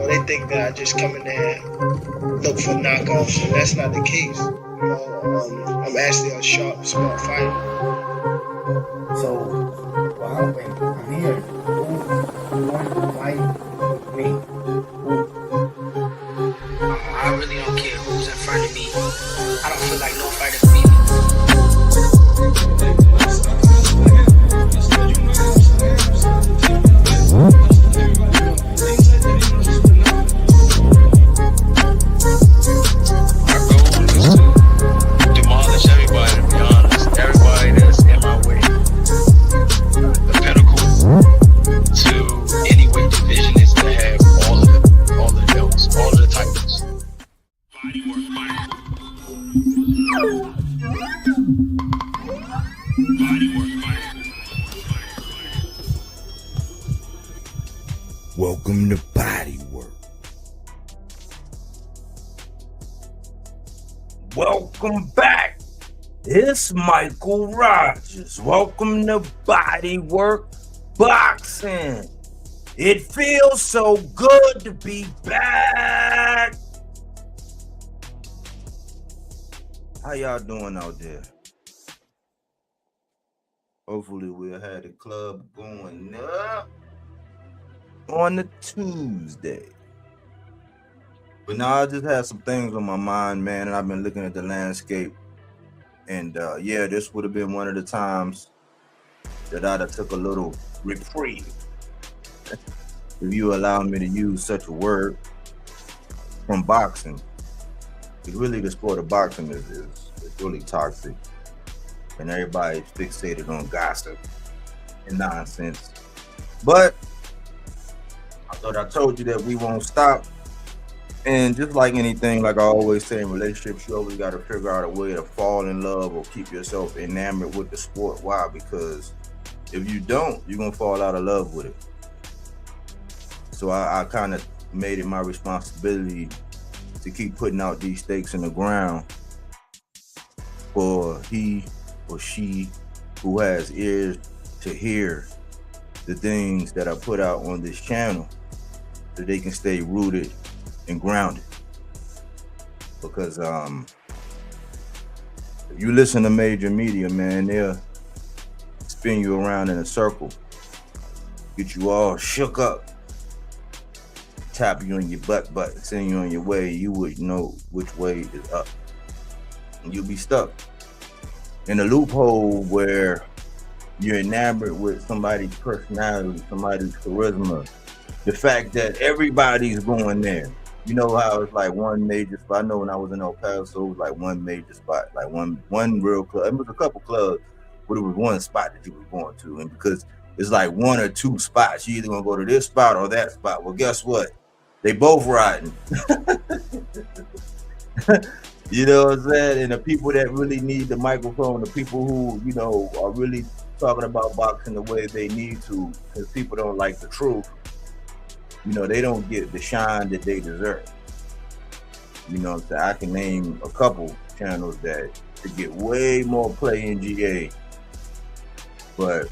They think that I just come in there and look for knockoffs, and that's not the case. I'm actually a sharp, smart fighter. So, well, I'm here. Who wants to fight me? I really don't care who's in front of me. I don't feel like no fighter can beat me. Welcome to Bodywork. Welcome back. It's Michael Rogers. Welcome to Bodywork Boxing. It feels so good to be back. How y'all doing out there? Hopefully we'll have the club going up on a Tuesday. But now I just had some things on my mind, man, and I've been looking at the landscape. And yeah, this would have been one of the times that I'd have took a little reprieve, if you allow me to use such a word, from boxing. Because really the sport of boxing is really toxic. And everybody's fixated on gossip and nonsense. But I thought I told you that we won't stop. And just like anything, like I always say in relationships, you always got to figure out a way to fall in love or keep yourself enamored with the sport. Why? Because if you don't, you're going to fall out of love with it. So I kind of made it my responsibility to keep putting out these stakes in the ground for he or she who has ears to hear the things that I put out on this channel, so they can stay rooted and grounded. Because if you listen to major media, man, they'll spin you around in a circle, get you all shook up, tap you on your butt, send you on your way. You would know which way is up, and you'll be stuck in a loophole where you're enamored with somebody's personality, somebody's charisma, the fact that everybody's going there. You know how it's like one major spot. I know when I was in El Paso, it was like one major spot, like one real club. It was a couple clubs, but it was one spot that you were going to, and because it's like one or two spots, you either gonna go to this spot or that spot. Well, guess what? They both riding. You know what I'm saying? And the people that really need the microphone, the people who, you know, are really talking about boxing the way they need to, because people don't like the truth, you know, they don't get the shine that they deserve. You know what I'm saying? I can name a couple channels that could get way more play in GA, but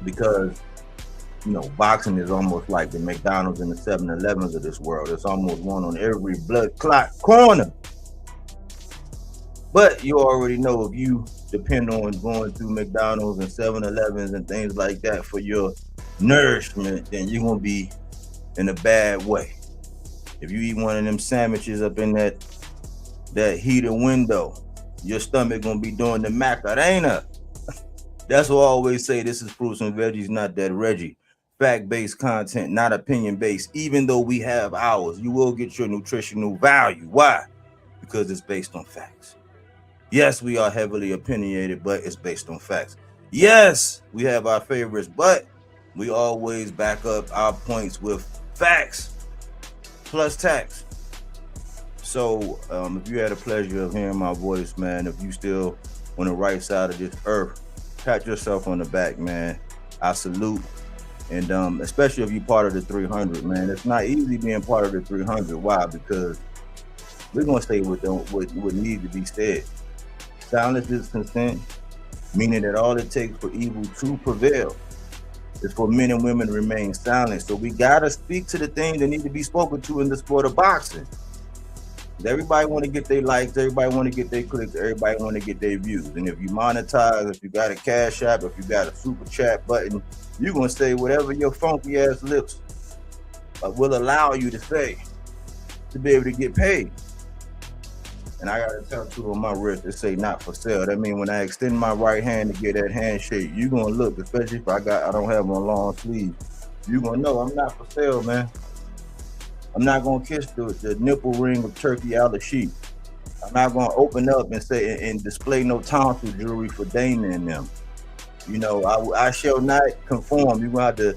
because, you know, boxing is almost like the McDonald's and the 7-Elevens of this world. It's almost one on every blood clot corner. But you already know, if you depend on going through McDonald's and 7-Elevens and things like that for your nourishment, then you're gonna be in a bad way. If you eat one of them sandwiches up in that heated window, your stomach gonna be doing the Macarena. That's what I always say. This is Fruits and Veggies, not that Reggie. Fact-based content, not opinion-based. Even though we have ours, you will get your nutritional value. Why? Because it's based on facts. Yes, we are heavily opinionated, but it's based on facts. Yes, we have our favorites, but we always back up our points with facts plus tax. So if you had the pleasure of hearing my voice, man, if you still on the right side of this earth, pat yourself on the back, man. I salute. And especially if you're part of the 300, man. It's not easy being part of the 300. Why? Because we're going to say what needs to be said. Silence is consent, meaning that all it takes for evil to prevail is for men and women to remain silent. So we got to speak to the things that need to be spoken to in the sport of boxing. Everybody want to get their likes, everybody want to get their clicks, everybody want to get their views. And if you monetize, if you got a cash app, if you got a super chat button, you're going to say whatever your funky ass lips will allow you to say to be able to get paid. And I got a tattoo on my wrist that say not for sale. That means when I extend my right hand to get that handshake, you're going to look, especially if I don't have on long sleeve, you're going to know I'm not for sale, man. I'm not going to kiss the nipple ring of turkey out of sheep. I'm not going to open up and say and display no tonsil jewelry for Dana and them. You know, I shall not conform. You're going to have to,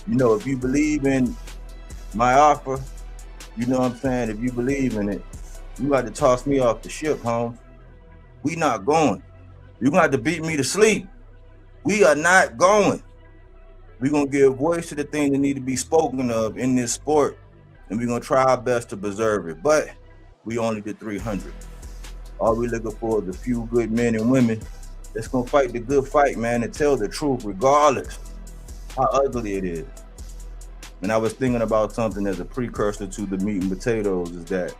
you know, if you believe in my offer, you know what I'm saying? If you believe in it, you got to toss me off the ship, home. We not going. You're going to have to beat me to sleep. We are not going. We're going to give voice to the things that need to be spoken of in this sport, and we're going to try our best to preserve it. But we only did 300. All we're looking for is a few good men and women that's going to fight the good fight, man, and tell the truth regardless how ugly it is. And I was thinking about something as a precursor to the meat and potatoes, is that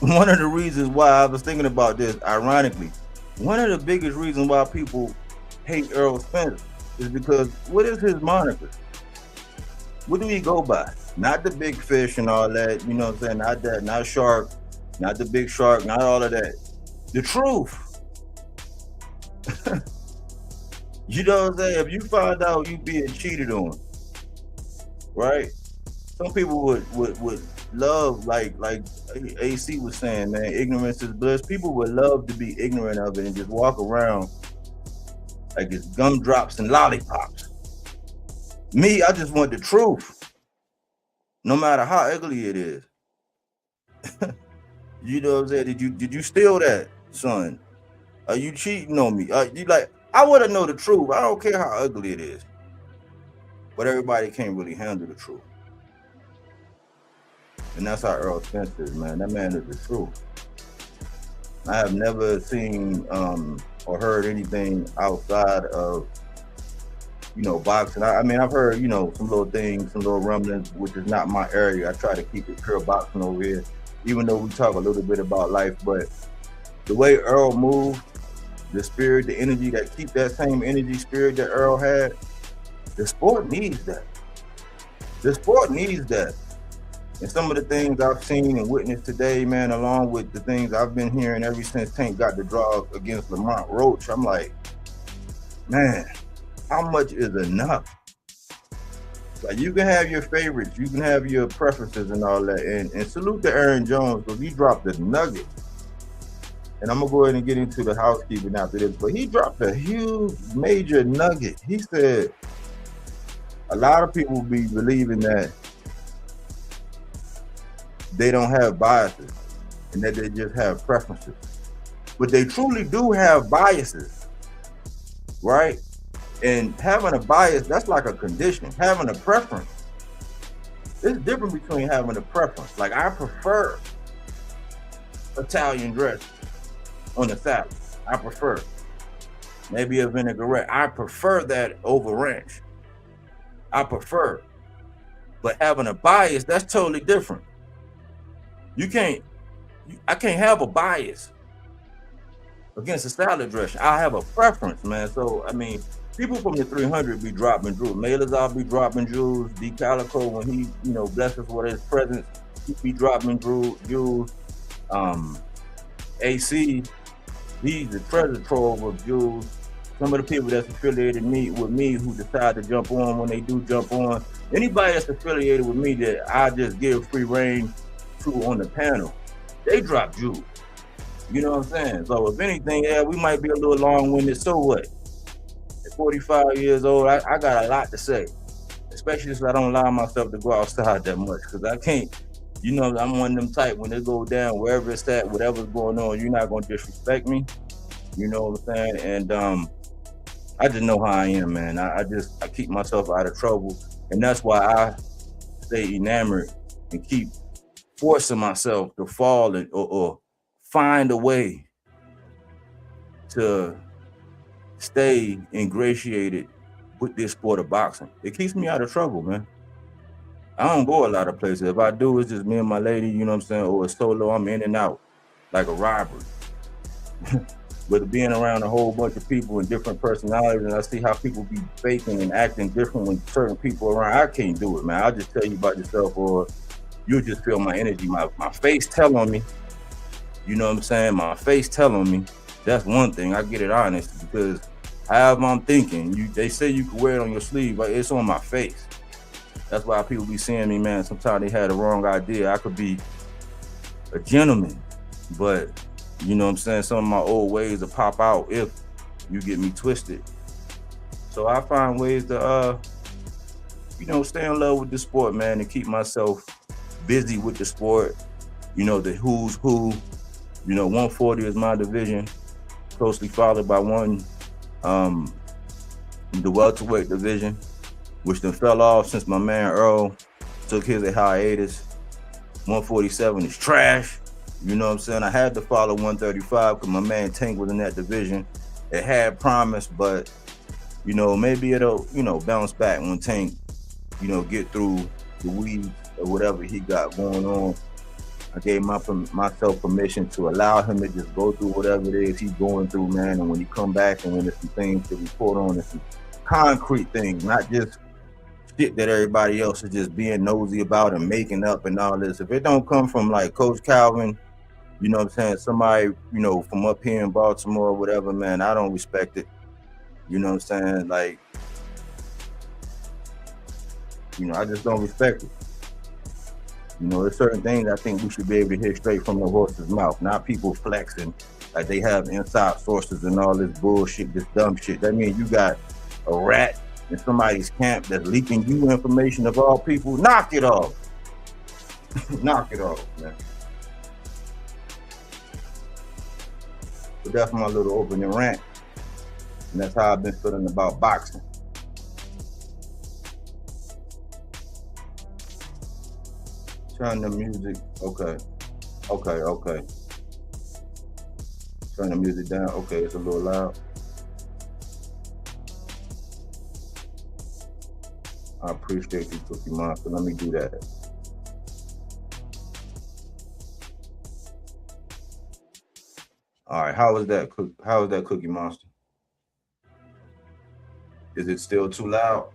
one of the reasons why I was thinking about this, ironically, one of the biggest reasons why people hate Errol Spence is because what is his moniker? What do he go by? Not the big fish and all that, you know what I'm saying? Not that, not shark, not the big shark, not all of that. The truth. You know what I'm saying? If you find out you being cheated on, right? Some people would love, like AC was saying, man, ignorance is bliss. People would love to be ignorant of it and just walk around like it's gumdrops and lollipops. Me, I just want the truth, no matter how ugly it is. You know what I'm saying? Did you steal that, son? Are you cheating on me? You like, I want to know the truth. I don't care how ugly it is. But everybody can't really handle the truth. And that's how Errol Spence is, man. That man is the truth. I have never seen or heard anything outside of, you know, boxing. I mean, I've heard, you know, some little things, some little rumblings, which is not my area. I try to keep it pure boxing over here, even though we talk a little bit about life. But the way Errol moved, the spirit, the energy, that keep that same energy, spirit that Errol had, the sport needs that. The sport needs that. And some of the things I've seen and witnessed today, man, along with the things I've been hearing ever since Tank got the draw against Lamont Roach, I'm like, man, how much is enough? Like, you can have your favorites, you can have your preferences and all that, and salute to Aaron Jones, because he dropped the nugget. And I'm gonna go ahead and get into the housekeeping after this. But he dropped a huge, major nugget. He said a lot of people be believing that they don't have biases and that they just have preferences. But they truly do have biases, right? And having a bias, that's like a condition. Having a preference, it's different between having a preference. Like, I prefer Italian dressing on a salad. I prefer maybe a vinaigrette. I prefer that over ranch. I prefer. But having a bias, that's totally different. I can't have a bias against a salad dressing. I have a preference, man. So, I mean, people from the 300 be dropping jewels. Mailers, I'll be dropping jewels. D. Calico, when he, bless us with his presence, he be dropping jewels. AC, he's the treasure trove of jewels. Some of the people that's affiliated with me who decide to jump on when they do jump on. Anybody that's affiliated with me that I just give free reign to on the panel, they drop jewels. You know what I'm saying? So if anything, yeah, we might be a little long-winded. So what? At 45 years old, I got a lot to say, especially if I don't allow myself to go outside that much, because I can't. I'm one of them type, when it go down, wherever it's at, whatever's going on, you're not gonna disrespect me. You know what I'm saying? And I just know how I am, man. I keep myself out of trouble, and that's why I stay enamored and keep forcing myself to fall or find a way to stay ingratiated with this sport of boxing. It keeps me out of trouble, man. I don't go a lot of places. If I do, it's just me and my lady, you know what I'm saying? Or it's solo, I'm in and out like a robbery. But being around a whole bunch of people and different personalities, and I see how people be faking and acting different when certain people are around, I can't do it, man. I'll just tell you about yourself, or you'll just feel my energy. My face tell on me. You know what I'm saying? My face tell on me. That's one thing. I get it honest, because however I'm thinking, they say you can wear it on your sleeve, but it's on my face. That's why people be seeing me, man. Sometimes they had the wrong idea. I could be a gentleman, but you know what I'm saying? Some of my old ways will pop out if you get me twisted. So I find ways to, stay in love with the sport, man, and keep myself busy with the sport. The who's who. 140 is my division, closely followed by the welterweight division, which then fell off since my man Errol took his hiatus. 147 is trash. You know what I'm saying? I had to follow 135 because my man Tank was in that division. It had promise, but, maybe it'll, bounce back when Tank, get through the weeds or whatever he got going on. I gave myself permission to allow him to just go through whatever it is he's going through, man. And when he come back and when there's some things to report on, there's some concrete things, not just shit that everybody else is just being nosy about and making up and all this. If it don't come from like Coach Calvin, you know what I'm saying, somebody, from up here in Baltimore or whatever, man, I don't respect it. You know what I'm saying? Like, I just don't respect it. There's certain things I think we should be able to hear straight from the horse's mouth, not people flexing like they have inside sources and all this bullshit, this dumb shit. That means you got a rat in somebody's camp that's leaking you information of all people. Knock it off. Knock it off, man. But that's my little opening rant. And that's how I've been feeling about boxing. Turn the music, okay. Turn the music down, okay, it's a little loud. I appreciate you, Cookie Monster, let me do that. All right, how is that, Cookie Monster? Is it still too loud?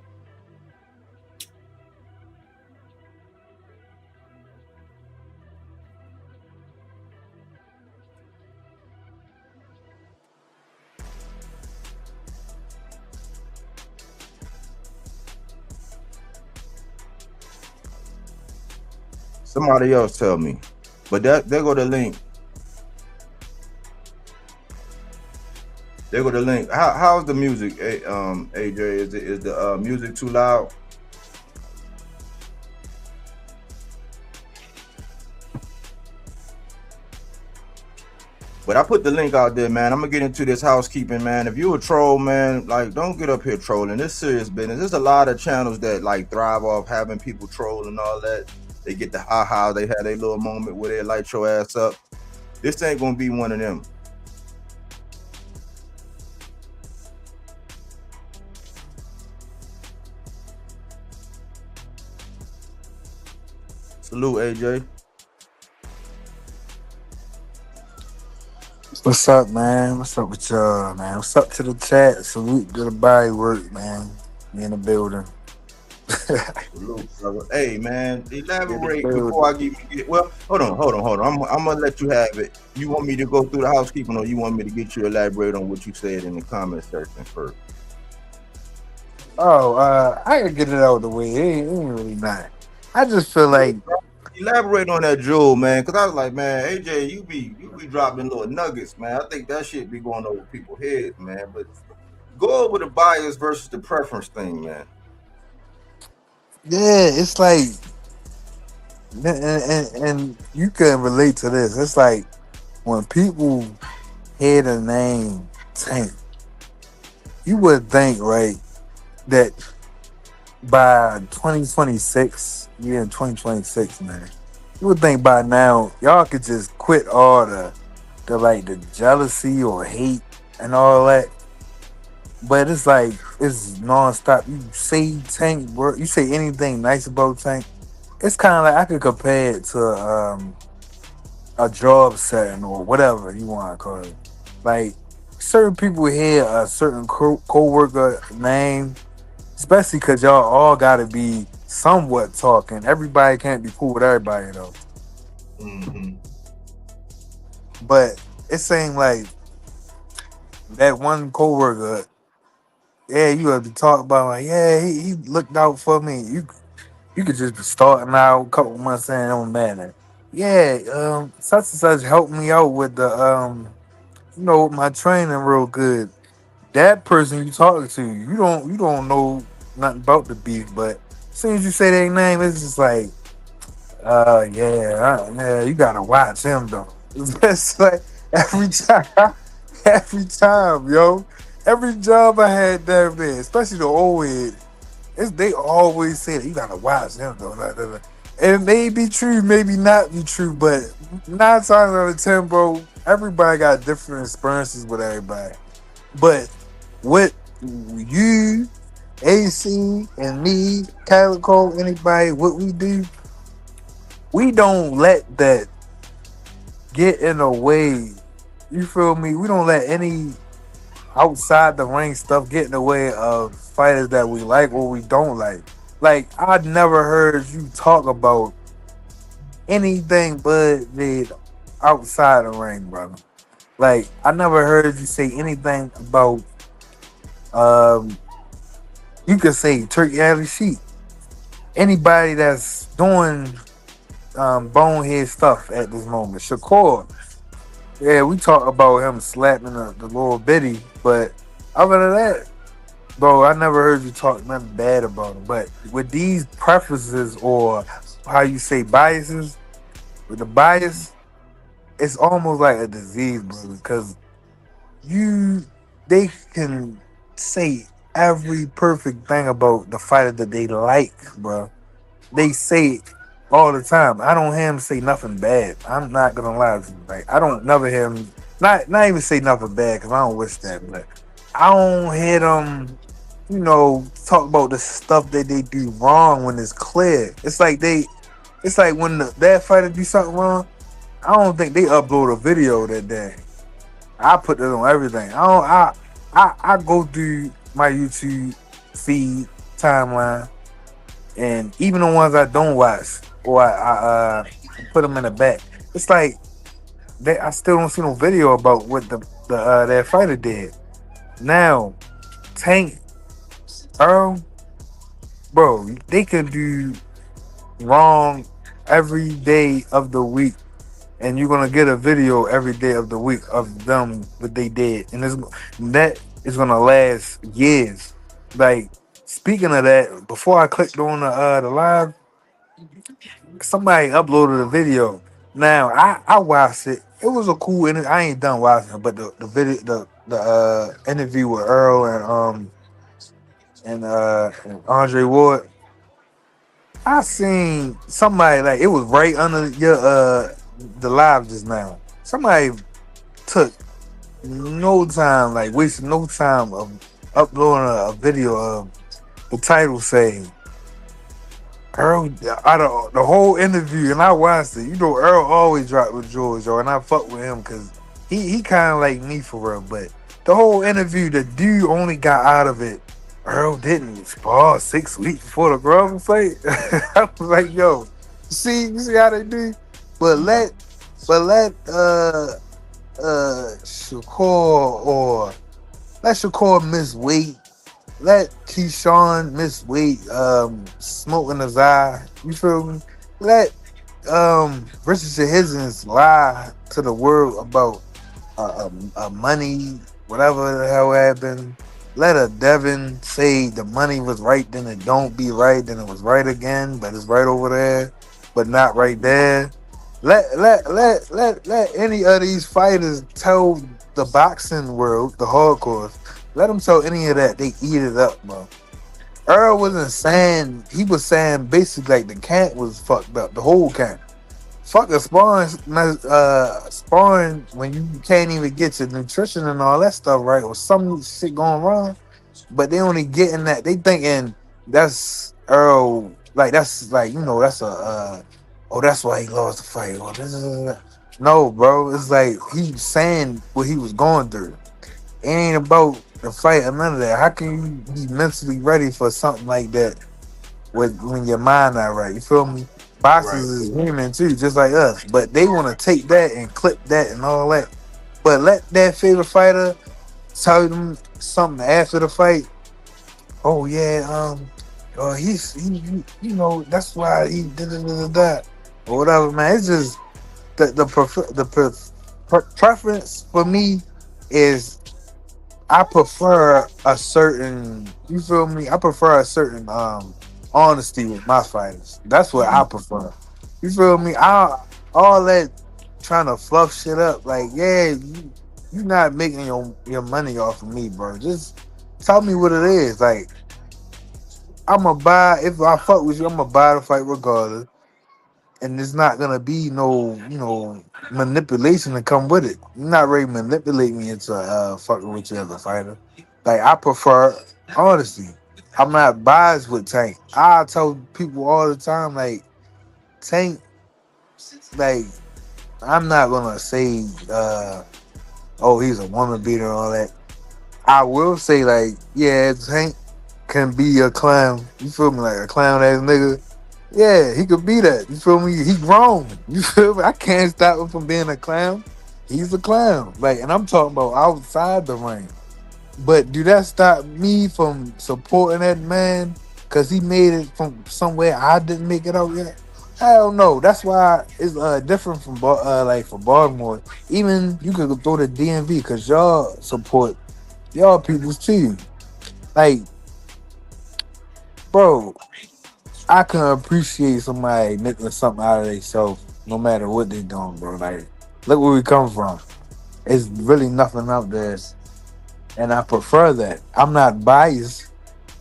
Somebody else tell me. But there go the link. There go the link. How's the music, AJ? Is the music too loud? But I put the link out there, man. I'm gonna get into this housekeeping, man. If you a troll, man, like don't get up here trolling. This serious business. There's a lot of channels that like thrive off having people troll and all that. They get the ha, they had a little moment where they light your ass up. This ain't gonna be one of them. Salute, AJ. What's up, man? What's up with y'all, man? What's up to the chat? Salute to the Bodywork, man. We in the building. Salute, brother. Hey, man, In elaborate the before I building. get. Well, hold on. I'm gonna let you have it. You want me to go through the housekeeping, or you want me to get you to elaborate on what you said in the comment section first? Oh, I can get it out of the way. It ain't really not. I just feel like, Elaborate on that jewel, man, because I was like, man, AJ, you be dropping little nuggets, man. I think that shit be going over people's heads, man. But go over the bias versus the preference thing, man. yeah, it's like, and you can relate to this. It's like when people hear the name Tank, you would think, right, that by 2026, yeah, in 2026, man, you would think by now y'all could just quit all the jealousy or hate and all that. But it's like it's nonstop. You say Tank, bro, you say anything nice about Tank. It's kind of like I could compare it to a job setting or whatever you want to call it. Like certain people hear a certain co-worker name, especially because y'all all got to be somewhat talking. Everybody can't be cool with everybody though. Mm-hmm. But it seemed like that one coworker, yeah, you have to talk about like, yeah, he looked out for me. You could just be starting out a couple months in, it don't matter. Yeah, such and such helped me out with the with my training real good. That person you talking to, you don't know nothing about the beef, but as soon as you say their name, it's just like, yeah, you gotta watch him though. It's like every time, every time, yo. Every job I had down there, especially the old head, they always say that you gotta watch him though. And it may be true, maybe not be true, but 9 times out of 10, bro, everybody got different experiences with everybody. But what you, AC, and me, Calico, anybody, what we do, we don't let that get in the way. You feel me? We don't let any outside the ring stuff get in the way of fighters that we like or we don't like. Like I'd never heard you talk about anything but the outside the ring, brother. Like I never heard you say anything about you could say Turkey Alley Sheep. Anybody that's doing bonehead stuff at this moment. Shakur. Yeah, we talk about him slapping the little bitty, but other than that, bro, I never heard you talk nothing bad about him. But with these preferences or how you say biases, with the bias, it's almost like a disease, bro. Because they can say every perfect thing about the fighter that they like, bro. They say it all the time. I don't hear him say nothing bad. I'm not gonna lie to you. Like I don't never hear him not even say nothing bad because I don't wish that, but I don't hear them, talk about the stuff that they do wrong when it's clear. It's like when that fighter do something wrong, I don't think they upload a video that day. I put it on everything. I go through my YouTube feed timeline, and even the ones I don't watch or I put them in the back. It's like I still don't see no video about what the that fighter did. Now, Tank, Errol, bro, they could do wrong every day of the week, and you're gonna get a video every day of the week of them what they did, and that is gonna last years. Like speaking of that, before I clicked on the live, somebody uploaded a video. Now I watched it. It was a cool interview. I ain't done watching it, but the video the interview with Earl and Andre Ward. I seen somebody like it was right under your the live just now. Somebody took no time, like wasted no time of uploading a video of the title saying Earl out of the whole interview, and I watched it. You know, Earl always dropped with George, yo, and I fuck with him because he kind of like me for real. But the whole interview, the dude only got out of it. Earl didn't spar 6 weeks before the Grover fight. I was like, yo, you see how they do? But let Shakur miss weight. Let Keyshawn miss weight, smoke in his eye. You feel me? Let Richard Shahizens lie to the world about money, whatever the hell happened. Let a Devin say the money was right, then it don't be right, then it was right again, but it's right over there, but not right there. Let any of these fighters tell the boxing world, the hardcore. Let them tell any of that. They eat it up, bro. Earl wasn't saying, he was saying basically like the camp was fucked up, the whole camp. Fuck a sparring when you can't even get your nutrition and all that stuff right, or some shit going wrong. But they only getting that. They thinking that's Earl, like that's like, you know, that's oh, that's why he lost the fight. Or no, bro, it's like he's saying what he was going through. It ain't about the fight or none of that. How can you be mentally ready for something like that when your mind not right? You feel me? Boxers is human too, just like us. But they want to take that and clip that and all that. But let that favorite fighter tell them something after the fight. Oh yeah, he you know, that's why he did that or whatever, man. It's just the preference for me is I prefer a certain, you feel me? I prefer a certain honesty with my fighters. That's what I prefer. You feel me? All that trying to fluff shit up, like, yeah, you not making your money off of me, bro. Just tell me what it is. Like, I'ma buy, if I fuck with you, I'ma buy the fight regardless. And there's not gonna be no, you know, manipulation to come with it. You're not ready to manipulate me into fucking with you as a fighter. Like, I prefer honesty. I'm not biased with Tank. I tell people all the time, like, Tank, like, I'm not gonna say oh, he's a woman beater and all that. I will say, like, yeah, Tank can be a clown. You feel me? Like a clown ass nigga. Yeah, he could be that. You feel me? He grown. You feel me? I can't stop him from being a clown. He's a clown. Like, and I'm talking about outside the ring. But do that stop me from supporting that man because he made it from somewhere I didn't make it out yet? Hell no. That's why it's different from like for Baltimore. Even you could throw the DMV because y'all support y'all peoples too. Like, bro, I can appreciate somebody making something out of themselves no matter what they doing, bro. Like, look where we come from. It's really nothing out there. And I prefer that. I'm not biased.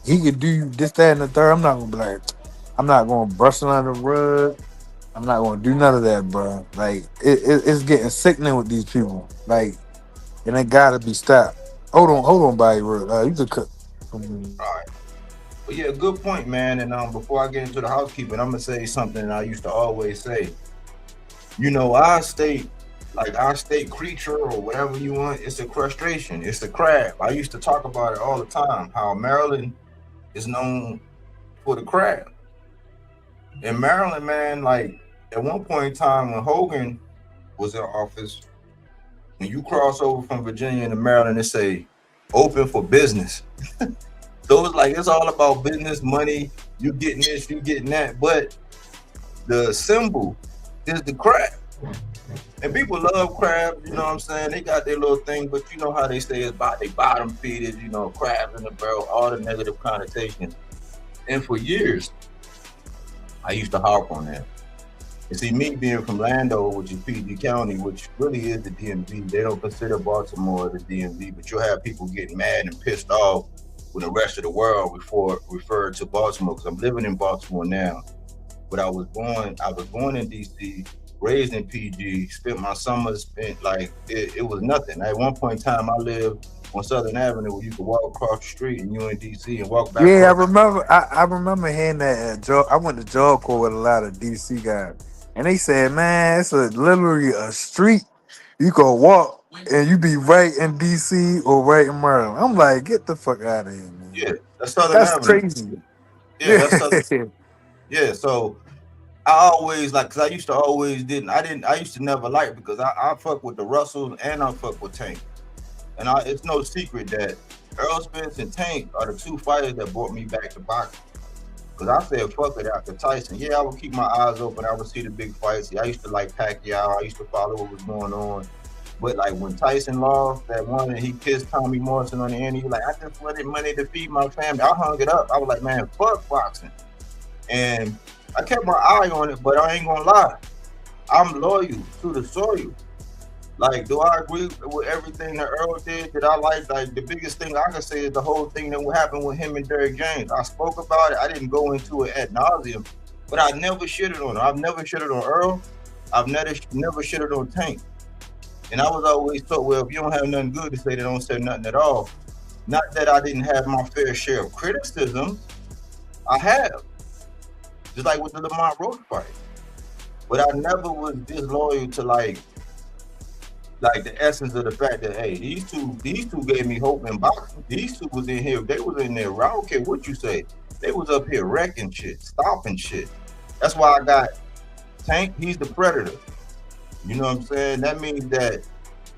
He could do this, that, and the third. I'm not gonna be like, I'm not gonna brush it under the rug. I'm not gonna do none of that, bro. Like, it's getting sickening with these people. Like, and it gotta be stopped. Hold on, Bodywork. You could cut. All right. Well, yeah, good point, man. And before I get into the housekeeping, I'm gonna say something I used to always say. You know, our state creature or whatever you want, it's a crustacean. It's the crab. I used to talk about it all the time. How Maryland is known for the crab. In Maryland, man, like at one point in time when Hogan was in office, when you cross over from Virginia into Maryland, it say open for business. So it's like, it's all about business, money. You getting this, you getting that. But the symbol is the crab. And people love crabs, you know what I'm saying? They got their little thing, but you know how they say it's about they bottom feeders, you know, crabs in the barrel, all the negative connotations. And for years, I used to harp on that. And see, me being from Landover, which is PG County, which really is the DMV, they don't consider Baltimore the DMV, but you'll have people getting mad and pissed off when the rest of the world referred to Baltimore, because I'm living in Baltimore now. But I was born in DC, raised in PG, spent my summers, like, it was nothing. At one point in time, I lived on Southern Avenue where you could walk across the street and you in DC and walk back Yeah, I across. remember. I remember hearing that. I went to Jericho with a lot of DC guys, and they said, "Man, it's literally a street. You can walk, and you be right in DC or right in Maryland." I'm like, "Get the fuck out of here, man! Yeah, that's Southern That's Avenue. crazy." Yeah, Yeah, that's Southern. Yeah, so I always like, cause I used to always I used to never like, because I fuck with the Russells and I fuck with Tank. And it's no secret that Errol Spence and Tank are the two fighters that brought me back to boxing. Cause I said fuck it after Tyson. Yeah, I would keep my eyes open. I would see the big fights. Yeah, I used to like Pacquiao. I used to follow what was going on. But like when Tyson lost that one and he kissed Tommy Morrison on the end, he was like, I just wanted money to feed my family. I hung it up. I was like, man, fuck boxing. And I kept my eye on it, but I ain't gonna lie. I'm loyal to the soil. Like, do I agree with everything that Errol did? Did I like the biggest thing I can say is the whole thing that happened with him and Derrick James. I spoke about it. I didn't go into it ad nauseum, but I never shitted on him. I've never shitted on Errol. I've never shitted on Tank. And I was always told, well, if you don't have nothing good to say, then don't say nothing at all. Not that I didn't have my fair share of criticism. I have. Just like with the Lamont Roach fight. But I never was disloyal to like the essence of the fact that, hey, these two gave me hope in boxing. These two was in here, they was in there. I don't care what you say. They was up here wrecking shit, stopping shit. That's why I got Tank, he's the predator. You know what I'm saying? That means that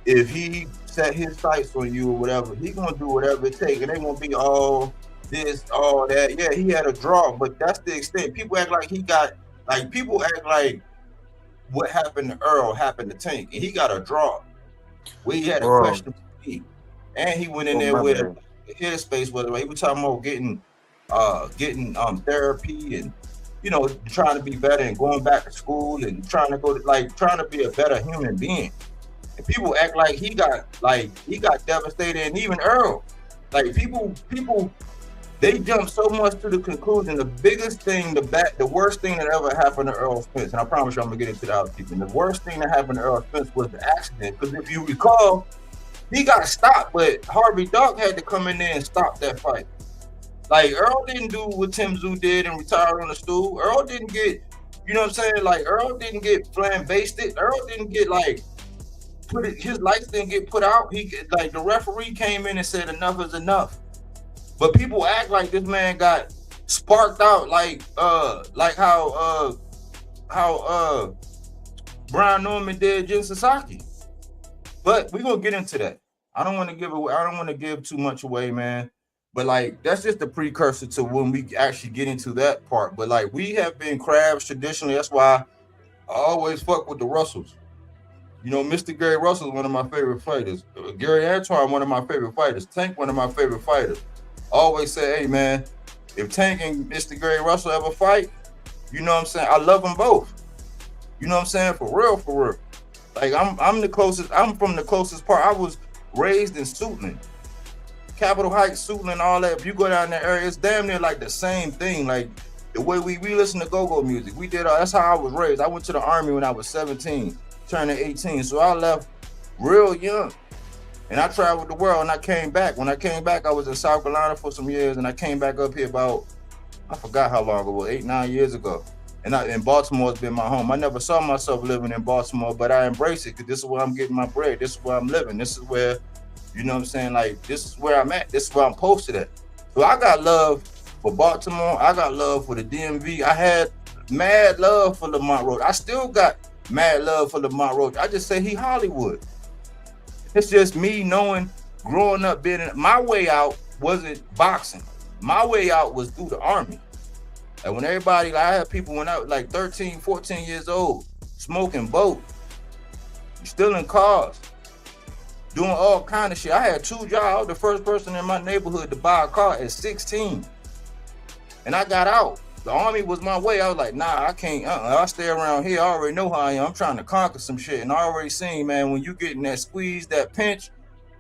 if he set his sights on you or whatever, he gonna do whatever it takes. And they gonna be all this, all that. Yeah, he had a draw, but that's the extent. People act like people act like what happened to Errol happened to Tank, and he got a draw. We had a bro. question, and he went in there with a headspace. Whether he was talking about getting therapy and trying to be better and going back to school and trying to be a better human being. And people act like he got devastated, and even Errol, like people. They jumped so much to the conclusion. The biggest thing, the worst thing that ever happened to Errol Spence, and I promise you I'm gonna get into the housekeeping. The worst thing that happened to Errol Spence was the accident. Because if you recall, he got stopped, but Harvey Dog had to come in there and stop that fight. Like, Errol didn't do what Tim Tszyu did and retire on the stool. Errol didn't get, you know what I'm saying? Like, Errol didn't get flambasted. Errol didn't get his lights didn't get put out. The referee came in and said enough is enough. But people act like this man got sparked out like how Brian Norman did Jin Sasaki. But we're gonna get into that. I don't want to give too much away, man. But like, that's just the precursor to when we actually get into that part. But like, we have been crabs traditionally. That's why I always fuck with the Russells. You know, Mr. Gary Russell is one of my favorite fighters. Gary Antoine, one of my favorite fighters. Tank, one of my favorite fighters. Always say, hey man, if Tank and Mr. Gary Russell ever fight, you know what I'm saying? I love them both. You know what I'm saying? For real. Like, I'm from the closest part. I was raised in Suitland, Capitol Heights, Suitland, all that. If you go down that area, it's damn near like the same thing. Like the way we listen to go-go music. That's how I was raised. I went to the Army when I was 17, turning 18. So I left real young. And I traveled the world, and I came back. When I came back, I was in South Carolina for some years, and I came back up here about, I forgot how long ago, 8-9 years ago. And Baltimore has been my home. I never saw myself living in Baltimore, but I embrace it because this is where I'm getting my bread. This is where I'm living. This is where, you know what I'm saying? Like, this is where I'm at. This is where I'm posted at. So I got love for Baltimore. I got love for the DMV. I had mad love for Lamont Roach. I still got mad love for Lamont Roach. I just say he Hollywood. It's just me knowing, growing up, my way out wasn't boxing. My way out was through the Army. Like when I had people when I was like 13, 14 years old, smoking boat. stealing cars, doing all kind of shit. I had 2 jobs. I was the first person in my neighborhood to buy a car at 16. And I got out. The Army was my way. I was like, nah, I can't. I stay around here. I already know how I am. I'm trying to conquer some shit. And I already seen, man, when you get in that squeeze, that pinch,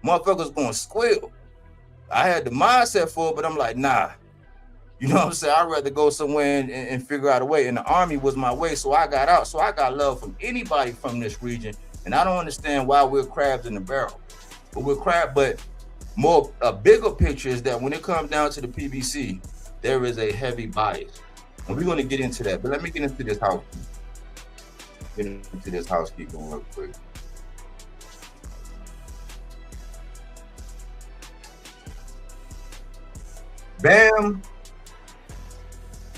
motherfuckers gonna squeal. I had the mindset for it, but I'm like, nah. You know what I'm saying? I'd rather go somewhere and figure out a way. And the Army was my way, so I got out. So I got love from anybody from this region. And I don't understand why we're crabs in the barrel. But a bigger picture is that when it comes down to the PBC, there is a heavy bias. And we're going to get into that. But let me get into this housekeeping real quick. Bam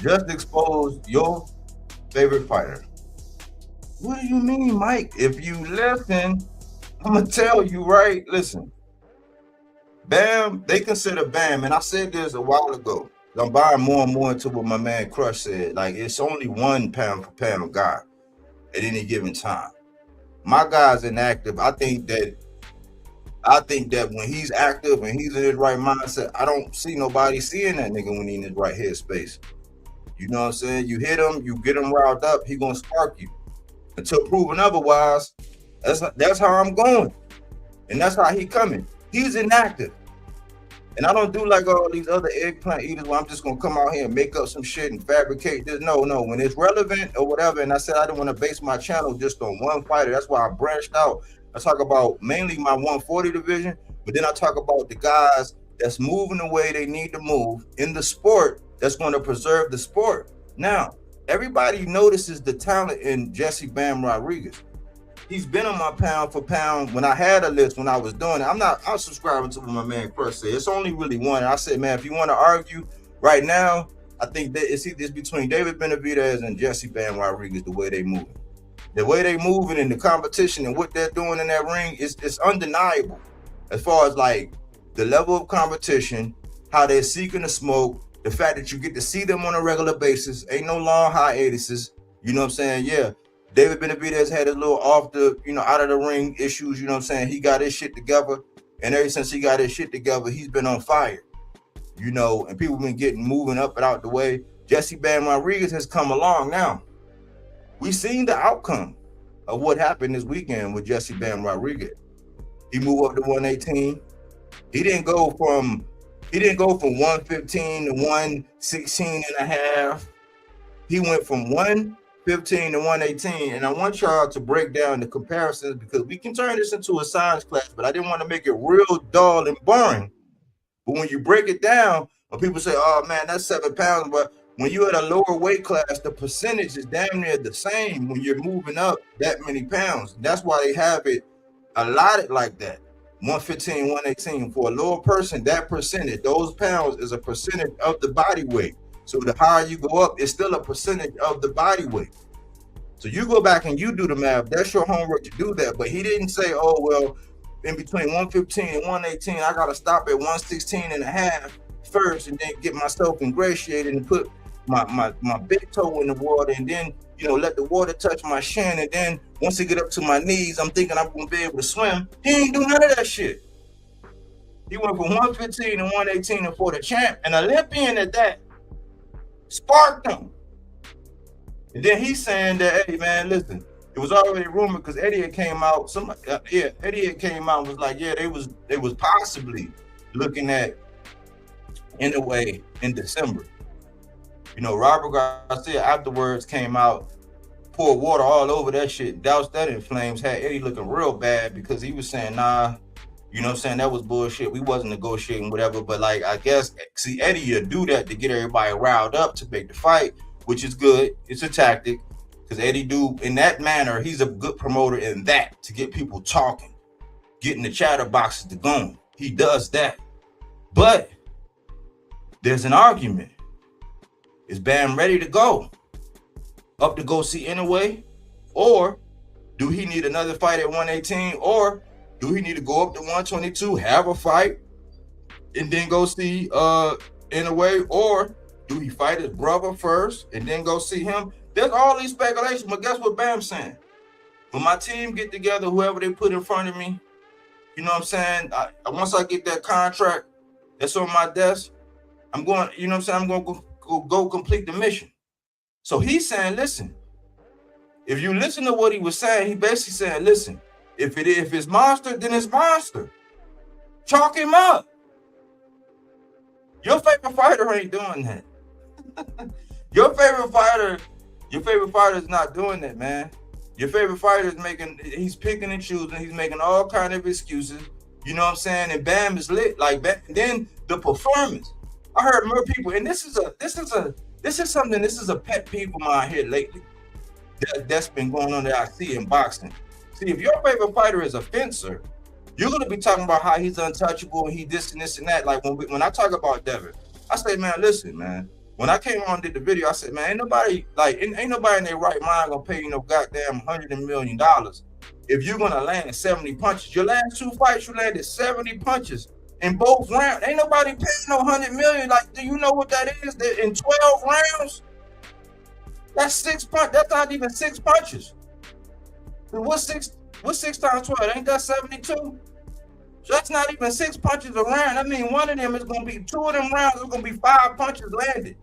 just exposed your favorite fighter. What do you mean, Mike? If you listen, I'm going to tell you, right? Listen. Bam, they consider Bam, and I said this a while ago. I'm buying more and more into what my man Crush said. Like, it's only 1 pound for pound guy at any given time. My guy's inactive. I think that when he's active and he's in his right mindset, I don't see nobody seeing that nigga when he's in his right headspace. You know what I'm saying? You hit him, you get him riled up, he gonna spark you. Until proven otherwise, that's how I'm going. And that's how he coming. He's inactive. And I don't do like all these other eggplant eaters where I'm just gonna come out here and make up some shit and fabricate this. No, when it's relevant or whatever, and I said I didn't want to base my channel just on one fighter. That's why I branched out. I talk about mainly my 140 division, but then I talk about the guys that's moving the way they need to move in the sport that's going to preserve the sport. Now, everybody notices the talent in Jesse Bam Rodriguez. He's been on my pound for pound when I had a list when I was doing it. I'm subscribing to what my man Crush said. It's only really one. And I said, man, if you want to argue right now, I think that it's between David Benavidez and Jesse Bam Rodriguez, the way they moving. The way they moving in the competition and what they're doing in that ring is undeniable. As far as like the level of competition, how they're seeking the smoke, the fact that you get to see them on a regular basis, ain't no long hiatuses. You know what I'm saying? Yeah. David Benavidez had a little out of the ring issues, you know what I'm saying? He got his shit together, and ever since he got his shit together, he's been on fire, and people been moving up and out the way. Jesse Bam Rodriguez has come along now. We seen the outcome of what happened this weekend with Jesse Bam Rodriguez. He moved up to 118. He didn't go from 115 to 116 and a half. He went from 115 to 118, and I want y'all to break down the comparisons because we can turn this into a science class, but I didn't want to make it real dull and boring. But when you break it down, when people say, oh man, that's 7 pounds, but when you're at a lower weight class, the percentage is damn near the same when you're moving up that many pounds. That's why they have it allotted like that. 115, 118. For a lower person, that percentage, those pounds is a percentage of the body weight. So the higher you go up, it's still a percentage of the body weight. So you go back and you do the math. That's your homework to do that. But he didn't say, oh, well, in between 115 and 118, I got to stop at 116 and a half first and then get myself ingratiated and put my big toe in the water and then, let the water touch my shin. And then once it get up to my knees, I'm thinking I'm going to be able to swim. He ain't do none of that shit. He went from 115 to 118 and for the champ, an Olympian at that, sparked him. And then he's saying that, hey man, listen, it was already rumored because Eddie had came out. Eddie had came out and was like, yeah, they was possibly looking at in a way in December. Robert Garcia afterwards came out, poured water all over that shit, doused that in flames, had Eddie looking real bad because he was saying, nah, that was bullshit. We wasn't negotiating, whatever. But like, I guess, see, Eddie would do that to get everybody riled up to make the fight, which is good. It's a tactic because Eddie do in that manner. He's a good promoter in that to get people talking, getting the chatter boxes to going. He does that. But there's an argument. Is Bam ready to go? Up to go see anyway? Or do he need another fight at 118? Or do he need to go up to 122, have a fight, and then go see Inouye? Or do he fight his brother first and then go see him? There's all these speculations, but guess what Bam's saying? When my team get together, whoever they put in front of me, you know what I'm saying? Once I get that contract that's on my desk, I'm going, you know what I'm saying? I'm going to go complete the mission. So he's saying, listen, if you listen to what he was saying, he basically saying, listen, if it's monster, then it's monster. Chalk him up. Your favorite fighter ain't doing that. Your favorite fighter is not doing that, man. Your favorite fighter is he's picking and choosing, he's making all kind of excuses. You know what I'm saying? And Bam is lit. Like, then the performance. I heard more people, and this is a pet peeve of mine here lately. That's been going on that I see in boxing. See, if your favorite fighter is a fencer, you're gonna be talking about how he's untouchable and he this and this and that. Like when I talk about Devin, I say, man, listen, man. When I came on and did the video, I said, man, ain't nobody in their right mind gonna pay you no goddamn $100 million if you're gonna land 70 punches. Your last 2 fights, you landed 70 punches in both rounds. Ain't nobody paying no $100 million. Like, do you know what that is? That in 12 rounds, that's 6 punches. That's not even 6 punches. What's 6 times 12? Ain't that 72? So that's not even 6 punches a round. I mean, one of them is gonna be 2 of them rounds. It's gonna be 5 punches landed.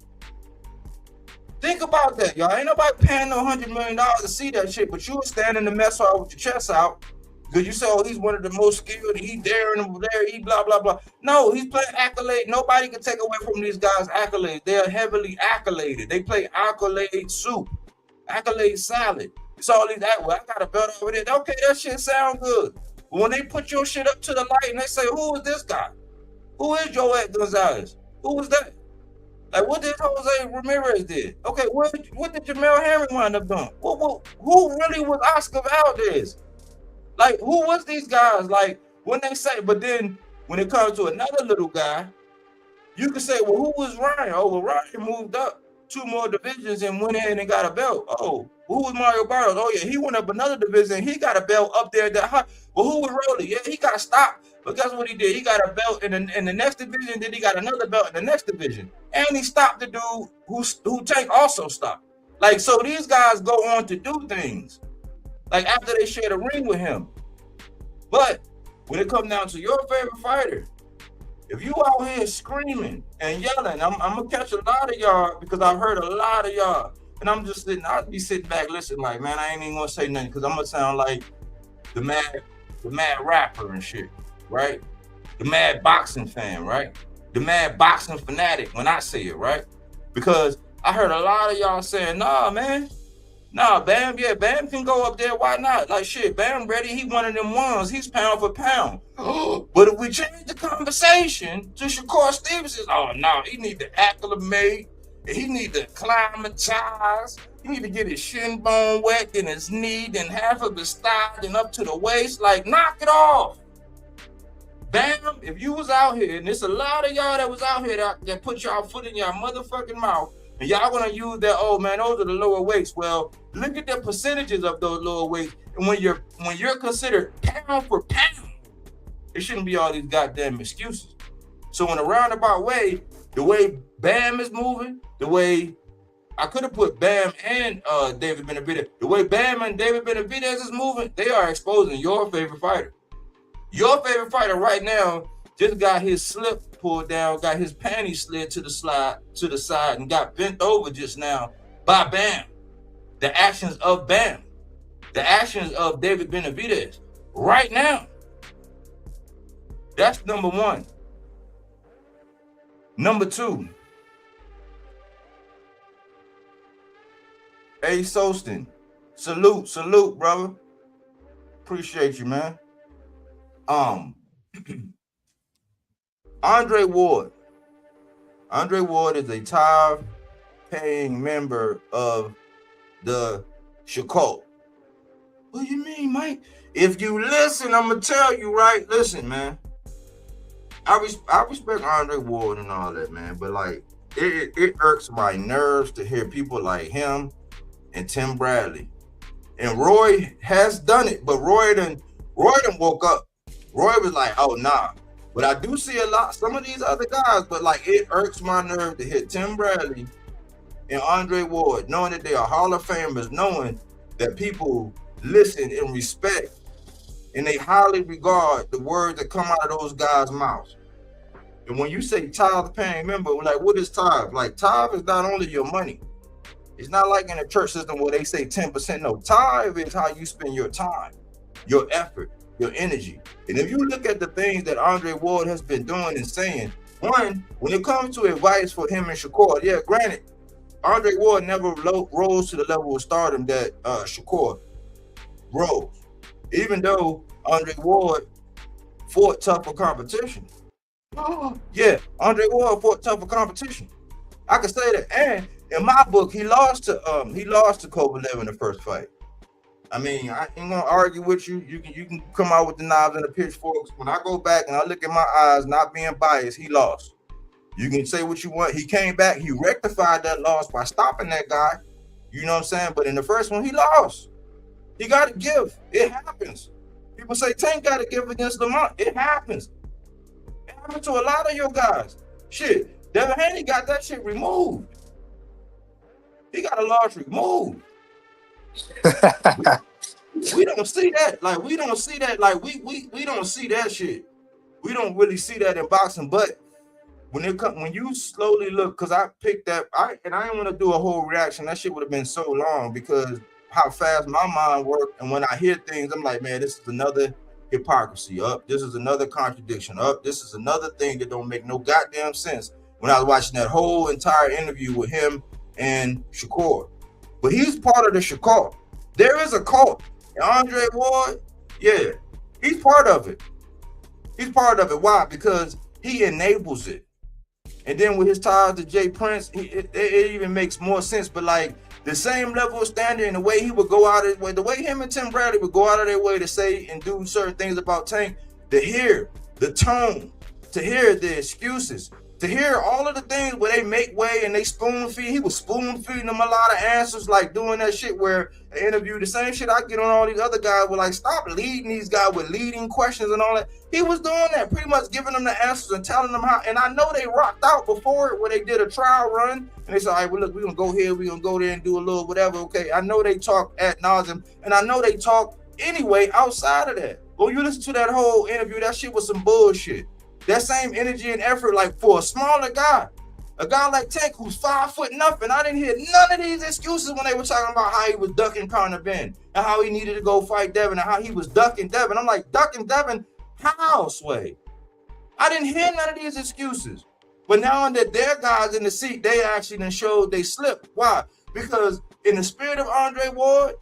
Think about that, y'all. Ain't nobody paying no $100 million to see that shit, but you were standing in the mess hall with your chest out because you said, oh, he's one of the most skilled, he daring over there, he blah, blah, blah. No, he's playing accolade. Nobody can take away from these guys' accolades. They are heavily accoladed. They play accolade soup, accolade salad. It's all these, well, I got a belt over there. Okay, that shit sound good. But when they put your shit up to the light and they say, who is this guy? Who is Joet Gonzalez? Who was that? Like, what did Jose Ramirez did? Okay, what did Jamel Henry wind up doing? Who really was Oscar Valdez? Like, who was these guys? Like, when they say, but then when it comes to another little guy, you can say, well, who was Ryan? Oh, well, Ryan moved up 2 more divisions and went in and got a belt. Oh, who was Mario Barrios? Oh, yeah, he went up another division and he got a belt up there that high. Well, who was Rolly? Yeah, he got stopped. But guess what he did? He got a belt in the next division, then he got another belt in the next division. And he stopped the dude who Tank also stopped. Like, so these guys go on to do things. Like, after they share the ring with him. But when it comes down to your favorite fighter, if you out here screaming and yelling, I'm gonna catch a lot of y'all because I've heard a lot of y'all. And I'm just I'll be sitting back listening like, man, I ain't even gonna say nothing because I'm gonna sound like the mad rapper and shit, right? The mad boxing fan, right? The mad boxing fanatic when I say it, right? Because I heard a lot of y'all saying, nah, man. Nah, Bam, yeah, Bam can go up there. Why not? Like, shit, Bam ready. He one of them ones. He's pound for pound. But if we change the conversation to Shakur Stevenson, oh, no, he need to acclimate. He need to acclimatize. He need to get his shin bone wet, then his knee, then half of his thigh, then up to the waist. Like, knock it off. Bam, if you was out here, and there's a lot of y'all that was out here that put y'all foot in your motherfucking mouth, and y'all gonna use that, oh man, those are the lower weights. Well, look at the percentages of those lower weights. And when you're considered pound for pound, it shouldn't be all these goddamn excuses. So in a roundabout way, the way Bam is moving, the way I could have put Bam and David Benavidez, the way Bam and David Benavidez is moving, they are exposing your favorite fighter. Your favorite fighter right now just got his slip pulled down, got his panties slid to the side, and got bent over just now by Bam. The actions of Bam. The actions of David Benavidez right now. That's number one. Number two. Hey, Solston. Salute, brother. Appreciate you, man. Andre Ward. Andre Ward is a top-paying member of the Shakur. What do you mean, Mike? If you listen, I'm gonna tell you, right? Listen, man. I respect Andre Ward and all that, man. But like, it irks my nerves to hear people like him and Tim Bradley. And Roy has done it, but Roy done woke up. Roy was like, oh, nah. But I do see some of these other guys, but like it irks my nerve to hit Tim Bradley and Andre Ward, knowing that they are Hall of Famers, knowing that people listen and respect, and they highly regard the words that come out of those guys' mouths. And when you say tithe paying member, like, what is tithe? Like, tithe is not only your money. It's not like in a church system where they say 10%. No, tithe is how you spend your time, your effort, your energy. And if you look at the things that Andre Ward has been doing and saying, one, when it comes to advice for him and Shakur, yeah, granted, Andre Ward never rose to the level of stardom that Shakur rose, even though Andre Ward fought tougher competition. Yeah, Andre Ward fought tougher competition. I can say that. And in my book, he lost to Kovalev in the first fight. I mean, I ain't gonna argue with you. You can come out with the knives and the pitchforks. When I go back and I look at my eyes, not being biased, he lost. You can say what you want. He came back. He rectified that loss by stopping that guy. You know what I'm saying? But in the first one, he lost. He got to give. It happens. People say Tank got to give against Lamont. It happens. It happened to a lot of your guys. Shit, Devin Haney got that shit removed. He got a loss removed. We don't see that. Like, we don't see that. Like, we don't see that shit. We don't really see that in boxing. But when you slowly look, because I picked that, I didn't want to do a whole reaction. That shit would have been so long because how fast my mind worked. And when I hear things, I'm like, man, this is another hypocrisy. This is another contradiction. This is another thing that don't make no goddamn sense. When I was watching that whole entire interview with him and Shakur. But he's part of the Shakur. There is a cult. And Andre Ward, yeah, he's part of it. He's part of it. Why? Because he enables it. And then with his ties to Jay Prince, it even makes more sense. But like the same level of standard and the way he would go out of his way, the way him and Tim Bradley would go out of their way to say and do certain things about Tank, to hear the tone, to hear the excuses, to hear all of the things where they make way and they spoon feed. He was spoon feeding them a lot of answers, like doing that shit where I interview the same shit I get on all these other guys with, like, stop leading these guys with leading questions and all that. He was doing that, pretty much giving them the answers and telling them how. And I know they rocked out before it where they did a trial run and they said, all right, well, look, we're gonna go here, we're gonna go there and do a little whatever. Okay, I know they talk ad nauseum, and I know they talk anyway outside of that. When you listen to that whole interview, that shit was some bullshit. That same energy and effort, like for a smaller guy, a guy like Tank who's 5 foot nothing. I didn't hear none of these excuses when they were talking about how he was ducking Conor Ben and how he needed to go fight Devin and how he was ducking Devin. I'm like, ducking Devin? How, Sway? I didn't hear none of these excuses. But now that their guys in the seat, they actually done showed they slipped. Why? Because in the spirit of Andre Ward,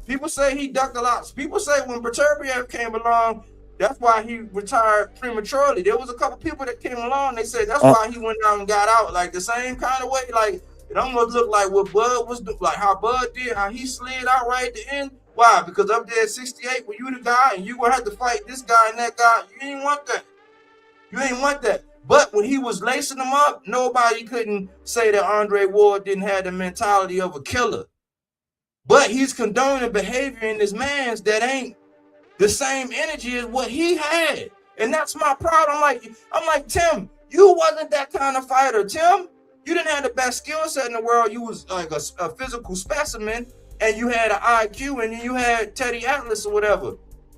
people say he ducked a lot. People say when Beterbiev came along, that's why he retired prematurely. There was a couple people that came along. They said that's why he went out and got out, like the same kind of way. Like it almost looked like what Bud was doing, like how Bud did, how he slid out right at the end. Why? Because up there at 68, when you the guy and you gonna have to fight this guy and that guy, you ain't want that. You ain't want that. But when he was lacing them up, nobody couldn't say that Andre Ward didn't have the mentality of a killer. But he's condoning behavior in this man's that ain't the same energy as what he had. And that's my problem. I'm like, Tim, you wasn't that kind of fighter, Tim. You didn't have the best skill set in the world. You was like a physical specimen, and you had an IQ, and you had Teddy Atlas or whatever.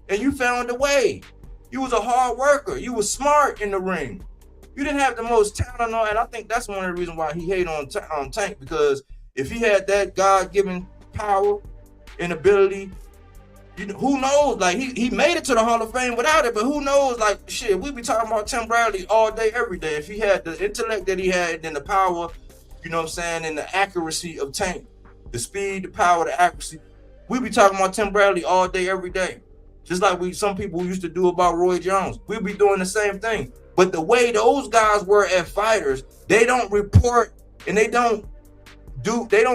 And you found a way. You was a hard worker. You was smart in the ring. You didn't have the most talent on, and I think that's one of the reasons why he hated on Tank, because if he had that God-given power and ability, who knows? Like he made it to the Hall of Fame without it, but who knows? Like shit, we be talking about Tim Bradley all day, every day. If he had the intellect that he had, then the power, you know what I'm saying, and the accuracy of Tank, the speed, the power, the accuracy, we be talking about Tim Bradley all day, every day. Just like some people used to do about Roy Jones. We be doing the same thing. But the way those guys were as fighters, they don't report and they don't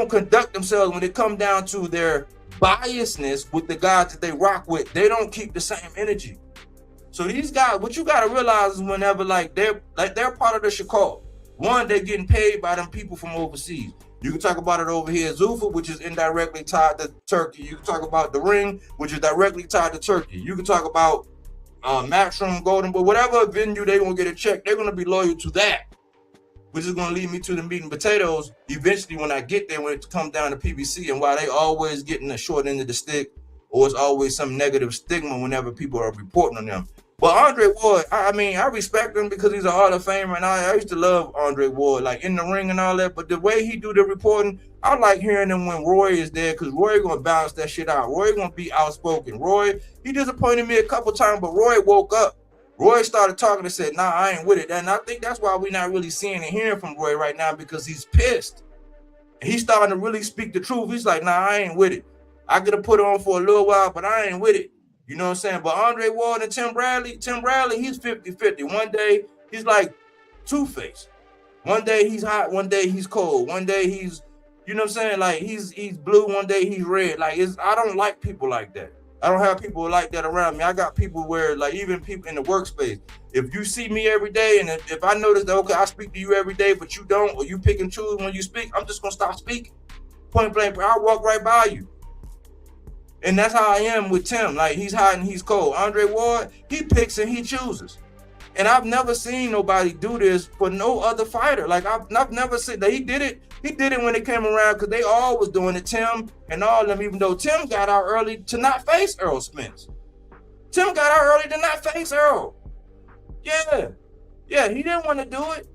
conduct themselves when it come down to their biasness with the guys that they rock with. They don't keep the same energy. So these guys, what you gotta realize is whenever they're part of the Shakur. One, they're getting paid by them people from overseas. You can talk about it over here at Zuffa, which is indirectly tied to Turkey. You can talk about the Ring, which is directly tied to Turkey. You can talk about Matchroom, Golden, but whatever venue they're gonna get a check, they're gonna be loyal to that. which is going to lead me to the meat and potatoes eventually when I get there, when it comes down to PBC, and why they always getting the short end of the stick, or it's always some negative stigma whenever people are reporting on them. But Andre Ward, I mean, I respect him because he's a Hall of Famer, and I used to love Andre Ward, like in the ring and all that. But the way he do the reporting, I like hearing him when Roy is there, because Roy gonna balance that shit out. Roy gonna be outspoken. Roy, he disappointed me a couple times, but Roy woke up. Roy started talking and said, nah, I ain't with it. And I think that's why we're not really seeing and hearing from Roy right now, because he's pissed. And he's starting to really speak the truth. He's like, nah, I ain't with it. I could have put it on for a little while, but I ain't with it. You know what I'm saying? But Andre Ward and Tim Bradley, he's 50-50. One day, he's like Two-Face. One day, he's hot. One day, he's cold. One day, he's, you know what I'm saying? Like, he's blue. One day, he's red. Like, I don't like people like that. I don't have people like that around me. I got people where, like, even people in the workspace, if you see me every day, and if I notice that, okay, I speak to you every day, but you don't, or you pick and choose when you speak, I'm just going to stop speaking. Point blank, I'll walk right by you. And that's how I am with Tim. Like, he's hot and he's cold. Andre Ward, he picks and he chooses. And I've never seen nobody do this for no other fighter. Like, I've never seen that. He did it when it came around, because they all was doing it, Tim and all of them, even though Tim got out early to not face Errol Spence. Tim got out early to not face Errol. Yeah, he didn't want to do it,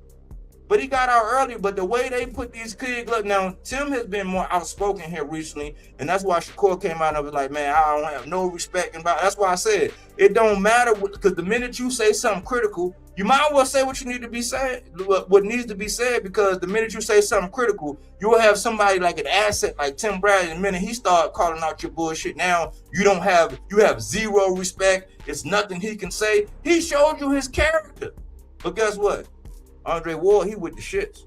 but he got out early. But the way they put these kids up now, Tim has been more outspoken here recently, and that's why Shakur came out and was like, man, I don't have no respect. That's why I said it don't matter, because the minute you say something critical, you might as well say what you need to be said, what needs to be said, because the minute you say something critical, you will have somebody like an asset like Tim Bradley. The minute he start calling out your bullshit, now you have zero respect. It's nothing he can say. He showed you his character. But guess what? Andre Ward, he with the shits.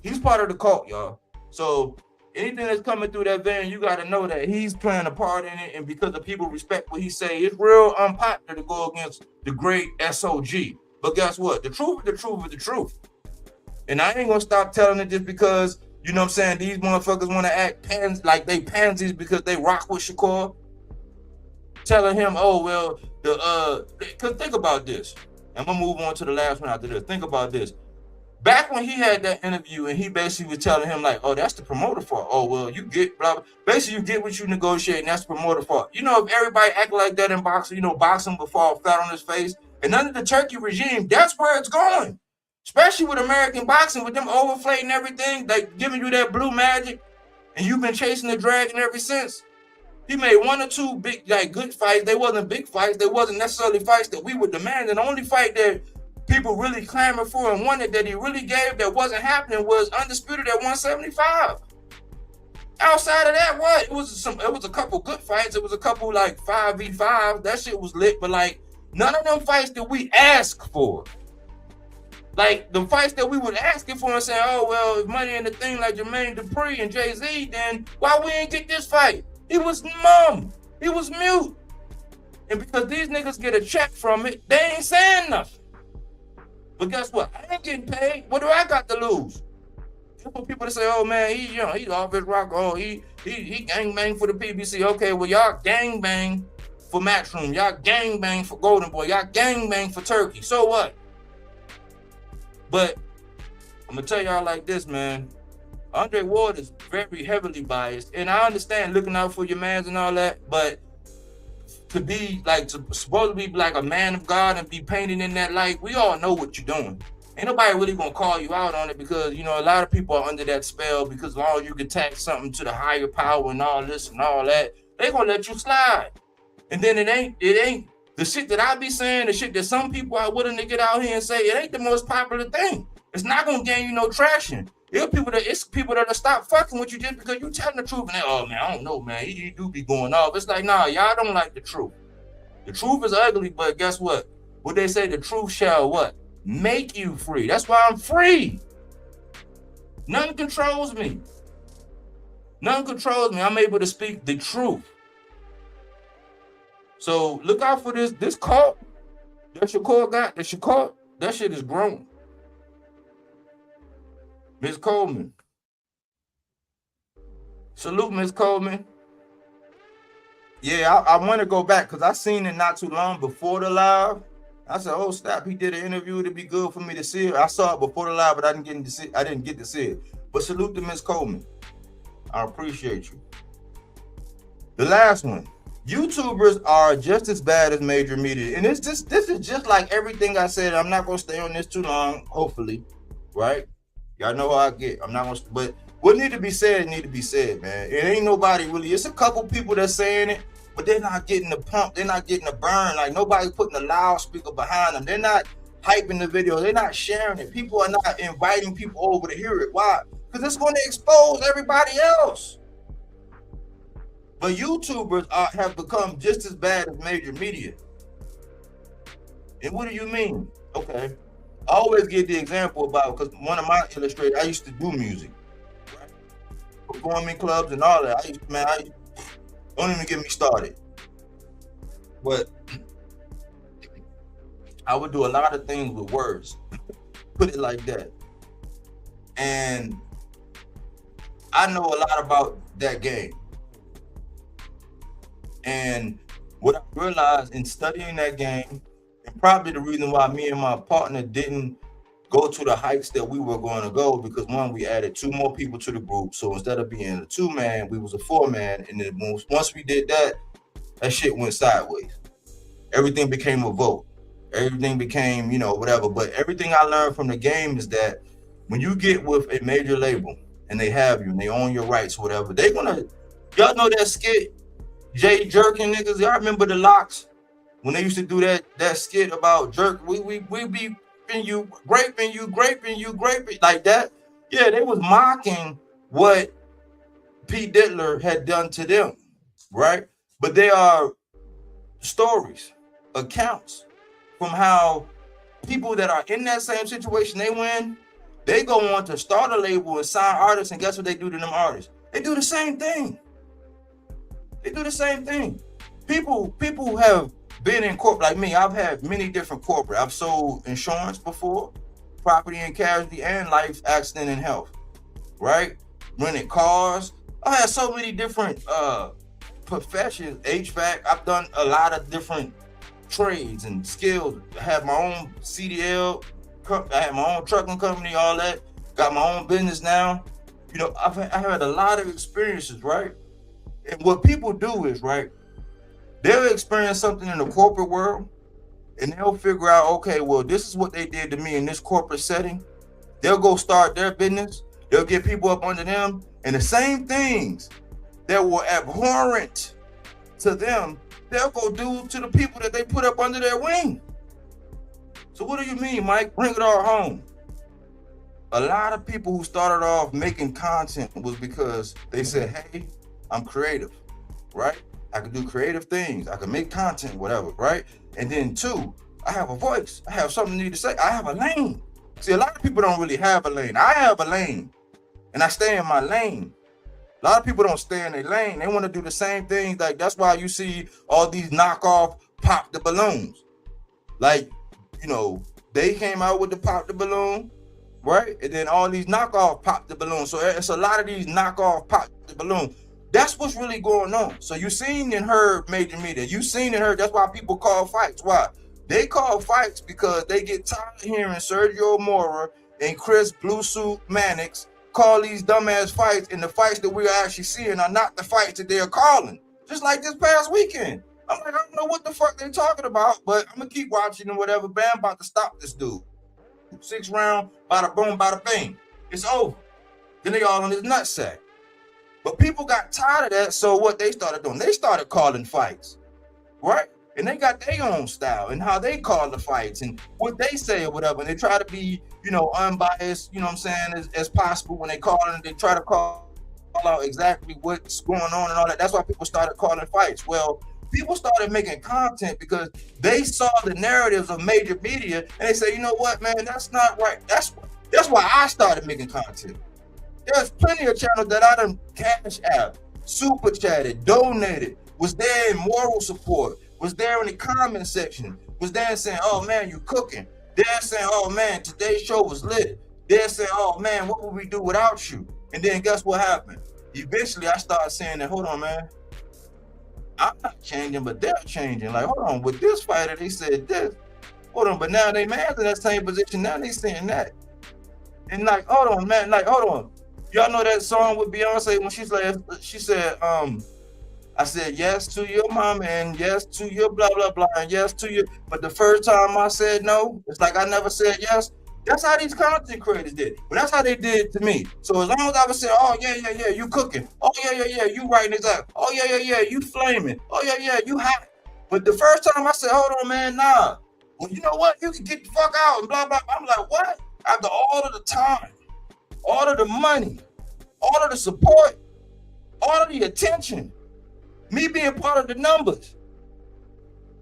He's part of the cult, y'all. So anything that's coming through that vein, you got to know that he's playing a part in it. And because the people respect what he say, it's real unpopular to go against the great SOG. But guess what? The truth is the truth is the truth. And I ain't going to stop telling it just because, you know what I'm saying, these motherfuckers want to act like they pansies because they rock with Shakur. Telling him, oh, well, because think about this. I'm going to move on to the last one after this. Think about this. Back when he had that interview and he basically was telling him like, oh, that's the promoter fault. Oh, well, you get, blah, blah. Basically, you get what you negotiate, and that's the promoter fault. You know, if everybody act like that in boxing, you know, boxing would fall flat on his face. And under the Turkey regime, that's where it's going. Especially with American boxing, with them overflating everything, like giving you that blue magic, and you've been chasing the dragon ever since. He made one or two big, like, good fights. They wasn't big fights. They wasn't necessarily fights that we would demand. And the only fight that people really clamored for and wanted that he really gave that wasn't happening was Undisputed at 175. Outside of that, what? It was a couple good fights. It was a couple, like, 5v5. That shit was lit. But, like, none of them fights that we asked for. Like, the fights that we would ask it for and say, oh, well, if Money in the Thing like Jermaine Dupri and Jay-Z, then why we ain't get this fight? He was mum. He was mute. And because these niggas get a check from it, they ain't saying nothing. But guess what? I ain't getting paid. What do I got to lose? For people to say, oh man, he's off his rock. Oh, he gangbang for the PBC. Okay, well, y'all gangbang for Matchroom. Y'all gangbang for Golden Boy. Y'all gangbang for Turkey. So what? But I'm gonna tell y'all like this, man. Andre Ward is very heavily biased, and I understand looking out for your mans and all that, but to be like, supposed to be like a man of God and be painted in that light, we all know what you're doing. Ain't nobody really gonna call you out on it, because, you know, a lot of people are under that spell, because as long as you can tax something to the higher power and all this and all that, they gonna let you slide. And then it ain't the shit that I be saying, the shit that some people are willing to get out here and say, it ain't the most popular thing. It's not gonna gain you no traction. It's people that'll stop fucking with you just because you telling the truth. And they, oh man, I don't know, man. He do be going off. It's like, nah, y'all don't like the truth. The truth is ugly, but guess what? What they say, the truth shall what? Make you free. That's why I'm free. Nothing controls me. Nothing controls me. I'm able to speak the truth. So look out for this cult that Shakur got. That shit is grown. Ms. Coleman. Salute, Ms. Coleman. Yeah, I want to go back because I seen it not too long before the live. I said, oh snap, he did an interview. It'd be good for me to see it. I saw it before the live, but I didn't get to see it. But salute to Miss Coleman. I appreciate you. The last one. YouTubers are just as bad as major media. And this is just like everything I said. I'm not gonna stay on this too long, hopefully. Right? Y'all know how I get. I'm not gonna, but what need to be said, man. It ain't nobody really. It's a couple people that's saying it, but they're not getting the pump. They're not getting the burn. Like nobody putting a loudspeaker behind them. They're not hyping the video. They're not sharing it. People are not inviting people over to hear it. Why? Because it's going to expose everybody else. But YouTubers have become just as bad as major media. And what do you mean? Okay. I always give the example about, because one of my illustrators, I used to do music, right? Performing clubs and all that. Don't even get me started. But I would do a lot of things with words, put it like that. And I know a lot about that game. And what I realized in studying that game, and probably the reason why me and my partner didn't go to the heights that we were going to go, because one, we added 2 more people to the group. So instead of being a 2-man, we was a 4-man. And then once we did that, that shit went sideways. Everything became a vote. Everything became, whatever. But everything I learned from the game is that when you get with a major label and they have you and they own your rights, whatever, they're gonna, y'all know that skit, Jay Jerkin niggas, y'all remember the Locks? When they used to do that skit about jerk, we be graping you, like that. Yeah, they was mocking what Pete Dittler had done to them, right? But they are stories, accounts from how people that are in that same situation they win, they go on to start a label and sign artists, and guess what they do to them artists? They do the same thing. People have been in corporate, like me. I've had many different corporate. I've sold insurance before, property and casualty, and life, accident, and health, right? Rented cars. I had so many different professions, HVAC. I've done a lot of different trades and skills. I have my own CDL. I have my own trucking company, all that. Got my own business now. I've had a lot of experiences, right? And what people do is, right, they'll experience something in the corporate world and they'll figure out, okay, well, this is what they did to me in this corporate setting. They'll go start their business. They'll get people up under them, and the same things that were abhorrent to them, they'll go do to the people that they put up under their wing. So what do you mean, Mike? Bring it all home. A lot of people who started off making content was because they said, hey, I'm creative, right? I can do creative things. I can make content, whatever, right? And then 2, I have a voice. I have something to say. I have a lane. See, a lot of people don't really have a lane. I have a lane, and I stay in my lane. A lot of people don't stay in their lane. They want to do the same thing. Like, that's why you see all these knockoff pop the balloons. Like, they came out with the pop the balloon, right? And then all these knockoff pop the balloon. So it's a lot of these knockoff pop the balloon. That's what's really going on. So you seen and heard major media. You seen and heard. That's why people call fights. Why? They call fights because they get tired of hearing Sergio Mora and Chris Blue Suit Mannix call these dumbass fights, and the fights that we're actually seeing are not the fights that they're calling. Just like this past weekend. I'm like, I don't know what the fuck they're talking about, but I'm going to keep watching and whatever. Bam, about to stop this dude. 6 round, bada boom, bada bing. It's over. Then they all on his nutsack. But people got tired of that, so what they started doing, they started calling fights, right? And they got their own style and how they call the fights and what they say or whatever. And they try to be, unbiased, as possible when they call it. They try to call out exactly what's going on and all that. That's why people started calling fights. Well, people started making content because they saw the narratives of major media and they say, you know what, man, that's not right. That's why I started making content. There's plenty of channels that I done cash out, super chatted, donated, was there in moral support, was there in the comment section, was there saying, oh man, you cooking. They're saying, oh man, today's show was lit. They're saying, oh man, what would we do without you? And then guess what happened? Eventually I started saying that, hold on, man. I'm not changing, but they're changing. Like, hold on, with this fighter, they said this. Hold on, but now they man's in that same position. Now they saying that. And like, hold on, man, like, hold on. Y'all know that song with Beyonce when she said, I said yes to your mama and yes to your blah blah blah and yes to your. But the first time I said no, it's like I never said yes. That's how these content creators did. But that's how they did to me. So as long as I would say, oh yeah, you cooking. Oh yeah, you writing this out. Oh yeah, you flaming. Oh yeah, you hot. But the first time I said, hold on, man, nah. Well, you know what? You can get the fuck out and blah blah. I'm like, what? After all of the time, all of the money, all of the support, all of the attention, me being part of the numbers,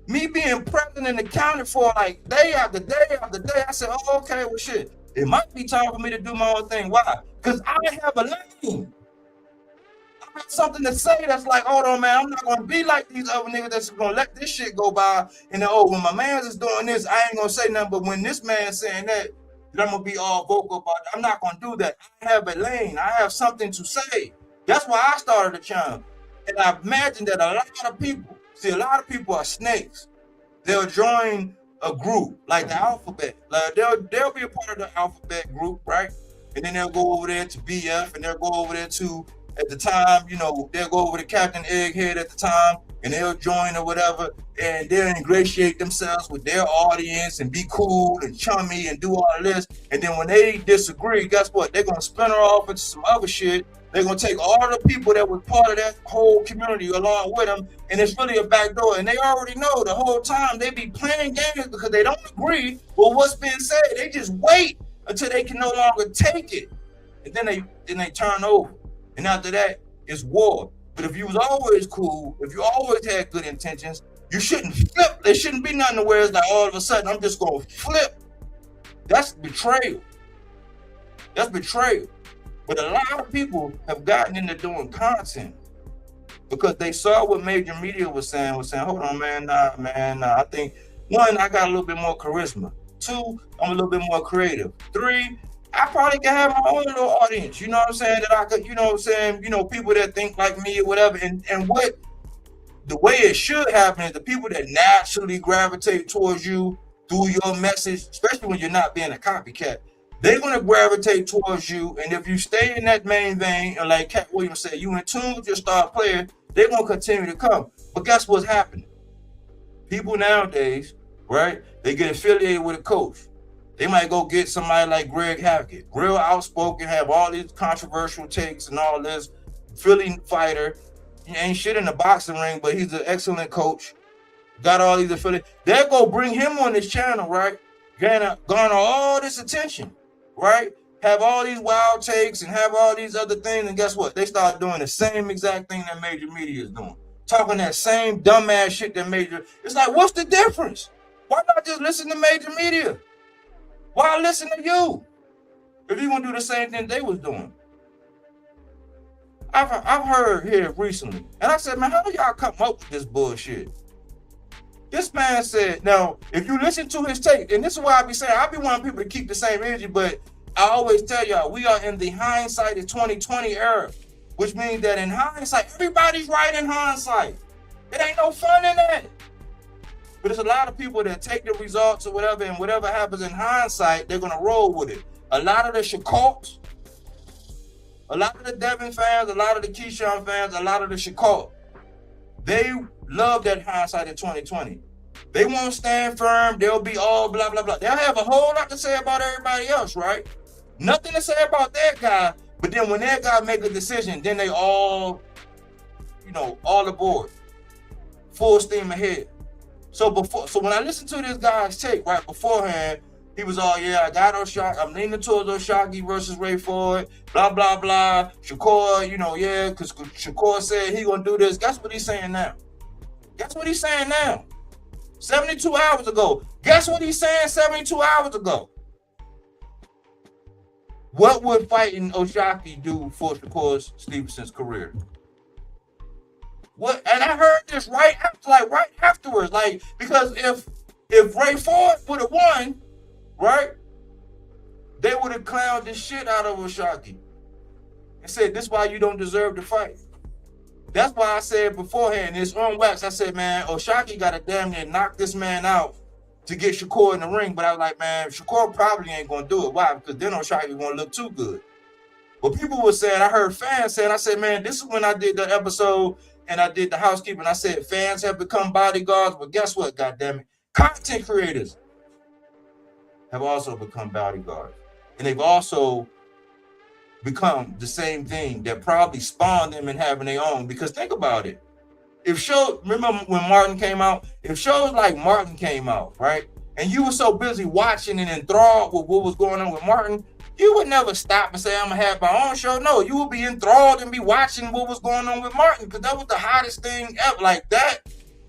me being present and accounted for like day after day after day, I said, oh, okay, well, shit. It might be time for me to do my own thing. Why? Because I have a lane. I have something to say that's like, hold on, man, I'm not going to be like these other niggas that's going to let this shit go by. And then, when my man is doing this, I ain't going to say nothing. But when this man's saying that, I'm going to be all vocal about it. I'm not going to do that. I have a lane. I have something to say. That's why I started the channel. And I imagine that a lot of people are snakes. They'll join a group like the alphabet. Like they'll be a part of the alphabet group, right? And then they'll go over there to BF, and they'll go over there to, at the time, they'll go over to Captain Egghead at the time, and they'll join or whatever, and they'll ingratiate themselves with their audience and be cool and chummy and do all of this. And then when they disagree, guess what? They're gonna splinter off into some other shit. They're going to take all the people that was part of that whole community along with them, and it's really a backdoor. And they already know the whole time they be playing games because they don't agree with what's being said. They just wait until they can no longer take it, and then they turn over. And after that, it's war. But if you was always cool, if you always had good intentions, you shouldn't flip. There shouldn't be nothing where it's like all of a sudden I'm just going to flip. That's betrayal. That's betrayal. But a lot of people have gotten into doing content because they saw what major media was saying, hold on, man, nah. I think, 1, I got a little bit more charisma. 2, I'm a little bit more creative. 3, I probably can have my own little audience, you know what I'm saying, that I could, people that think like me or whatever. And what the way it should happen is the people that naturally gravitate towards you through your message, especially when you're not being a copycat, they're going to gravitate towards you. And if you stay in that main vein, and like Cat Williams said, you in tune with your star player, they're going to continue to come. But guess what's happening? People nowadays, right, they get affiliated with a coach. They might go get somebody like Greg Hackett, real outspoken, have all these controversial takes and all this, Philly fighter. He ain't shit in the boxing ring, but he's an excellent coach. Got all these affiliates. They're going to bring him on this channel, right? Garner all this attention. Right? Have all these wild takes and have all these other things, and guess what? They start doing the same exact thing that major media is doing. Talking that same dumbass shit that major. It's like, what's the difference? Why not just listen to major media? Why listen to you? If you want to do the same thing they was doing. I've heard here recently, and I said, man, how do y'all come up with this bullshit? This man said, now, if you listen to his tape, and this is why I be saying, I be wanting people to keep the same energy, but I always tell y'all, we are in the hindsight of 2020 era, which means that in hindsight, everybody's right in hindsight. It ain't no fun in that. But there's a lot of people that take the results or whatever, and whatever happens in hindsight, they're going to roll with it. A lot of the Chicago's, a lot of the Devin fans, a lot of the Keyshawn fans, a lot of the Chicago, they love that hindsight in 2020. They won't stand firm. They'll be all blah, blah, blah. They'll have a whole lot to say about everybody else, right? Nothing to say about that guy. But then when that guy make a decision, then they all, all aboard. Full steam ahead. So when I listened to this guy's take right beforehand, he was all, yeah, I got O'Shaquie. I'm leaning towards O'Shaquie versus Ray Ford, blah, blah, blah. Shakur, yeah, because Shakur said he going to do this. Guess what he's saying now? 72 hours ago. Guess what he's saying 72 hours ago? What would fighting O'Shaquie do for Shakur Stevenson's career? What? And I heard this right afterwards. Like, because if Ray Ford would have won, right, they would have clowned the shit out of O'Shaquie and said, this is why you don't deserve to fight. That's why I said beforehand, it's on wax. I said, man, O'Shaquie got to damn near knock this man out to get Shakur in the ring, but I was like, man, Shakur probably ain't gonna do it. Why? Because then O'Shaquie gonna look too good. But people were saying, I heard fans saying, I said, man, this is when I did the episode and I did the housekeeping. I said, fans have become bodyguards, but guess what, goddammit? Content creators have also become bodyguards. And they've also become the same thing that probably spawned them in having their own. Because think about it. Remember when Martin came out? If shows like Martin came out, right? And you were so busy watching and enthralled with what was going on with Martin, you would never stop and say, I'm gonna have my own show. No, you would be enthralled and be watching what was going on with Martin, because that was the hottest thing ever, like that.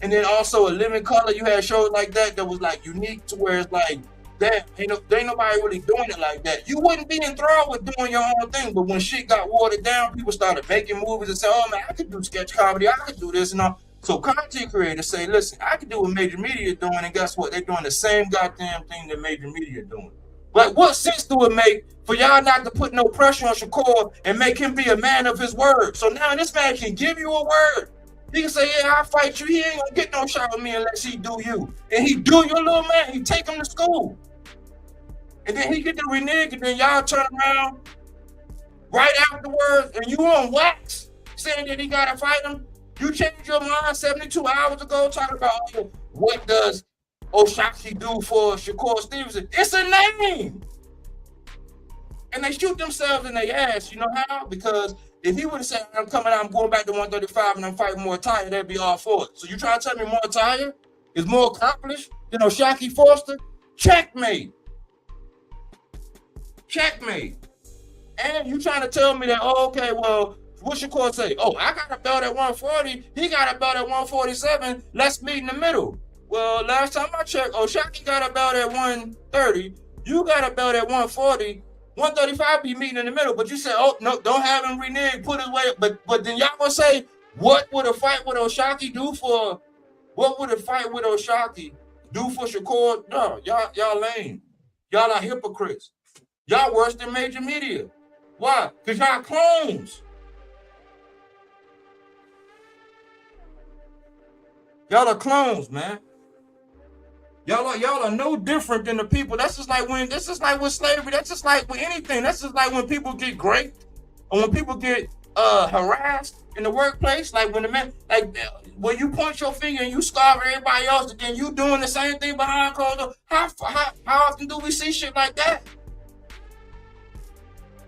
And then also a Living Color, you had shows like that was like unique to where it's like, that ain't nobody really doing it like that. You wouldn't be enthralled with doing your own thing, but when shit got watered down, people started making movies and say, oh man, I could do sketch comedy, I could do this and all. So content creators say, listen, I can do what major media doing, and guess what? They're doing the same goddamn thing that major media doing. Like, what sense do it make for y'all not to put no pressure on Shakur and make him be a man of his word? So now this man can give you a word. He can say, yeah, I'll fight you. He ain't gonna get no shot with me unless he do you. And he do your little man. He take him to school. And then he get to renege, and then y'all turn around right afterwards, and you on wax saying that he gotta fight him. You changed your mind 72 hours ago talking about, oh, what does O'Shaquie do for Shakur Stevenson? It's a name. And they shoot themselves in their ass. You know how? Because if he would have said, I'm coming out, I'm going back to 135 and I'm fighting Muay Thai, they'd be all for it. So you trying to tell me Muay Thai is more accomplished than O'Shaquie Foster? Checkmate. Checkmate. And you trying to tell me that, oh, okay, well, what Shakur say? Oh, I got a belt at 140. He got a belt at 147. Let's meet in the middle. Well, last time I checked, O'Shaquie got a belt at 130. You got a belt at 140. 135 be meeting in the middle. But you said, oh, no, don't have him renege, put his way. But then y'all gonna say, what would a fight with O'Shaquie do for? What would a fight with O'Shaquie do for Shakur? No, y'all lame. Y'all are hypocrites. Y'all worse than major media. Why? Because y'all clones. Y'all are clones, man. Y'all are no different than the people. That's just like with slavery. That's just like with anything. That's just like when people get raped or when people get harassed in the workplace. Like when the man, like when you point your finger and you scarf everybody else, and then you doing the same thing behind closed doors. How often do we see shit like that?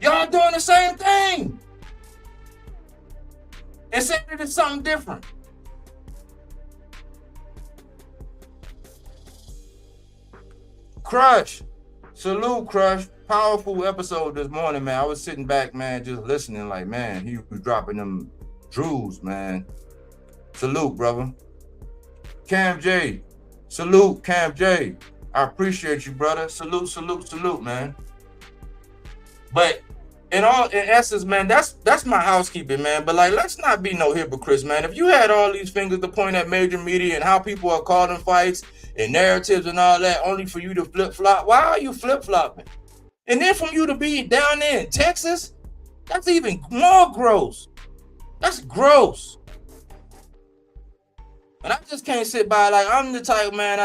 Y'all doing the same thing, except that it's something different. Crush, salute, Crush. Powerful episode this morning, man. I was sitting back, man, just listening. Like, man, he was dropping them drools, man. Salute, brother. Cam J, salute, Cam J. I appreciate you, brother. Salute, salute, salute, man. But in essence, man, that's my housekeeping, man. But like, let's not be no hypocrites, man. If you had all these fingers to point at major media and how people are calling fights and narratives and all that, only for you to flip-flop, why are you flip-flopping? And then from you to be down there in Texas, that's even more gross. That's gross. And I just can't sit by like, I'm the type, man,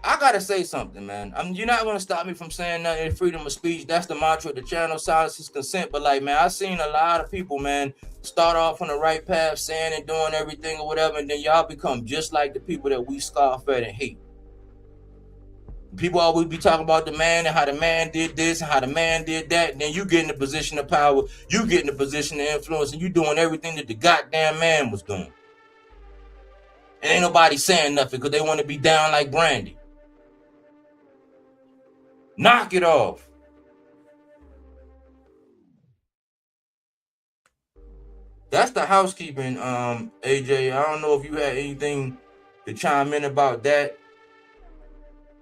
I gotta say something, man. You're not gonna stop me from saying nothing. Freedom of speech. That's the mantra of the channel. Silence is consent. But like, man, I've seen a lot of people, man, start off on the right path, saying and doing everything or whatever, and then y'all become just like the people that we scoff at and hate. People always be talking about the man and how the man did this and how the man did that, and then you get in the position of power, you get in the position of influence, and you doing everything that the goddamn man was doing. And ain't nobody saying nothing because they want to be down like Brandy. Knock it off. That's the housekeeping, AJ. I don't know if you had anything to chime in about that.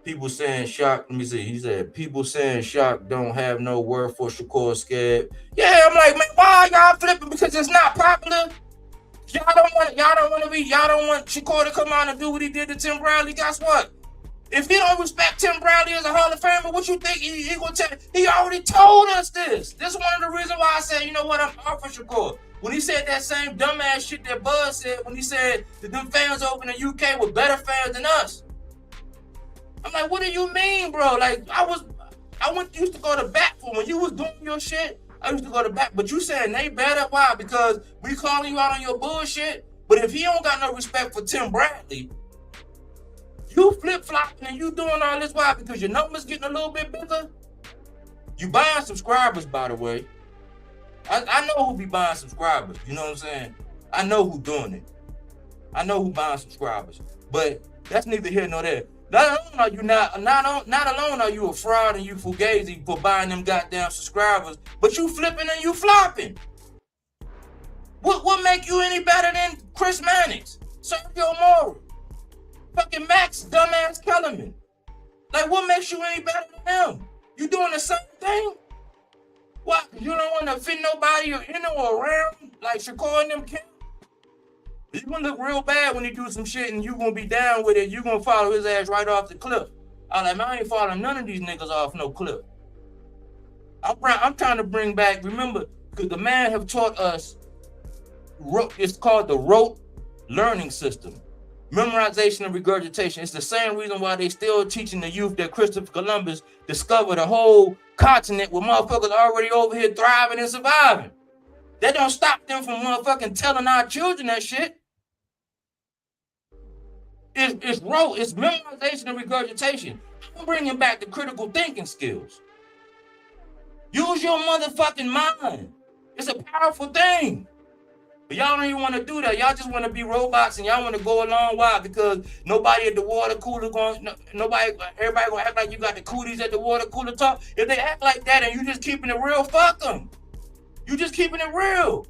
People saying shock. Let me see. He said, people saying shock don't have no word for Shakur scared. Yeah, I'm like, man, why y'all flipping? Because it's not popular. Y'all don't want Shakur to come out and do what he did to Tim Bradley. Guess what? If you don't respect Tim Bradley as a Hall of Famer, what you think he gonna tell? He already told us this. This is one of the reasons why I said, you know what, I'm off for Shakur. When he said that same dumbass shit that Buzz said, when he said that them fans over in the UK were better fans than us. I'm like, what do you mean, bro? Like, used to go to bat for when you was doing your shit. I used to go to bat, but you saying they better? Why? Because we calling you out on your bullshit. But if he don't got no respect for Tim Bradley, you flip flopping and you doing all this. Why? Because your numbers getting a little bit bigger. You buying subscribers, by the way. I know who be buying subscribers. You know what I'm saying? I know who doing it. I know who buying subscribers. But that's neither here nor there. Not alone are you not alone are you a fraud and you fugazi for buying them goddamn subscribers, but you flipping and you flopping. What make you any better than Chris Mannix, Sergio Mora, fucking Max dumbass Kellerman? Like, what makes you any better than him? You doing the same thing? What? You don't want to fit nobody around like Shakur and them kids? You're gonna look real bad when you do some shit and you gonna be down with it. You gonna follow his ass right off the cliff. I'm like, man, I ain't following none of these niggas off no cliff. I'm trying to bring back, remember, because the man have taught us, it's called the rote learning system. Memorization and regurgitation. It's the same reason why they still teaching the youth that Christopher Columbus discovered a whole continent with motherfuckers already over here thriving and surviving. That don't stop them from motherfucking telling our children that shit. It's rote. It's memorization and regurgitation. I'm bringing back the critical thinking skills. Use your motherfucking mind. It's a powerful thing. But y'all don't even want to do that. Y'all just want to be robots and y'all want to go along. Why? Because nobody at the water cooler everybody gonna act like you got the cooties at the water cooler talk. If they act like that and you just keeping it real, fuck them. You just keeping it real.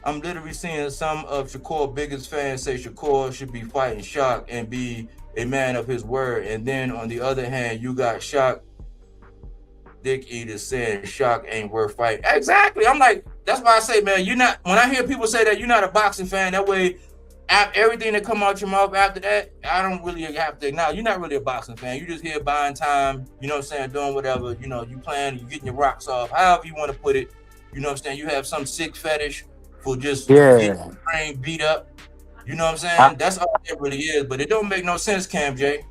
I'm literally seeing some of Shakur's biggest fans say Shakur should be fighting Shock and be a man of his word. And then on the other hand, you got Shock dick eaters saying Shock ain't worth fighting. Exactly. I'm like, that's why I say, man, when I hear people say that you're not a boxing fan, that way everything that come out your mouth after that, I don't really have to acknowledge. You're not really a boxing fan. You just here buying time, you know what I'm saying, doing whatever, you playing, you getting your rocks off, however you want to put it. You know what I'm saying? You have some sick fetish for just getting your brain beat up. You know what I'm saying? That's all it really is, but it don't make no sense, Cam J.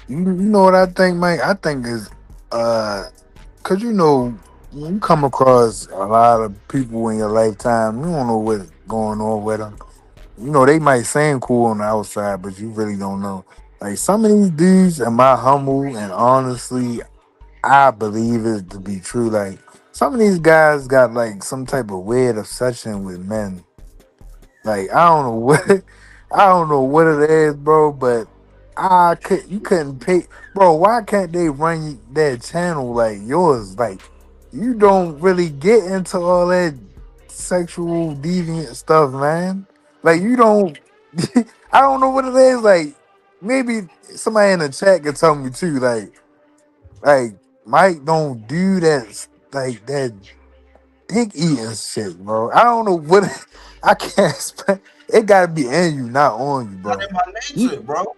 You know what I think, Mike? I think is because you come across a lot of people in your lifetime, you don't know what's going on with them. They might seem cool on the outside, but you really don't know. Like, some of these dudes, in my humble and honestly, I believe it to be true. Like, some of these guys got like some type of weird obsession with men. Like, I don't know what it is, bro, but you couldn't pay, bro. Why can't they run their channel like yours? Like, you don't really get into all that sexual deviant stuff, man. Like, you don't. I don't know what it is. Like, maybe somebody in the chat can tell me too. Like Mike don't do that, like that dick eating shit, bro. I don't know what. I can't explain. It gotta be in you, not on you, bro. Not in my nature, bro.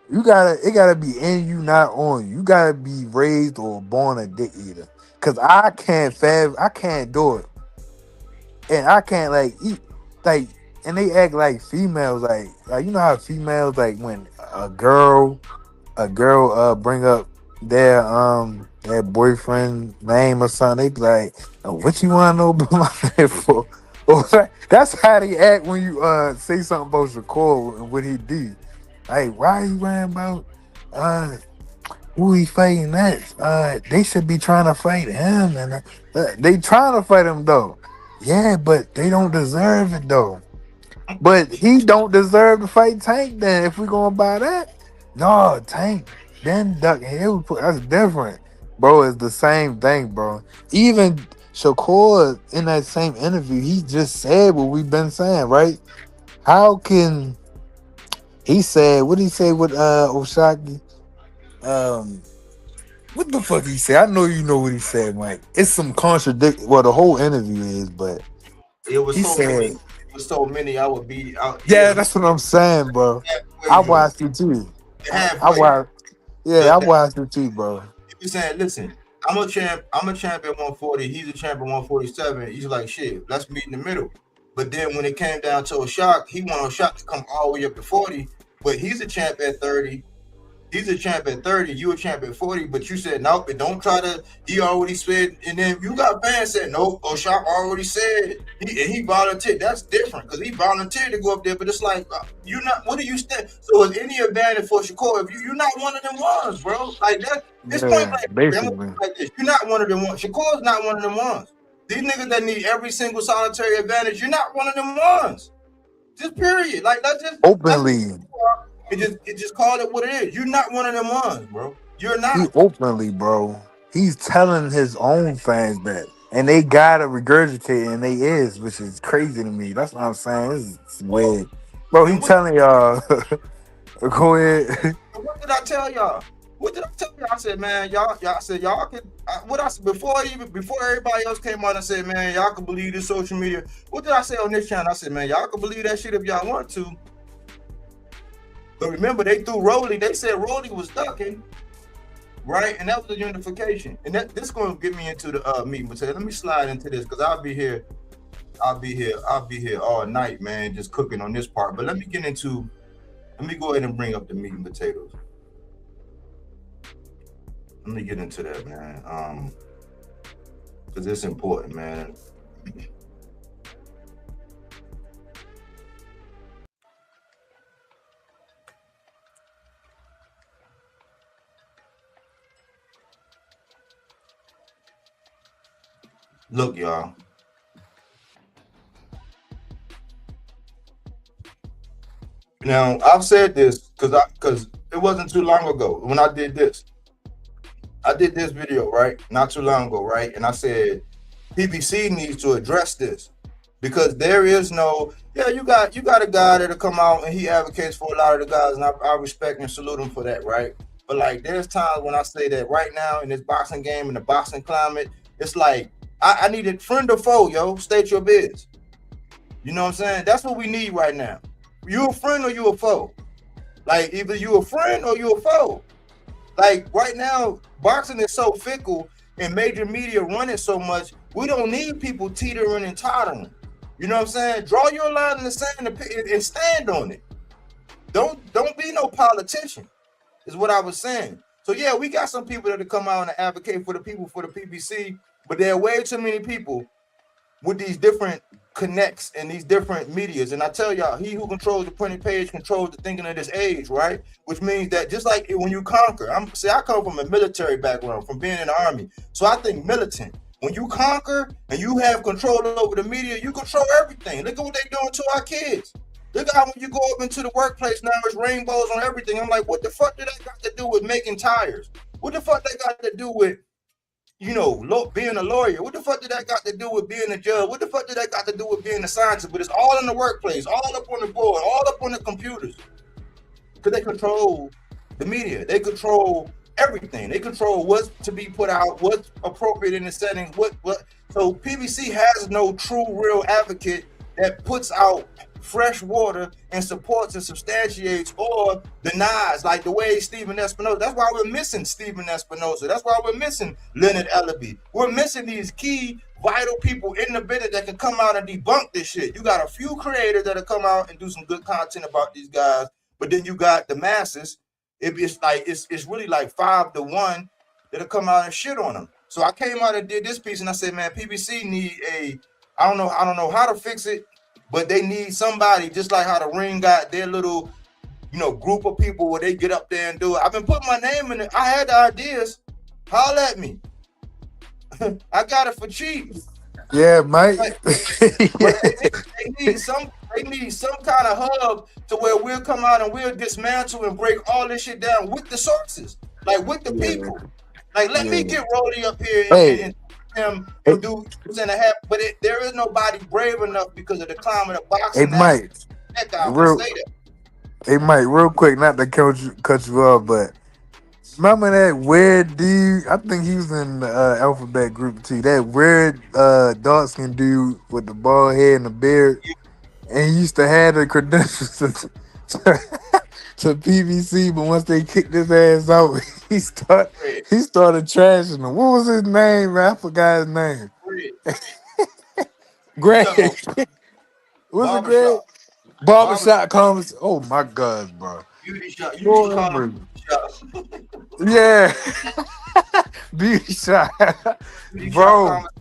It gotta be in you, not on you. You gotta be raised or born a dick eater. Cause I can't do it. And I can't like eat like, and they act like females, like you know how females, like when a girl bring up their boyfriend name or something, they be like, oh, what you wanna know about my name for? That's how they act when you say something about Shakur and what he did. Like, why are you worrying about who he fighting next? They should be trying to fight him, and they trying to fight him though. Yeah, but they don't deserve it though. But he don't deserve to fight Tank then. If we gonna buy that, no, Tank then Duck Hill. That's different, bro. It's the same thing, bro. Even Shakur in that same interview, he just said what we've been saying, right? How can he said what he say with Oshaki? What the fuck he said? I know you know what he said, Mike. It's some contradict. Well, the whole interview is, but it was he so said, many. It was so many. I would be out. Yeah, that's what I'm saying, bro. I watched it too. I watched it too, bro. You saying, listen, I'm a champ at 140. He's a champ at 147. He's like, shit, let's meet in the middle. But then when it came down to a shot, he wanted a shot to come all the way up to 40. But he's a champ at 30. He's a champ at 30, you a champ at 40, but you said nope, and don't try to. He already said, and then you got fans said nope. O'Shaw already said he volunteered. That's different because he volunteered to go up there, but it's like you not. What do you stand? So is any advantage for Shakur if you're not one of them ones, bro? Like that. This point like basically. like this. You're not one of them ones. Shakur's not one of them ones. These niggas that need every single solitary advantage, you're not one of them ones. Just period. Like that's just Openly. It just call it what it is. You're not one of them ones, bro. You're not. He openly, bro. He's telling his own fans that. And they gotta regurgitate, and they is, which is crazy to me. That's what I'm saying. It's weird. Bro, he telling y'all. Go ahead. What did I tell y'all? What did I tell y'all? I said, man, y'all said y'all could. What I said before everybody else came out and said, man, y'all can believe this social media. What did I say on this channel? I said, man, y'all can believe that shit if y'all want to. But remember, they threw Rolly. They said Rolly was ducking, right? And that was a unification. And this is going to get me into the meeting. But let me slide into this because I'll be here all night, man, just cooking on this part. But let me go ahead and bring up the meat and potatoes. Let me get into that, man. Because it's important, man. Look, y'all. Now, I've said this because it wasn't too long ago when I did this. I did this video, right? Not too long ago, right? And I said PBC needs to address this because there is no, you got a guy that'll come out and he advocates for a lot of the guys, and I respect and salute him for that, right? But like, there's times when I say that right now in this boxing game, in the boxing climate, it's like, I need a friend or foe, yo. State your biz. You know what I'm saying? That's what we need right now. You a friend or you a foe? Like, either you a friend or you a foe. Like, right now, boxing is so fickle and major media run it so much, we don't need people teetering and tottering. You know what I'm saying? Draw your line in the sand and stand on it. Don't be no politician, is what I was saying. So, yeah, we got some people that come out and advocate for the people, for the PBC, but there are way too many people with these different connects and these different medias. And I tell y'all, he who controls the printed page controls the thinking of this age, right? Which means that just like when you conquer, I come from a military background, from being in the army. So I think militant. When you conquer and you have control over the media, you control everything. Look at what they're doing to our kids. Look at how when you go up into the workplace now, there's rainbows on everything. I'm like, what the fuck did that got to do with making tires? What the fuck that got to do with, you know, being a lawyer? What the fuck did that got to do with being a judge? What the fuck did that got to do with being a scientist? But it's all in the workplace, all up on the board, all up on the computers. Because they control the media. They control everything. They control what's to be put out, what's appropriate in the setting, what. So PBC has no true, real advocate that puts out fresh water and supports and substantiates or denies, like the way Stephen Espinosa. That's why we're missing Stephen Espinosa. That's why we're missing Leonard Ellaby. We're missing these key vital people in the business that can come out and debunk this shit. You got a few creators that'll come out and do some good content about these guys, but then you got the masses. It's really like 5-1 that'll come out and shit on them. So I came out and did this piece and I said, man, PBC need I don't know how to fix it, but they need somebody, just like how the Ring got their little, group of people where they get up there and do it. I've been putting my name in it. I had the ideas. Holler at me. I got it for cheap. Yeah, Mike. They need some kind of hub to where we'll come out and we'll dismantle and break all this shit down with the sources, like with the people. Like, let me get Rolly up here and him and do 2.5, but there is nobody brave enough because of the climate of boxing. Hey, Mike. Hey, Mike, real quick, not to cut you off, but remember that weird dude? I think he was in the Alphabet group too. That weird dark-skinned dude with the bald head and the beard, and he used to have the credentials to PBC, but once they kicked his ass out, he start Fred. he started trashing him. What was his name, man? I forgot his name. Fred. You Greg. talking about Was it Greg? barbershop? Barbershop. Barbershop comments. Oh my God, bro. Beauty shop. You used to Lord have call them mercy. beauty shops. Yeah. Beauty shot. Beauty shop Bro, comments.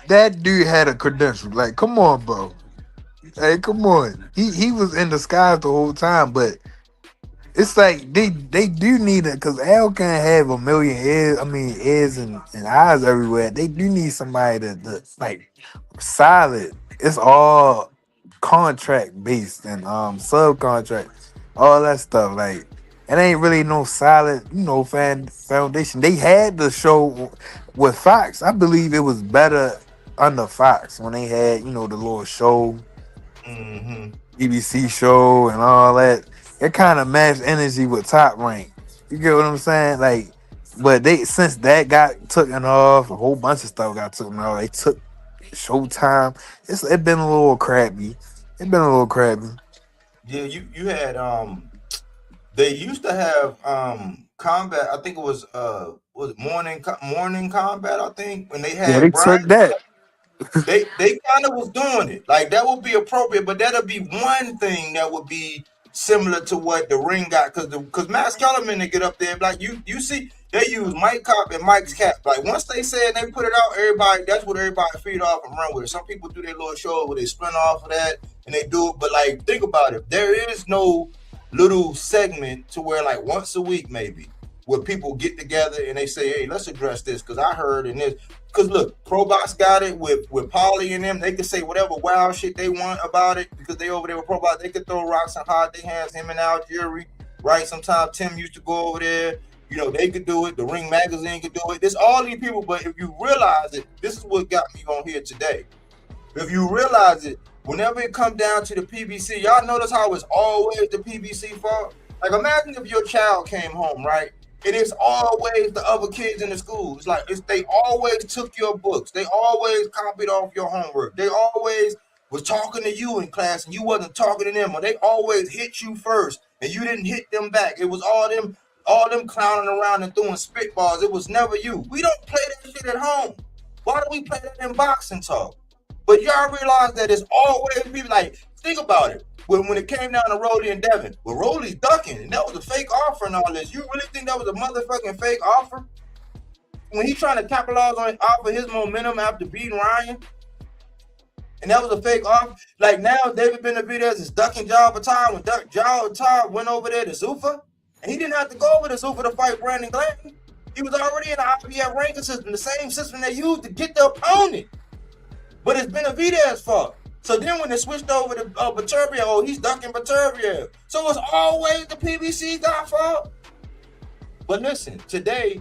that dude had a credential. Like, come on, bro. Hey, come on. He was in disguise the whole time, but it's like they do need it because Al can't have a million ears. I mean, ears and eyes everywhere. They do need somebody that like solid. It's all contract based and subcontract, all that stuff. Like it ain't really no solid, foundation. They had the show with Fox. I believe it was better under Fox when they had the little show, Mm-hmm. PBC show and all that. It kind of matched energy with Top Rank. You get what I'm saying? Like, but they since that got taken off, a whole bunch of stuff got taken off. They took Showtime. It been a little crappy. It been a little crappy. Yeah, you had they used to have combat. I think it was it morning combat. I think when they Yeah, had they Brian. took that. They kind of was doing it like that would be appropriate, but that'll be one thing that would be similar to what the ring got because Max Kellerman they get up there like you see they use Mike Cop and Mike's Cap like once they said they put it out everybody that's what everybody feed off and run with it. Some people do their little show where they spin off of that and they do it, but like think about it, there is no little segment to where like once a week maybe where people get together and they say, hey, let's address this because I heard in this. Because look, ProBox got it with Paulie and them. They can say whatever wild shit they want about it because they over there with ProBox. They could throw rocks and hide their hands, him and Al Jury, right? Sometimes Tim used to go over there. They could do it. The Ring Magazine could do it. There's all these people, but if you realize it, this is what got me on here today. If you realize it, whenever it comes down to the PBC, y'all notice how it's always the PBC fault? Like imagine if your child came home, right? It is always the other kids in the school. It's like they always took your books. They always copied off your homework. They always was talking to you in class and you wasn't talking to them. Or they always hit you first and you didn't hit them back. It was all them clowning around and throwing spitballs. It was never you. We don't play that shit at home. Why do we play that in boxing talk? But y'all realize that it's always people like, think about it. When it came down to Rolly and Devin, well, Rolly's ducking, and that was a fake offer and all this. You really think that was a motherfucking fake offer? When he's trying to capitalize off of his momentum after beating Ryan, and that was a fake offer. Like now, David Benavidez is ducking Gervonta when Gervonta went over there to Zuffa, and he didn't have to go over to Zuffa to fight Brandon Glanton. He was already in the IPF ranking system, the same system they used to get the opponent. But it's Benavidez's fault. So then when they switched over to Baturbia, he's ducking Baturbia. So it's always the PBC guy's fault. But listen, today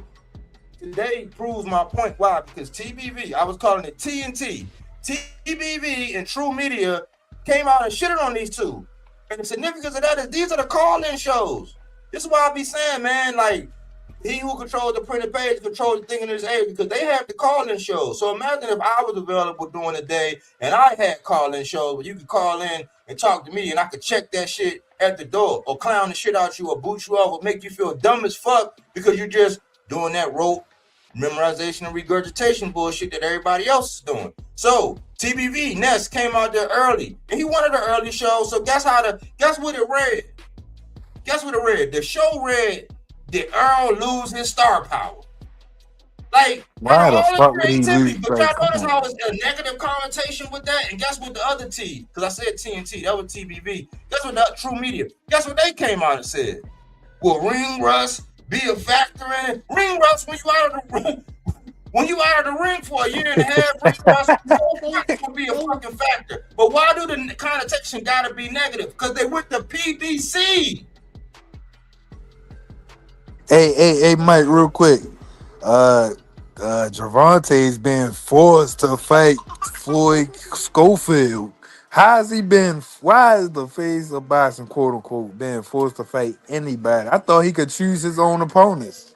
proves my point. Why? Because TBV, I was calling it TNT. TBV and True Media came out and shitted on these two. And the significance of that is these are the call-in shows. This is why I be saying, man, like, he who controls the printed page controls the thing in his age because they have the call-in shows. So imagine if I was available during the day and I had call-in shows where you could call in and talk to me and I could check that shit at the door or clown the shit out you or boot you off or make you feel dumb as fuck because you're just doing that rote memorization and regurgitation bullshit that everybody else is doing. So TBV Ness came out there early and he wanted an early show. So guess what it read? Guess what it read? The show read, did Errol lose his star power? Like, Why the all the fuck would he creativity, lose? but Like, y'all notice come how on. it's a negative connotation with that? And guess what the other T, because I said TNT, that was TBV. Guess what the True Media, guess what they came out and said? Will ring rust be a factor in it? Ring rust when you out of the room. When you out of the ring for a year and a half, ring rust will be a fucking factor. But why do the connotation gotta be negative? Because they with the PBC. Hey, Mike, real quick. Gervonta's been forced to fight Floyd Schofield. How's he been? Why is the face of boxing, quote unquote, being forced to fight anybody? I thought he could choose his own opponents.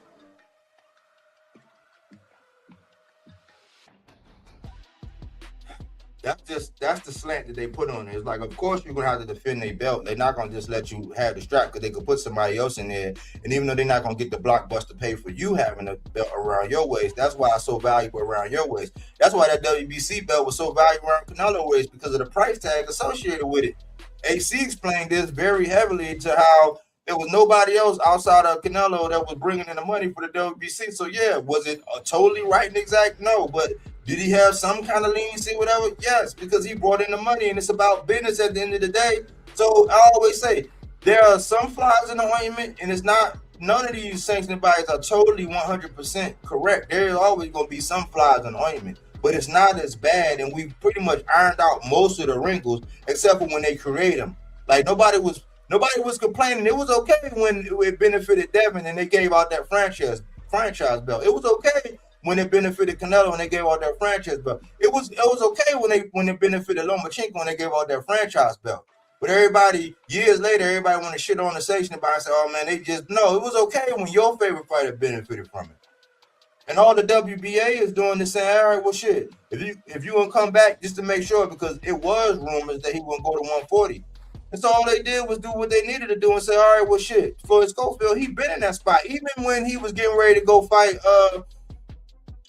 That's the slant that they put on it. It's like, of course you're gonna have to defend their belt. They're not gonna just let you have the strap because they could put somebody else in there. And even though they're not gonna get the blockbuster pay for you having a belt around your waist, that's why it's so valuable around your waist. That's why that WBC belt was so valuable around Canelo waist, because of the price tag associated with it. AC explained this very heavily to how there was nobody else outside of Canelo that was bringing in the money for the WBC. So yeah, was it totally right and exact? No, but did he have some kind of leniency, whatever? Yes, because he brought in the money, and it's about business at the end of the day. So I always say there are some flies in the ointment, and it's not. None of these sanctioning bodies are totally 100% correct. There is always going to be some flies in the ointment, but it's not as bad, and we've pretty much ironed out most of the wrinkles, except for when they create them. Like nobody was complaining. It was okay when it benefited Devin and they gave out that franchise belt. It was okay when it benefited Canelo and they gave out that franchise belt. It was okay when it benefited Lomachenko and they gave out that franchise belt. But everybody, years later, everybody want to shit on the sanctioning body and say, oh man, it was okay when your favorite fighter benefited from it. And all the WBA is doing is saying, all right, well shit, if you gonna come back just to make sure, because it was rumors that he wouldn't go to 140. And so all they did was do what they needed to do and say, all right, well shit, for Schofield, he been in that spot. Even when he was getting ready to go fight,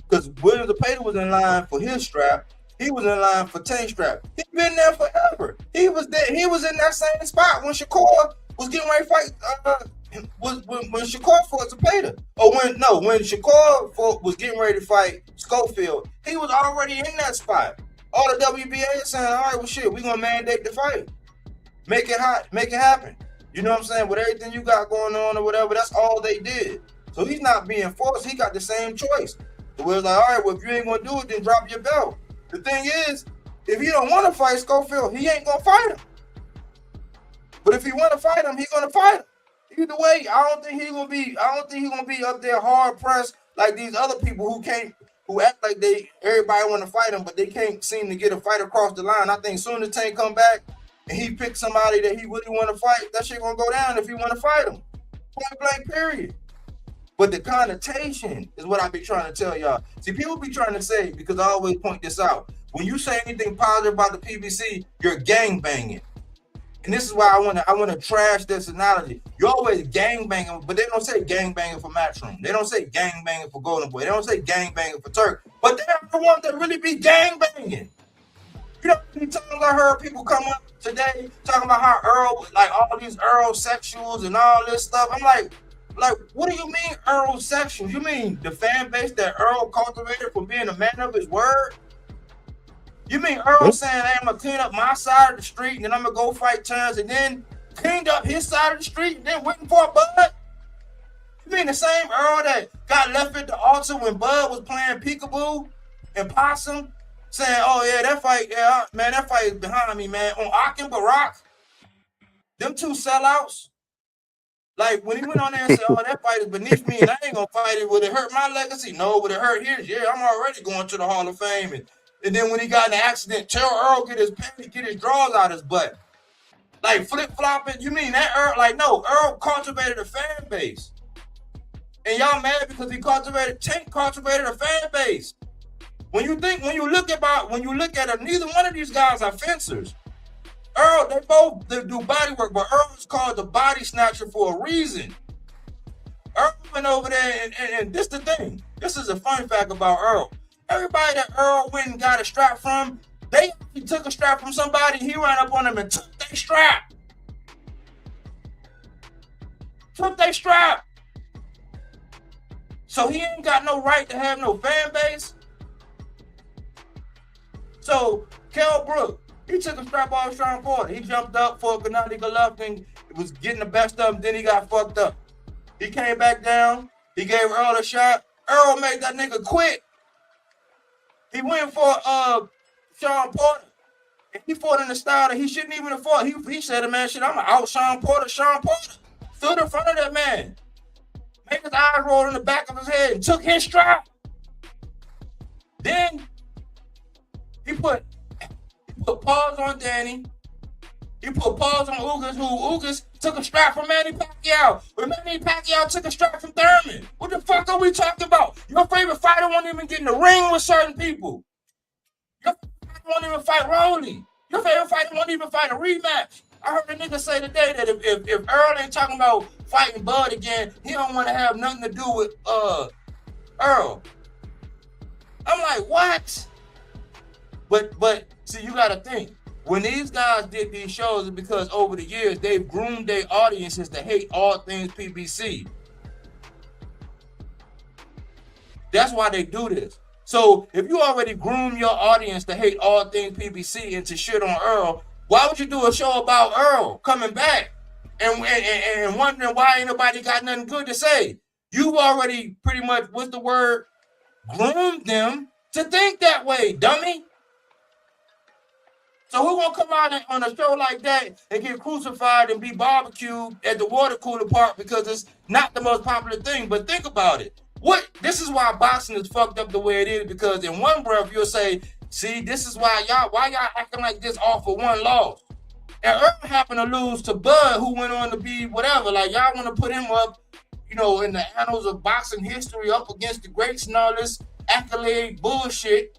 because Williams Zepeda was in line for his strap, he was in line for Tank's strap. He been there forever. He was there. He was in that same spot when Shakur was getting ready to fight. When Shakur fought Zepeda, when Shakur was getting ready to fight Schofield, he was already in that spot. All the WBA is saying, all right, well shit, we gonna mandate the fight. Make it hot, make it happen. You know what I'm saying? With everything you got going on or whatever, that's all they did. So he's not being forced. He got the same choice. So we're like, all right, well, if you ain't going to do it, then drop your belt. The thing is, if he don't want to fight Schofield, he ain't going to fight him. But if he want to fight him, he's going to fight him. Either way, I don't think he's going to be up there hard pressed like these other people who act like everybody want to fight him, but they can't seem to get a fight across the line. I think soon as Tank come back, and he picked somebody that he really want to fight, that shit gonna go down if he want to fight him. Point blank, period. But the connotation is what I be trying to tell y'all. See, people be trying to say, because I always point this out, when you say anything positive about the PBC, you're gang banging. And this is why I want to trash this analogy. You're always gang banging, but they don't say gang banging for Matchroom. They don't say gang banging for Golden Boy. They don't say gang banging for Turk. But they're the ones that really be gang banging. You know how many times I heard people come up today talking about how Errol, like all these Errol sexuals and all this stuff. I'm like, what do you mean Errol sexuals? You mean the fan base that Errol cultivated from being a man of his word? You mean Errol saying, hey, I'm going to clean up my side of the street and then I'm going to go fight Terrence and then cleaned up his side of the street and then waiting for a Bud? You mean the same Errol that got left at the altar when Bud was playing peekaboo and possum? Saying, oh yeah, that fight is behind me, man. On Akin Barak, them two sellouts. Like when he went on there and said, oh, that fight is beneath me and I ain't gonna fight it. Would it hurt my legacy? No. Would it hurt his? Yeah, I'm already going to the Hall of Fame. And then when he got in the accident, tell Errol get his drawers out his butt. Like flip-flopping. You mean that Errol? Like, no, Errol cultivated a fan base. And y'all mad because Tank cultivated a fan base. When you look at it, neither one of these guys are fencers. Errol, they both do body work, but Errol is called the body snatcher for a reason. Errol went over there, and this the thing. This is a fun fact about Errol. Everybody that Errol went and got a strap from, he took a strap from somebody, he ran up on them and took their strap. So he ain't got no right to have no fan base. So, Kell Brook, he took a strap off Sean Porter. He jumped up for Gennady Golovkin, was getting the best of him, then he got fucked up. He came back down, he gave Errol a shot. Errol made that nigga quit. He went for Sean Porter. And he fought in the style that he shouldn't even have fought. He said, man, shit, I'm going to out Sean Porter. Sean Porter stood in front of that man, made his eyes roll in the back of his head and took his strap. Then he put paws on Danny. He put paws on Ugas, who Ugas took a strap from Manny Pacquiao. But Manny Pacquiao took a strap from Thurman. What the fuck are we talking about? Your favorite fighter won't even get in the ring with certain people. Your favorite fighter won't even fight Rolly. Your favorite fighter won't even fight a rematch. I heard a nigga say today that if Errol ain't talking about fighting Bud again, he don't want to have nothing to do with Errol. I'm like, what? But see, you gotta think. When these guys did these shows, it's because over the years they've groomed their audiences to hate all things PBC. That's why they do this. So if you already groom your audience to hate all things PBC and to shit on Errol, why would you do a show about Errol coming back and wondering why ain't nobody got nothing good to say? You've already pretty much, what's the word, groomed them to think that way, dummy. So who gonna come out on a show like that and get crucified and be barbecued at the water cooler park because it's not the most popular thing? But think about it. This is why boxing is fucked up the way it is, because in one breath you'll say, see, this is why y'all acting like this all for one loss. And Errol happened to lose to Bud, who went on to be whatever. Like, y'all want to put him up, in the annals of boxing history, up against the greats and all this accolade bullshit.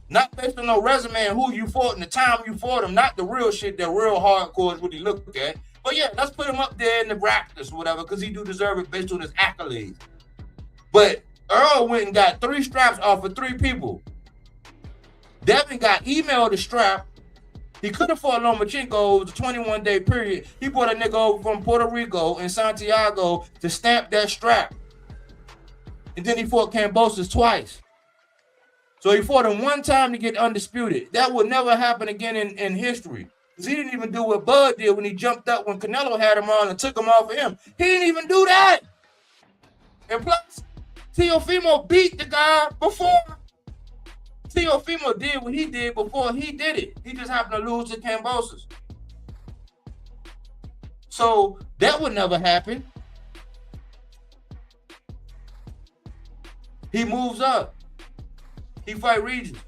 Not based on no resume and who you fought and the time you fought him, not the real shit that real hardcore is what he look at. But yeah, let's put him up there in the brackets or whatever, because he do deserve it based on his accolades. But Errol went and got 3 straps off of 3 people. Devin got emailed a strap. He could have fought Lomachenko. It was a 21-day period. He brought a nigga over from Puerto Rico and Santiago to stamp that strap. And then he fought Kambosos twice. So he fought him one time to get undisputed. That would never happen again in history. Because he didn't even do what Bud did when he jumped up when Canelo had him on and took him off of him. He didn't even do that. And plus, Teofimo beat the guy before. Teofimo did what he did before he did it. He just happened to lose to Kambosos. So that would never happen. He moves up. He fight Regis.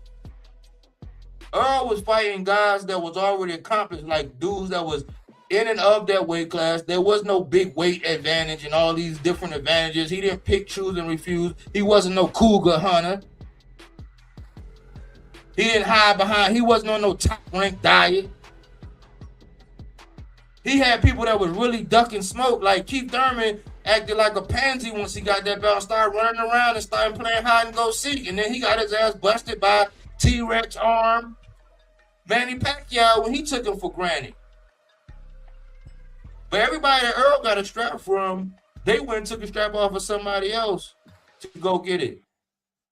Errol was fighting guys that was already accomplished, like dudes that was in and of that weight class. There was no big weight advantage and all these different advantages. He didn't pick, choose, and refuse. He wasn't no cougar hunter. He didn't hide behind. He wasn't on no top-ranked diet. He had people that was really ducking smoke. Like Keith Thurman acted like a pansy once he got that belt and started running around and started playing hide and go seek. And then he got his ass busted by T-Rex arm. Manny Pacquiao when he took him for granted. But everybody that Errol got a strap from, they went and took a strap off of somebody else to go get it.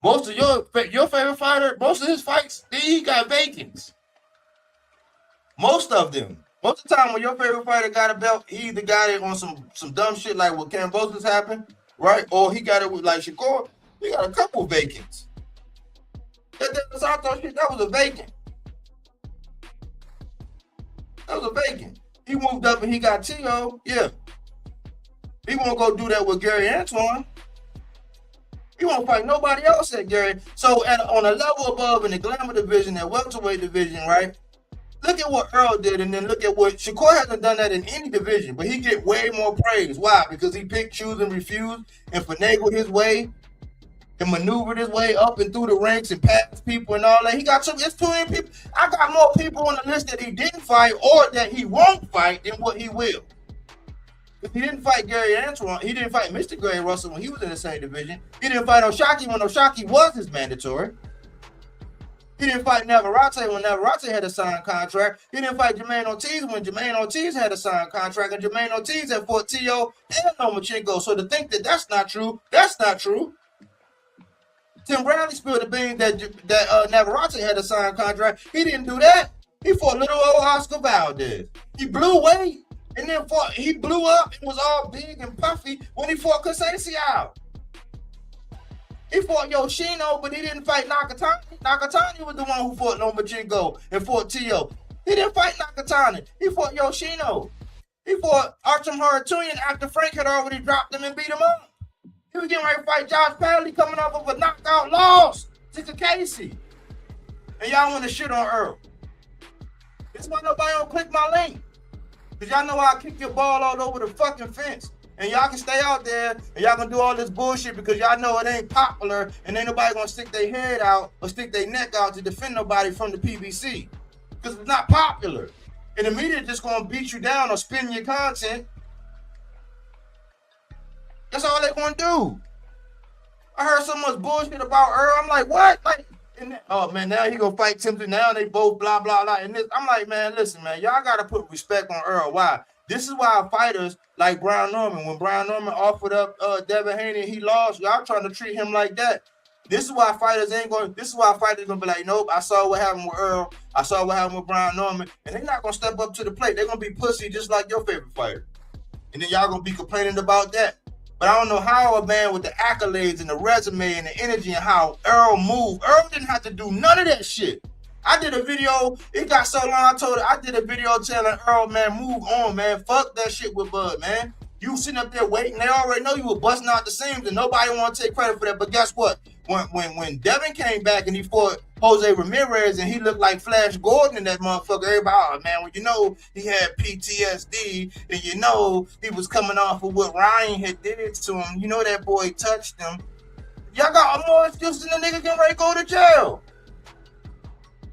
Most of your favorite fighter, most of his fights, he got vacants. Most of them. Most of the time when your favorite fighter got a belt, he either got it on some dumb shit like what Kambosos happened, right? Or he got it with like Shakur. He got a couple vacants. That DeSanto shit, that was a vacant. That was a vacant. He moved up and he got T.O. Yeah. He won't go do that with Gary Antoine. He won't fight nobody else at Gary. So on a level above in the glamour division, that welterweight division, right? Look at what Errol did, and then look at what Shakur hasn't done that in any division, but he get way more praise. Why? Because he picked, choose, and refused, and finagled his way, and maneuvered his way up and through the ranks and passed people and all that. He got it's too many people. I got more people on the list that he didn't fight or that he won't fight than what he will. If he didn't fight Gary Antoine, he didn't fight Mr. Gary Russell when he was in the same division. He didn't fight O'Shaquie when O'Shaquie was his mandatory. He didn't fight Navarrete when Navarrete had a signed contract. He didn't fight Jermaine Ortiz when Jermaine Ortiz had a signed contract. And Jermaine Ortiz had fought T.O. and Lomachenko. So to think that that's not true, that's not true. Tim Bradley spilled the beans that Navarrete had a signed contract. He didn't do that. He fought little old Oscar Valdez. He blew away. And then he blew up and was all big and puffy when he fought Conceição. He fought Yoshino, but he didn't fight Nakatani. Nakatani was the one who fought Lomachenko and fought T.O. He didn't fight Nakatani. He fought Yoshino. He fought Artem Haratunian after Frank had already dropped him and beat him up. He was getting ready to fight Josh Padley coming off of a knockout loss to Casey. And y'all want to shit on Errol. That's why nobody don't click my link. Because y'all know I'll kick your ball all over the fucking fence. and y'all can stay out there and y'all can do all this bullshit because y'all know it ain't popular and ain't nobody gonna stick their head out or stick their neck out to defend nobody from the PBC because it's not popular. And the media just gonna beat you down or spin your content. That's all they gonna do. I heard so much bullshit about Errol. I'm like, what? Like, oh man, now he gonna fight Timothy. Now they both blah blah blah. And this, I'm like, man, listen, man, y'all gotta put respect on Errol. Why? This is why fighters like Brian Norman, when Brian Norman offered up Devin Haney and he lost, y'all trying to treat him like that. This is why fighters ain't going. This is why fighters gonna be like, nope. I saw what happened with Errol. I saw what happened with Brian Norman, and they're not gonna step up to the plate. They're gonna be pussy just like your favorite fighter, and then y'all gonna be complaining about that. But I don't know how a man with the accolades and the resume and the energy and how Errol moved. Errol didn't have to do none of that shit. I did a video. It got so long. I did a video telling Errol, man, move on, man. Fuck that shit with Bud, man. You sitting up there waiting. They already know you were busting out the seams, and nobody want to take credit for that. But guess what? When Devin came back and he fought Jose Ramirez and he looked like Flash Gordon in that motherfucker, everybody, oh man, well, you know, he had PTSD and you know he was coming off of what Ryan had did to him. You know that boy touched him. Y'all got more excuses than the nigga getting ready to go to jail.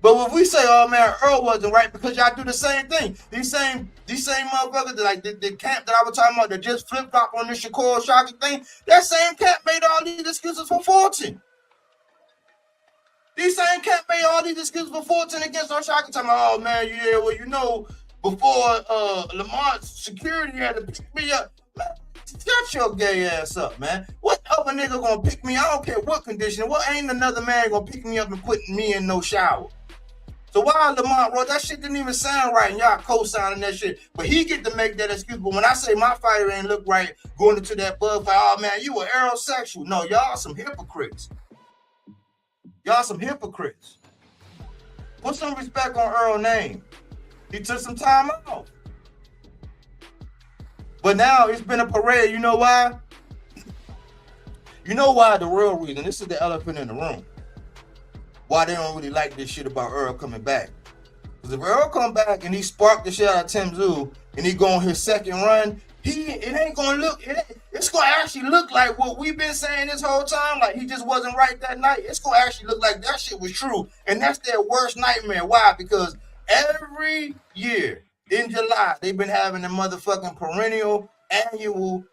But if we say, oh man, Errol wasn't right because y'all do the same thing. These same motherfuckers, like the camp that I was talking about that just flip-flop on this Shakur Shocking thing, that same camp made all these excuses for Fulton. These same camp made all these excuses for Fulton against O'Shaquie, talking about, oh man, yeah, well, you know, before Lamar's security had to pick me up. Man, shut your gay ass up, man. What other nigga gonna pick me? I don't care what condition. What ain't another man gonna pick me up and put me in no shower? So why Lamont wrote that shit didn't even sound right and y'all co-signing that shit. But he get to make that excuse. But when I say my fighter ain't look right going into that Bud fight, oh man, you were aerosexual. No, y'all some hypocrites. Y'all some hypocrites. Put some respect on Errol's name. He took some time off. But now it's been a parade. You know why? You know why the real reason. This is the elephant in the room. Why they don't really like this shit about Errol coming back. Because if Errol come back and he sparked the shit out of Tim Tszyu and he go on his second run, it ain't gonna look, it's gonna actually look like what we've been saying this whole time, like he just wasn't right that night. It's gonna actually look like that shit was true. And that's their worst nightmare. Why? Because every year in July, they've been having a motherfucking perennial annual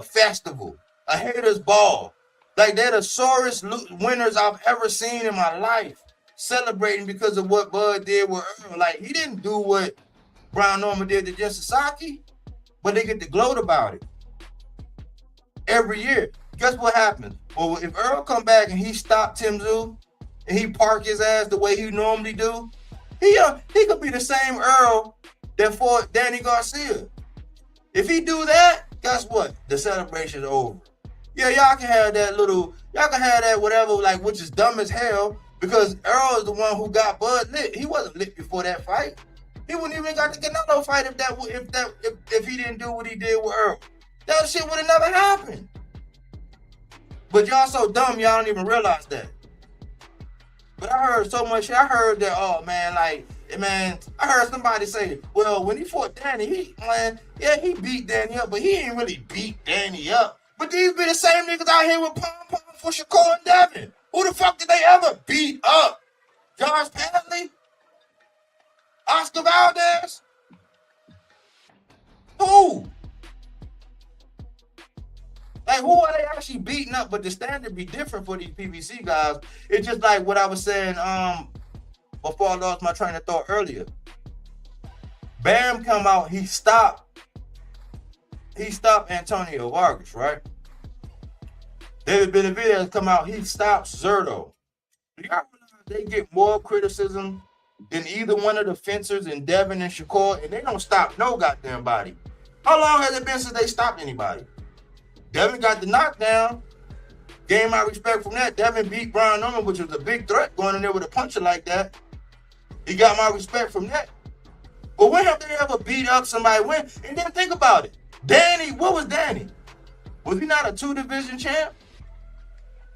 festival, a haters ball. Like they're the sorest winners I've ever seen in my life, celebrating because of what Bud did with Errol. Like he didn't do what Brian Norman did to Jesse Saki, but they get to gloat about it every year. Guess what happens? Well, if Errol come back and he stopped Tim Tszyu and he park his ass the way he normally do, he could be the same Errol that fought Danny Garcia. If he do that, guess what? The celebration's over. Yeah, y'all can have that whatever, like, which is dumb as hell, because Errol is the one who got Bud lit. He wasn't lit before that fight. He wouldn't even got the Canelo fight if he didn't do what he did with Errol. That shit would have never happened. But y'all so dumb, y'all don't even realize that. But I heard so much shit. I heard that, oh man, like, man, I heard somebody say, well, when he fought Danny, he beat Danny up, but he ain't really beat Danny up. But these be the same niggas out here with pom-pom for Shakur and Devin. Who the fuck did they ever beat up? Josh Padley? Oscar Valdez? Who? Like, who are they actually beating up? But the standard be different for these PBC guys. It's just like what I was saying before I lost my train of thought earlier. Bam come out, he stopped Antonio Vargas, right? David Benavidez come out, he stops Zerto. Do y'all realize they get more criticism than either one of the fencers in Devin and Shakur, and they don't stop no goddamn body. How long has it been since they stopped anybody? Devin got the knockdown. Gained my respect from that. Devin beat Brian Norman, which was a big threat going in there with a puncher like that. He got my respect from that. But when have they ever beat up somebody? When? And then think about it. Danny, what was Danny? Was he not a 2-division champ?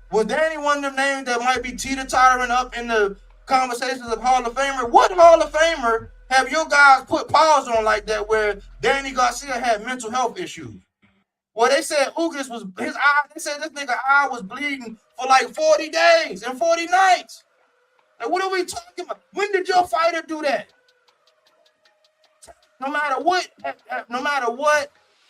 Was Danny one of them names that might be teeter-tottering up in the conversations of Hall of Famer? What Hall of Famer have your guys put pause on like that where Danny Garcia had mental health issues? Well, they said Ugas was his eye. They said this nigga eye was bleeding for like 40 days and 40 nights. Like, what are we talking about? When did your fighter do that? No matter what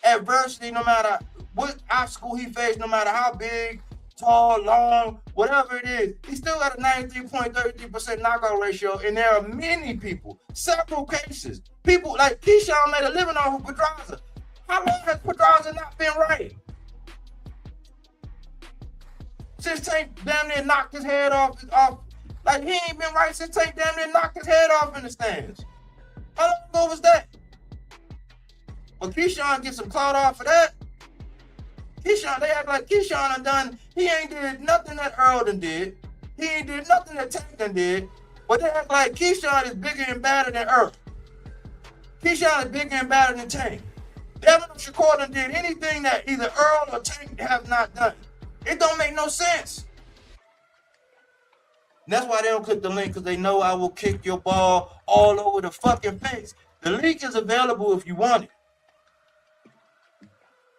adversity, no matter what obstacle he faced, no matter how big, tall, long, whatever it is, he still got a 93.33% knockout ratio. And there are many people, several cases, people like Keyshawn made a living off of Pedraza. How long has Pedraza not been right? Since Tank damn near knocked his head off, like he ain't been right since Tank damn near knocked his head off in the stands. How long ago was that? But Keyshawn get some clout off of that. Keyshawn, they act like Keyshawn done, he ain't did nothing that Errol done did. He ain't did nothing that Tank done did. But they act like Keyshawn is bigger and badder than Errol. Keyshawn is bigger and badder than Tank. Devin Shakur done did anything that either Errol or Tank have not done. It don't make no sense. And that's why they don't click the link, because they know I will kick your ball all over the fucking face. The link is available if you want it.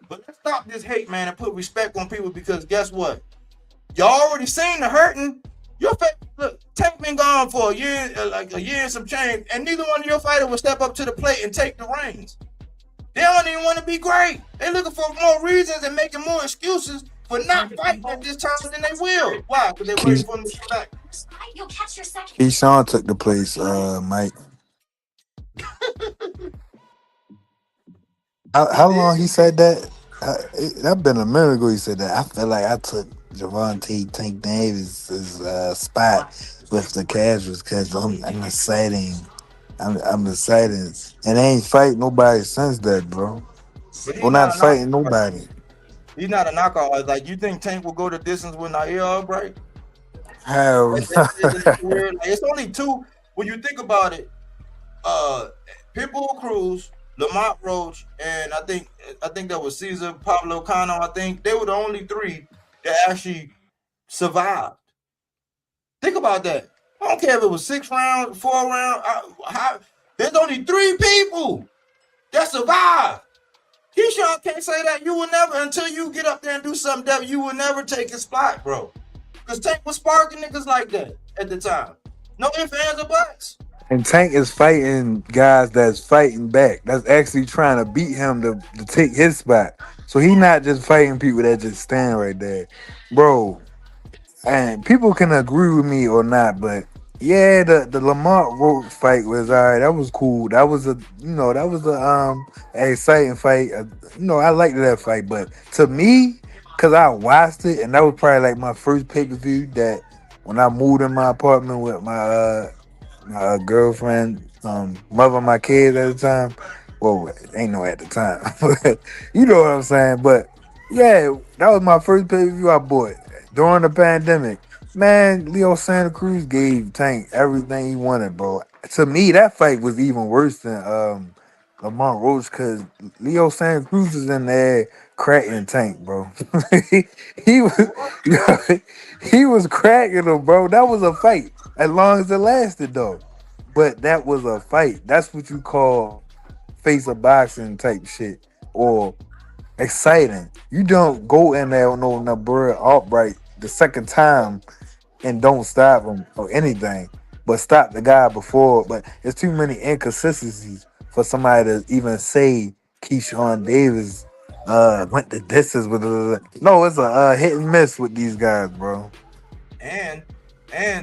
But let's stop this hate, man, and put respect on people, because guess what? Y'all already seen the hurting. Your look, Tank been gone for a year, like a year and some change, and neither one of your fighters will step up to the plate and take the reins. They don't even want to be great. They looking for more reasons and making more excuses for not fighting at this time than they will. Why? Because they're waiting for them to come back. Keyshawn took the place, Mike. How long he said that? That been a minute ago he said that. I feel like I took Gervonta Tank Davis' spot with the casuals because I'm exciting. I'm excited. And they ain't fight nobody since that, bro. We're not fighting nobody. He's not a knockout. Like, you think Tank will go the distance with Nair Albright? Hell, it's only two. When you think about it, Pitbull Cruz, Lamont Roach, and I think that was Cesar Pablo Cano. I think they were the only three that actually survived. Think about that. I don't care if it was 6 rounds, 4 rounds. There's only 3 people that survived. Keyshawn can't say that. You will never, until you get up there and do something that you will never take his spot, bro. Because Tank was sparking niggas like that at the time. No ifs, ands, or buts. And Tank is fighting guys that's fighting back. That's actually trying to beat him to take his spot. So he not just fighting people that just stand right there. Bro, and people can agree with me or not, but yeah, the Lamont Roach fight was all right. That was cool. That was a exciting fight. I liked that fight, but to me, cause I watched it, and that was probably like my first pay-per-view that when I moved in my apartment with my girlfriend, mother of my kids at the time. Well, ain't no at the time, but you know what I'm saying. But yeah, that was my first pay-per-view I bought during the pandemic. Man, Leo Santa Cruz gave Tank everything he wanted, bro. To me, that fight was even worse than Lamont Roach, because Leo Santa Cruz was in there cracking Tank, bro. he was cracking him, bro. That was a fight, as long as it lasted, though. But that was a fight. That's what you call face of boxing type shit, or exciting. You don't go in there with no bird outright the second time and don't stop him or anything, but stop the guy before. But there's too many inconsistencies for somebody to even say Keyshawn Davis went the distance with no, it's a hit and miss with these guys, bro. And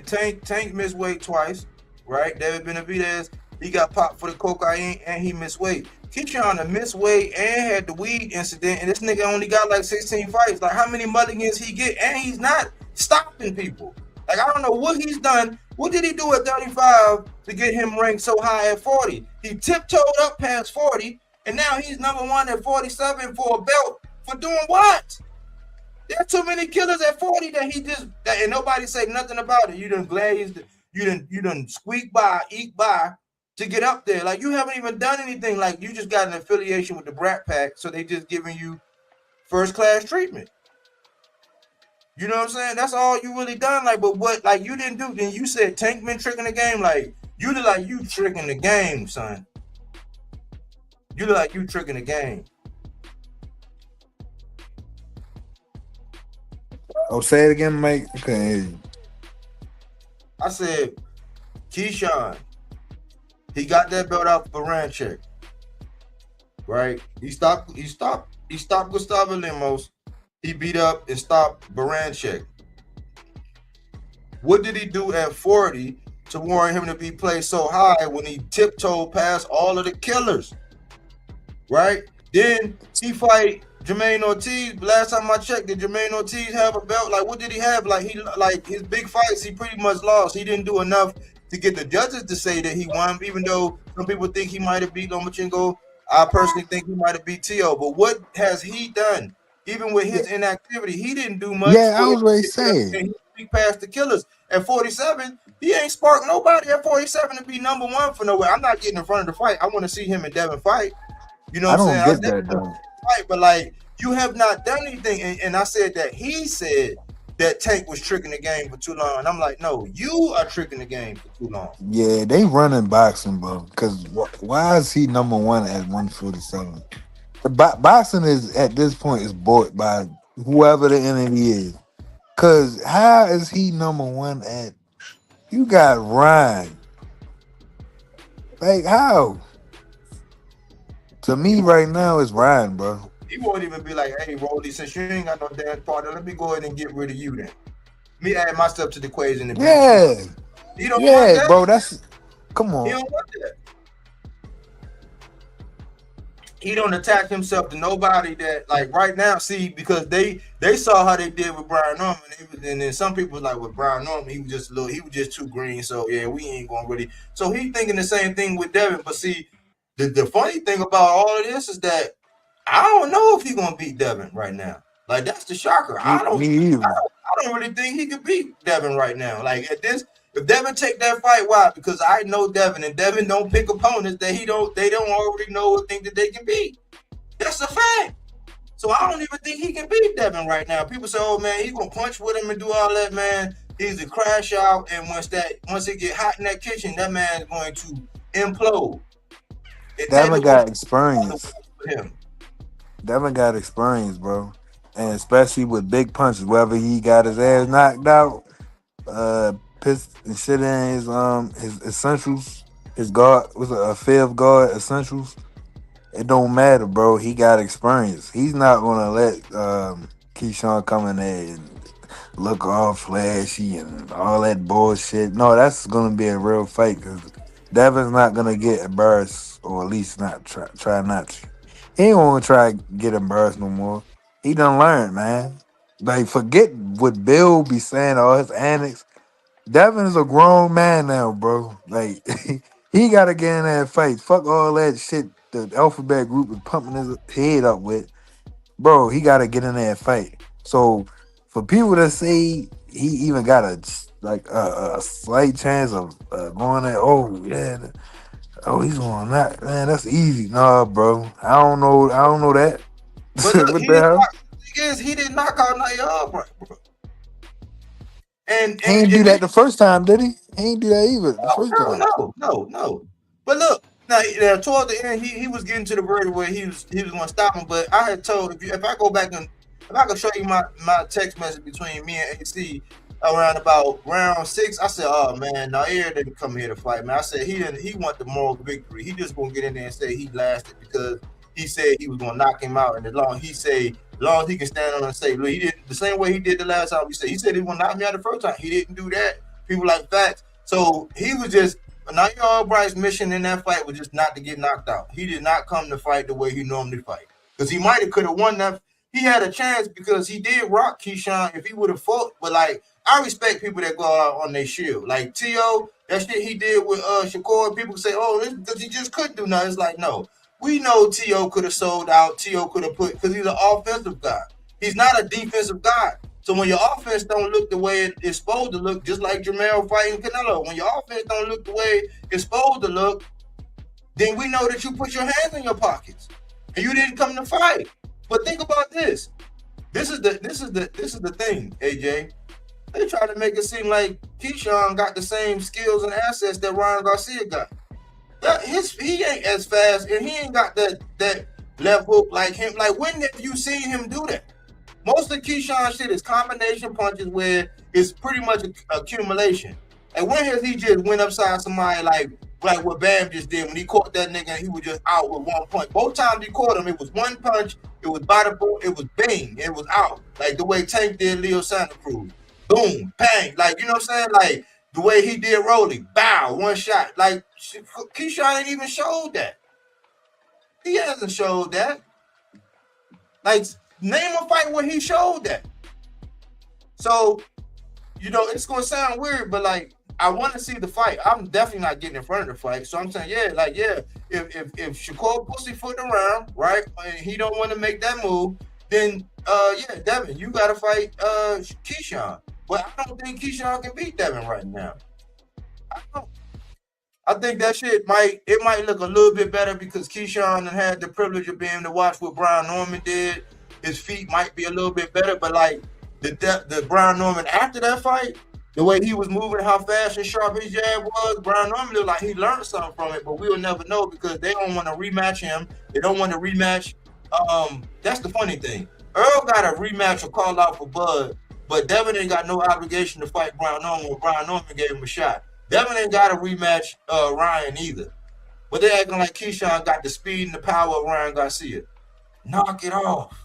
Tank missed weight twice, right? David Benavidez, he got popped for the cocaine and he missed weight. Keyshawn missed weight and had the weed incident, and this nigga only got like 16 fights. Like, how many mulligans he get? And he's not stopping people. Like, I don't know what he's done. What did he do at 35 to get him ranked so high at 40? He tiptoed up past 40, and now he's number 1 at 47 for a belt for doing what? There's too many killers at 40 and nobody say nothing about it. You done glazed, you done squeak by, eat by to get up there. Like, you haven't even done anything. Like, you just got an affiliation with the Brat Pack, so they just giving you first class treatment. You know what I'm saying? That's all you really done. Like, but what, like, you didn't do, then you said Tank been tricking the game. Like, you look like you tricking the game, son. You look like you tricking the game. Oh, say it again, Mike. I couldn't hear you. I said, Keyshawn, he got that belt out for Baranchek, right? He stopped Gustavo Lemos. He beat up and stopped Baranchek. What did he do at 40 to warrant him to be placed so high when he tiptoed past all of the killers? Right? Then he fight Jermaine Ortiz. Last time I checked, did Jermaine Ortiz have a belt? Like, what did he have? Like his big fights, he pretty much lost. He didn't do enough to get the judges to say that he won, even though some people think he might have beat Lomachenko. I personally think he might have beat T.O. But what has he done? Even with his inactivity, he didn't do much. Yeah, I was ready to say. And he beat past the killers. At 47, he ain't sparked nobody at 47 to be number one for nowhere. I'm not getting in front of the fight. I want to see him and Devin fight. You know what I'm saying? I don't get that though. Fight, but like, you have not done anything. And I said that he said that Tank was tricking the game for too long. And I'm like, no, you are tricking the game for too long. Yeah, they running boxing, bro. Because why is he number one at 147? The boxing is at this point is bought by whoever the enemy is. Because how is he number one at? You got Ryan. Like how? To me, right now, it's Ryan, bro. He won't even be like, hey, Rolly, since you ain't got no damn partner, let me go ahead and get rid of you then. Me add myself to the equation. Yeah. He don't want that. Bro, that's... Come on. He don't want that. He don't attach himself to nobody that, like, right now, see, because they saw how they did with Brian Norman, and then some people was like, with Brian Norman, he was just too green, so yeah, we ain't gonna really. So he thinking the same thing with Devin, but see, the funny thing about all of this is that I don't know if he's gonna beat Devin right now. Like, that's the shocker. I don't really think he could beat Devin right now. Like, at this, if Devin take that fight, why? Because I know Devin, and Devin don't pick opponents that they don't already know or think that they can beat. That's a fact. So I don't even think he can beat Devin right now. People say, oh man, he's gonna punch with him and do all that, man. He's a crash out, and once it get hot in that kitchen, that man's going to implode. Devin got experience. Devin got experience, bro. And especially with big punches, whether he got his ass knocked out, pissed and shit in his essentials, his guard was a fifth guard essentials. It don't matter, bro. He got experience. He's not gonna let Keyshawn come in there and look all flashy and all that bullshit. No, that's gonna be a real fight because Devin's not gonna get embarrassed, or at least not try not to. He ain't gonna try to get embarrassed no more. He done learned, man. Like, forget what Bill be saying, all his antics. Devin is a grown man now, bro. Like, he gotta get in that fight. Fuck all that shit the alphabet group is pumping his head up with. Bro, he gotta get in that fight. So, for people to say he even got a slight chance of going there, oh, yeah, oh, he's going that, man, that's easy. Nah, bro. I don't know that. But look, what the hell? He didn't knock out Nayab, bro. And he didn't do that the first time, did he? He didn't do that either the first time. No. But look, now toward the end, he was getting to the verdict where he was going to stop him. But I had told, if I go back and if I could show you my text message between me and AC around about round 6, I said, oh man, Nair didn't come here to fight, man. I said he want the moral victory. He just gonna get in there and say he lasted because he said he was gonna knock him out, and as long as he can stand on and say, look, he did the same way he did the last time. He said he was gonna knock me out the first time. He didn't do that. People like facts. So he was just, Nair Albright's mission in that fight was just not to get knocked out. He did not come to fight the way he normally fight, because he could have won that. He had a chance because he did rock Keyshawn if he would have fought. But like, I respect people that go out on their shield. Like T.O., that shit he did with Shakur. People say, oh, this because he just couldn't do nothing. It's like, no. We know T.O. could have sold out. T.O. could have put, because he's an offensive guy. He's not a defensive guy. So when your offense don't look the way it's supposed to look, just like Jermell fighting Canelo, when your offense don't look the way it's supposed to look, then we know that you put your hands in your pockets and you didn't come to fight. But think about this. This is the thing, AJ. They try to make it seem like Keyshawn got the same skills and assets that Ryan Garcia got. He ain't as fast, and he ain't got that left hook like him. Like, when have you seen him do that? Most of Keyshawn shit is combination punches where it's pretty much accumulation. And when has he just went upside somebody like what Bam just did when he caught that nigga and he was just out with 1 punch. Both times he caught him, it was 1 punch, it was by the board, it was bing, it was out. Like the way Tank did Leo Santa Cruz. Boom, bang. Like, you know what I'm saying? Like the way he did Rolly. Bow, 1 shot. Like Keyshawn ain't even showed that. He hasn't showed that. Like, name a fight where he showed that. So, you know, it's gonna sound weird, but like I want to see the fight. I'm definitely not getting in front of the fight. So I'm saying, if Shakur pussyfoot around, right, and he don't want to make that move, then Devin, you gotta fight Keyshawn. But I don't think Keyshawn can beat Devin right now. I don't. I think that shit might look a little bit better because Keyshawn had the privilege of being able to watch what Brian Norman did. His feet might be a little bit better, but like the Brian Norman after that fight, the way he was moving, how fast and sharp his jab was, Brian Norman looked like he learned something from it, but we'll never know because they don't want to rematch him. They don't want to rematch. That's the funny thing. Earl got a rematch or call out for Bud, but Devin ain't got no obligation to fight Brian Norman when Brian Norman gave him a shot. Devin ain't got a rematch Ryan either. But they acting like Keyshawn got the speed and the power of Ryan Garcia. Knock it off.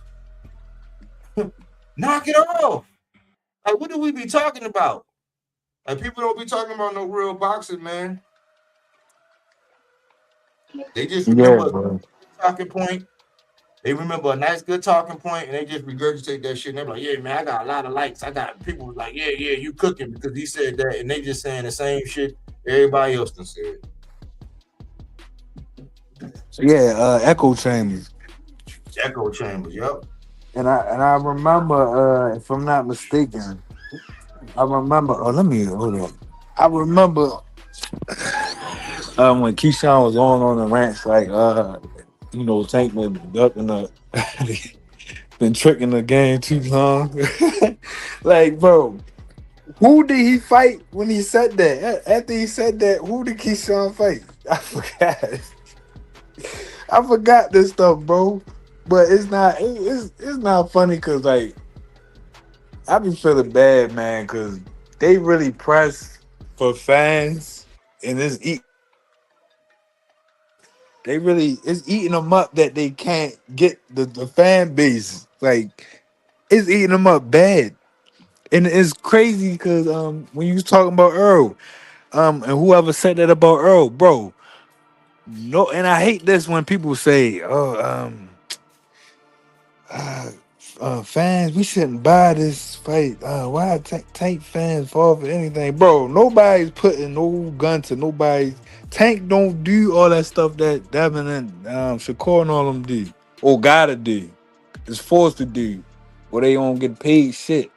Knock it off. Like, what do we be talking about? Like, people don't be talking about no real boxing, man. They just remember a talking point. They remember a nice, good talking point, and they just regurgitate that shit. And they're like, yeah, man, I got a lot of likes. I got people like, yeah, you cooking because he said that. And they just saying the same shit everybody else done said. Yeah, echo chambers. Echo chambers, yep. And I remember, if I'm not mistaken, I remember. Oh, let me hold on. I remember when Keyshawn was on the ranch, like you know, Tank been ducking the, been tricking the game too long. Like, bro, who did he fight when he said that? After he said that, who did Keyshawn fight? I forgot. I forgot this stuff, bro. But it's not funny because like I be feeling bad, man, because they really press for fans and it's eating them up that they can't get the fan base. Like it's eating them up bad. And it's crazy because when you was talking about Errol, and whoever said that about Errol, bro. No, and I hate this when people say, fans, we shouldn't buy this fight. Why Tank fans fall for anything? Bro, nobody's putting no gun to nobody's. Tank don't do all that stuff that Devin and Shakur and all them do. Or gotta do. Is forced to do. Or they don't get paid shit.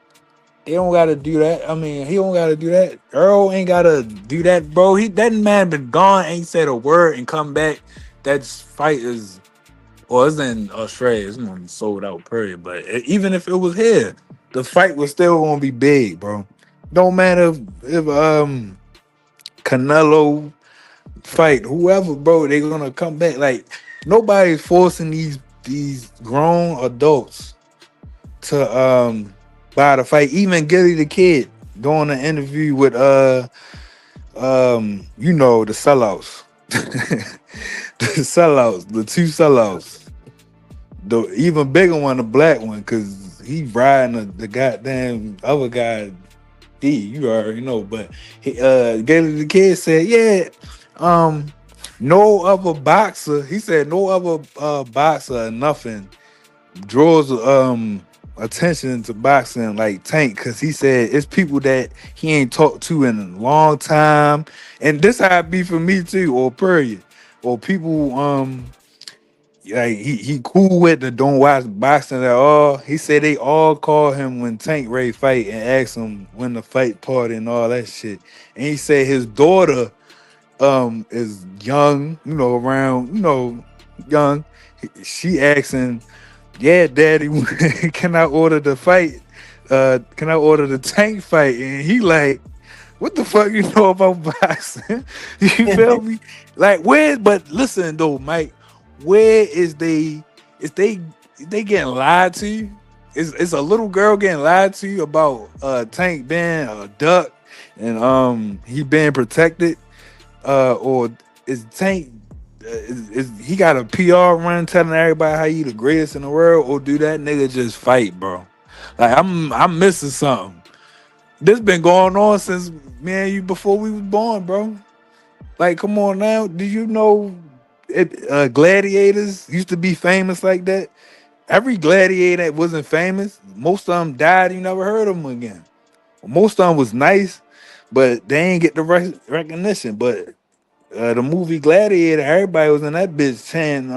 They don't gotta do that. I mean, he don't gotta do that. Errol ain't gotta do that, bro. That man been gone, ain't said a word and come back. That fight is, or it's in Australia. It's not sold out, period. But even if it was here, the fight was still gonna be big, bro. Don't matter if Canelo fight whoever, bro. They gonna come back. Like nobody's forcing these grown adults to by the fight. Even Gilly the Kid doing an interview with you know, the sellouts. The two sellouts. The even bigger one, the black one, because he riding the goddamn other guy D, you already know. But Gilly the Kid said, no other boxer, he said no other boxer or nothing draws attention to boxing like Tank, because he said it's people that he ain't talked to in a long time, and this how it be for me too, or period, or people like he cool with the don't watch boxing at all. He said they all call him when Tank Ray fight and ask him when the fight party and all that shit, and he said his daughter is young, you know, around, you know, young. She asking, yeah, daddy, can I order the fight? Can I order the Tank fight? And he like, what the fuck you know about boxing? You feel me? Like where? But listen though, Mike, where is they getting lied to? It's a little girl getting lied to you about Tank being a duck and he being protected, or is Tank is he got a PR run telling everybody how he the greatest in the world, or do that nigga just fight, bro? Like I'm missing something. This been going on since me and you before we was born, bro. Like, come on now. Did you know gladiators used to be famous like that? Every gladiator that wasn't famous, most of them died. You never heard of them again. Most of them was nice, but they ain't get the recognition. But the movie Gladiator, everybody was in that bitch saying,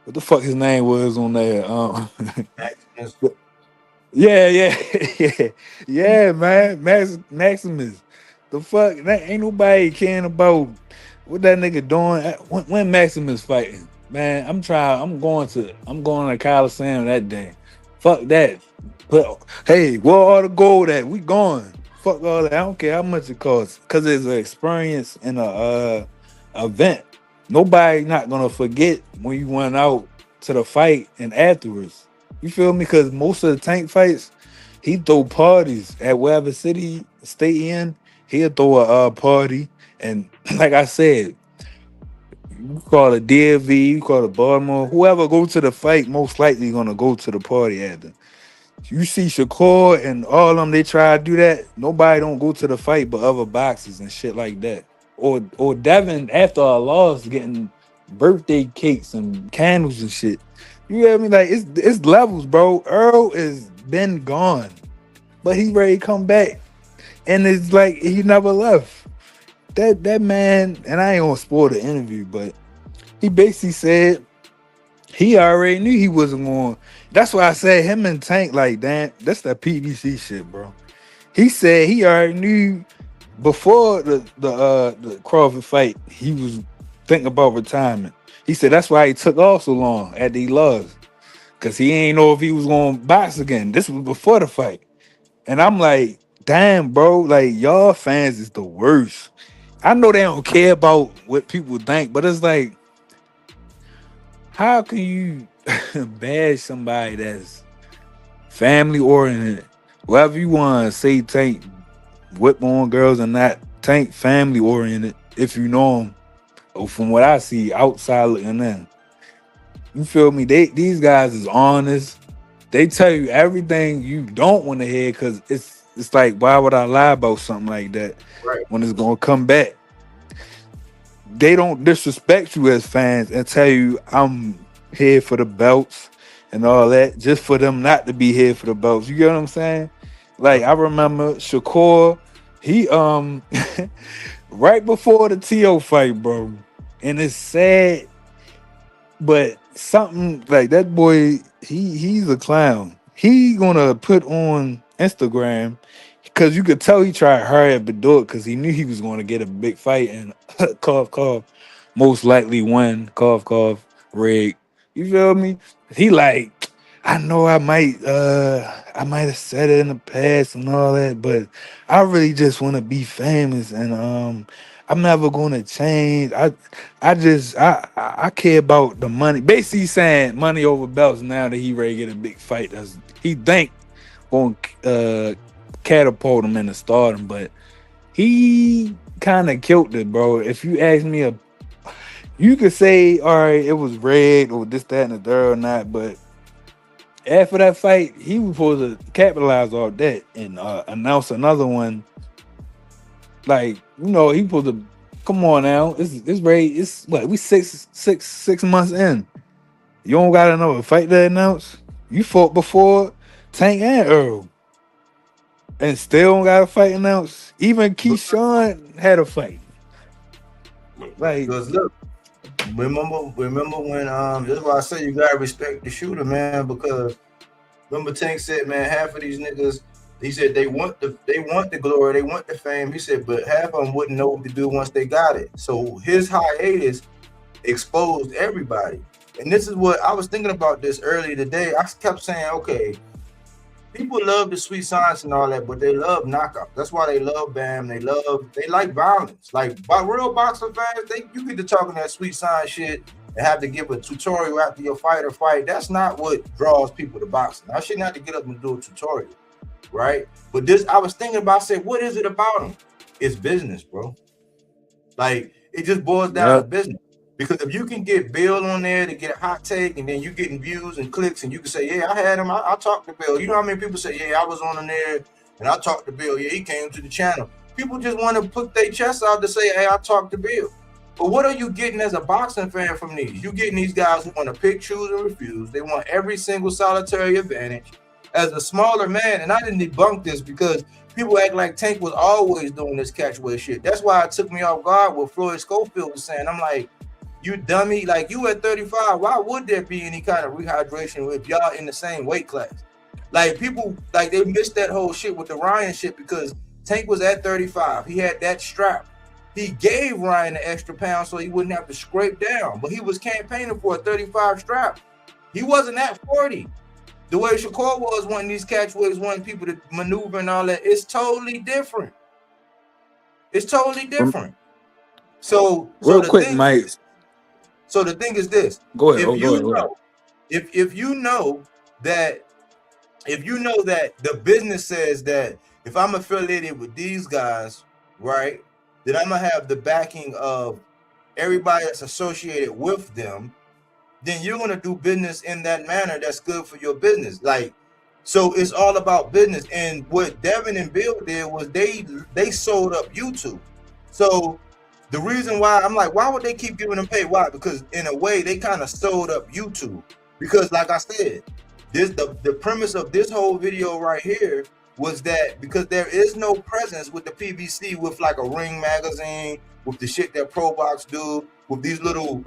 what the fuck his name was on there? Maximus. Yeah, yeah, yeah, man. Maximus. The fuck? That ain't nobody caring about what that nigga doing. When Maximus fighting, man. I'm going to Coliseum that day. Fuck that. But hey, where all the gold at? We going. Fuck all that. I don't care how much it costs. Cause it's an experience and a event. Nobody not gonna forget when you went out to the fight and afterwards. You feel me? Because most of the Tank fights, he throw parties at wherever city stay in. He'll throw a party, and like I said, you call it DLV, you call it Baltimore, whoever go to the fight, most likely gonna go to the party after. You see Shakur and all of them, they try to do that. Nobody don't go to the fight but other boxers and shit like that. Or Devin after a loss getting birthday cakes and candles and shit. You hear me? Like it's levels, bro. Errol is been gone, but he ready to come back, and it's like he never left. That man, and I ain't gonna spoil the interview, but he basically said he already knew he wasn't going. That's why I said him and Tank, like, damn, that's that PBC shit, bro. He said he already knew before the Crawford fight, he was thinking about retirement. He said that's why he took off so long after he lost. Cause he ain't know if he was gonna box again. This was before the fight. And I'm like, damn, bro, like y'all fans is the worst. I know they don't care about what people think, but it's like, how can you bash somebody that's family oriented? Whatever you want to say, Tank whip on girls or not, Tank family oriented, if you know him. Or from what I see outside looking in. You feel me? These guys is honest. They tell you everything you don't want to hear because it's like, why would I lie about something like that Right. when it's gonna come back? They don't disrespect you as fans and tell you I'm here for the belts and all that, just for them not to be here for the belts. You get what I'm saying? Like I remember Shakur, he right before the TO fight, bro, and it's sad, but something like that boy, he's a clown. He gonna put on Instagram because you could tell he tried to hurry up and do it because he knew he was going to get a big fight and cough cough, most likely win, cough cough, rig. You feel me? He like, I know I might have said it in the past and all that, but I really just want to be famous and I'm never gonna change. I care about the money. Basically saying money over belts now that he ready to get a big fight. That's he think gonna catapult him into stardom, but he kind of killed it, bro. If you ask me, you could say, all right, it was rigged or this, that, and the third or not, but after that fight, he was supposed to capitalize off that and announce another one. Like, you know, he supposed to come on now. It's ready. It's what we six months in. You don't got another fight to announce. You fought before Tank and Errol, and still don't got a fight announced. Even Keyshawn had a fight. Like, Because look, remember when that's why I say you gotta respect the shooter, man. Because remember Tank said, man, half of these niggas, he said they want the glory, they want the fame. He said, but half of them wouldn't know what to do once they got it. So his hiatus exposed everybody. And this is what I was thinking about this earlier today. I kept saying, okay, people love the sweet science and all that, but they love knockouts. That's why they love Bam. They like violence. Like by real boxing fans, you get to talking that sweet science shit, and have to give a tutorial after your fight or fight, that's not what draws people to boxing. I shouldn't have to get up and do a tutorial, right? But this, I was thinking about, I said, what is it about them? It's business, bro. Like, it just boils down to business. Because if you can get Bill on there to get a hot take, and then you getting views and clicks, and you can say, yeah, I had him, I talked to Bill. You know how many people say, yeah, I was on there and I talked to Bill. Yeah, he came to the channel. People just want to put their chest out to say, hey, I talked to Bill. But what are you getting as a boxing fan from these? You getting these guys who want to pick, choose, and refuse. They want every single solitary advantage. As a smaller man, and I didn't debunk this because people act like Tank was always doing this catchweight shit. That's why it took me off guard what Floyd Schofield was saying. I'm like, you dummy, like you at 35, why would there be any kind of rehydration if y'all in the same weight class? Like people, like they missed that whole shit with the Ryan shit because Tank was at 35. He had that strap. He gave Ryan an extra pound so he wouldn't have to scrape down, but he was campaigning for a 35 strap. He wasn't at 40. The way Shakur was wanting these catchweights, wanting people to maneuver and all that, it's totally different. It's totally different. So real quick, Mike. So the thing is this. Go ahead. If you know that the business says that if I'm affiliated with these guys, right, that I'm gonna have the backing of everybody that's associated with them, then you're gonna do business in that manner that's good for your business. Like, so it's all about business. And what Devin and Bill did was they sold up YouTube. So the reason why I'm like, why would they keep giving them pay? Why? Because in a way they kind of sold up YouTube. Because like I said, the premise of this whole video right here was that because there is no presence with the PBC, with like a Ring magazine, with the shit that Pro Box do, with these little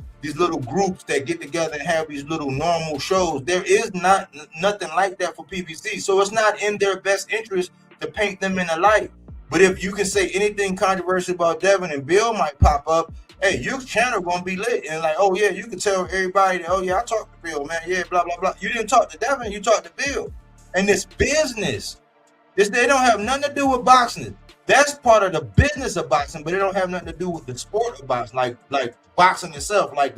groups that get together and have these little normal shows, there is nothing like that for PBC. So it's not in their best interest to paint them in a light. But if you can say anything controversial about Devin and Bill might pop up, hey, your channel gonna be lit. And like, oh yeah, you can tell everybody that, oh yeah, I talked to Bill, man. Yeah, blah, blah, blah. You didn't talk to Devin, you talked to Bill. And this business, they don't have nothing to do with boxing. That's part of the business of boxing, but it don't have nothing to do with the sport of boxing, like boxing itself, like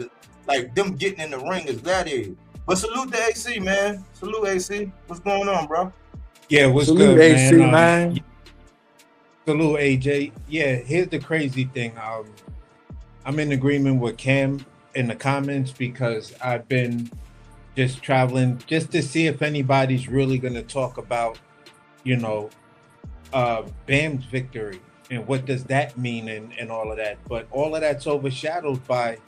them getting in the ring as gladiators. But salute to AC, man. Salute AC. What's going on, bro? Yeah, what's Salute good, AC, man? man. Salute AJ. Yeah, here's the crazy thing. I'm in agreement with Cam in the comments because I've been just traveling just to see if anybody's really gonna talk about, Bam's victory and what does that mean and all of that. But all of that's overshadowed by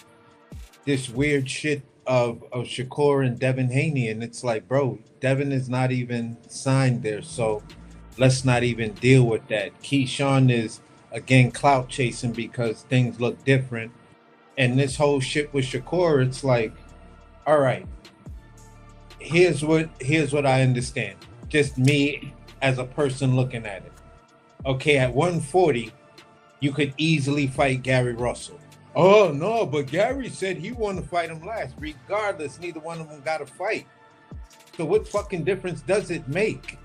this weird shit of Shakur and Devin Haney. And it's like, bro, Devin is not even signed there. So let's not even deal with that. Keyshawn is, again, clout chasing because things look different. And this whole shit with Shakur, it's like, all right, here's what I understand. Just me as a person looking at it. Okay, at 140, you could easily fight Gary Russell. Oh, no, but Gary said he wanted to fight him last. Regardless, neither one of them got to fight. So what fucking difference does it make?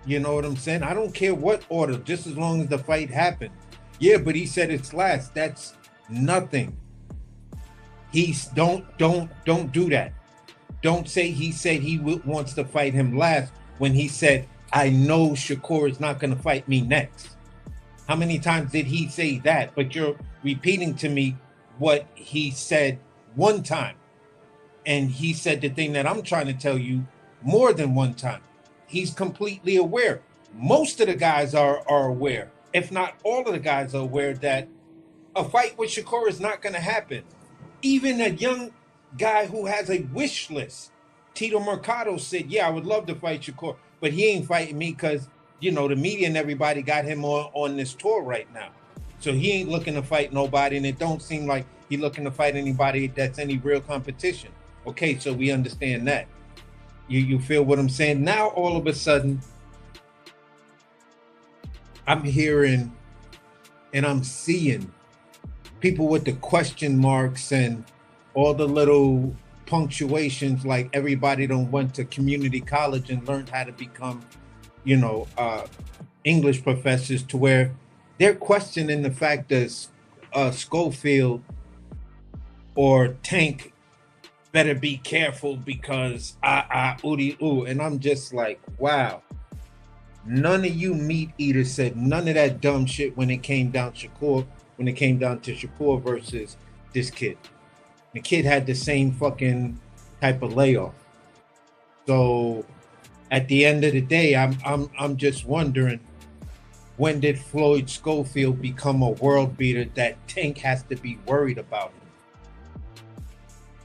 You know what I'm saying? I don't care what order, just as long as the fight happened. Yeah, but he said it's last. That's nothing. Don't do that. Don't say he said he wants to fight him last when he said, I know Shakur is not going to fight me next. How many times did he say that? But you're repeating to me what he said one time. And he said the thing that I'm trying to tell you more than one time. He's completely aware. Most of the guys are aware, if not all of the guys are aware that a fight with Shakur is not going to happen. Even a young guy who has a wish list, Tito Mercado, said, yeah, I would love to fight Shakur, but he ain't fighting me because, the media and everybody got him on this tour right now. So he ain't looking to fight nobody, and it don't seem like he's looking to fight anybody that's any real competition. Okay, so we understand that. You feel what I'm saying? Now, all of a sudden, I'm hearing and I'm seeing people with the question marks and all the little punctuations, like everybody don't went to community college and learned how to become, English professors, to where they're questioning the fact that Schofield or Tank better be careful because ooty ooh. And I'm just like, wow. None of you meat eaters said none of that dumb shit when it came down to Shakur versus this kid. The kid had the same fucking type of layoff. So at the end of the day, I'm just wondering, when did Floyd Schofield become a world beater that Tank has to be worried about him?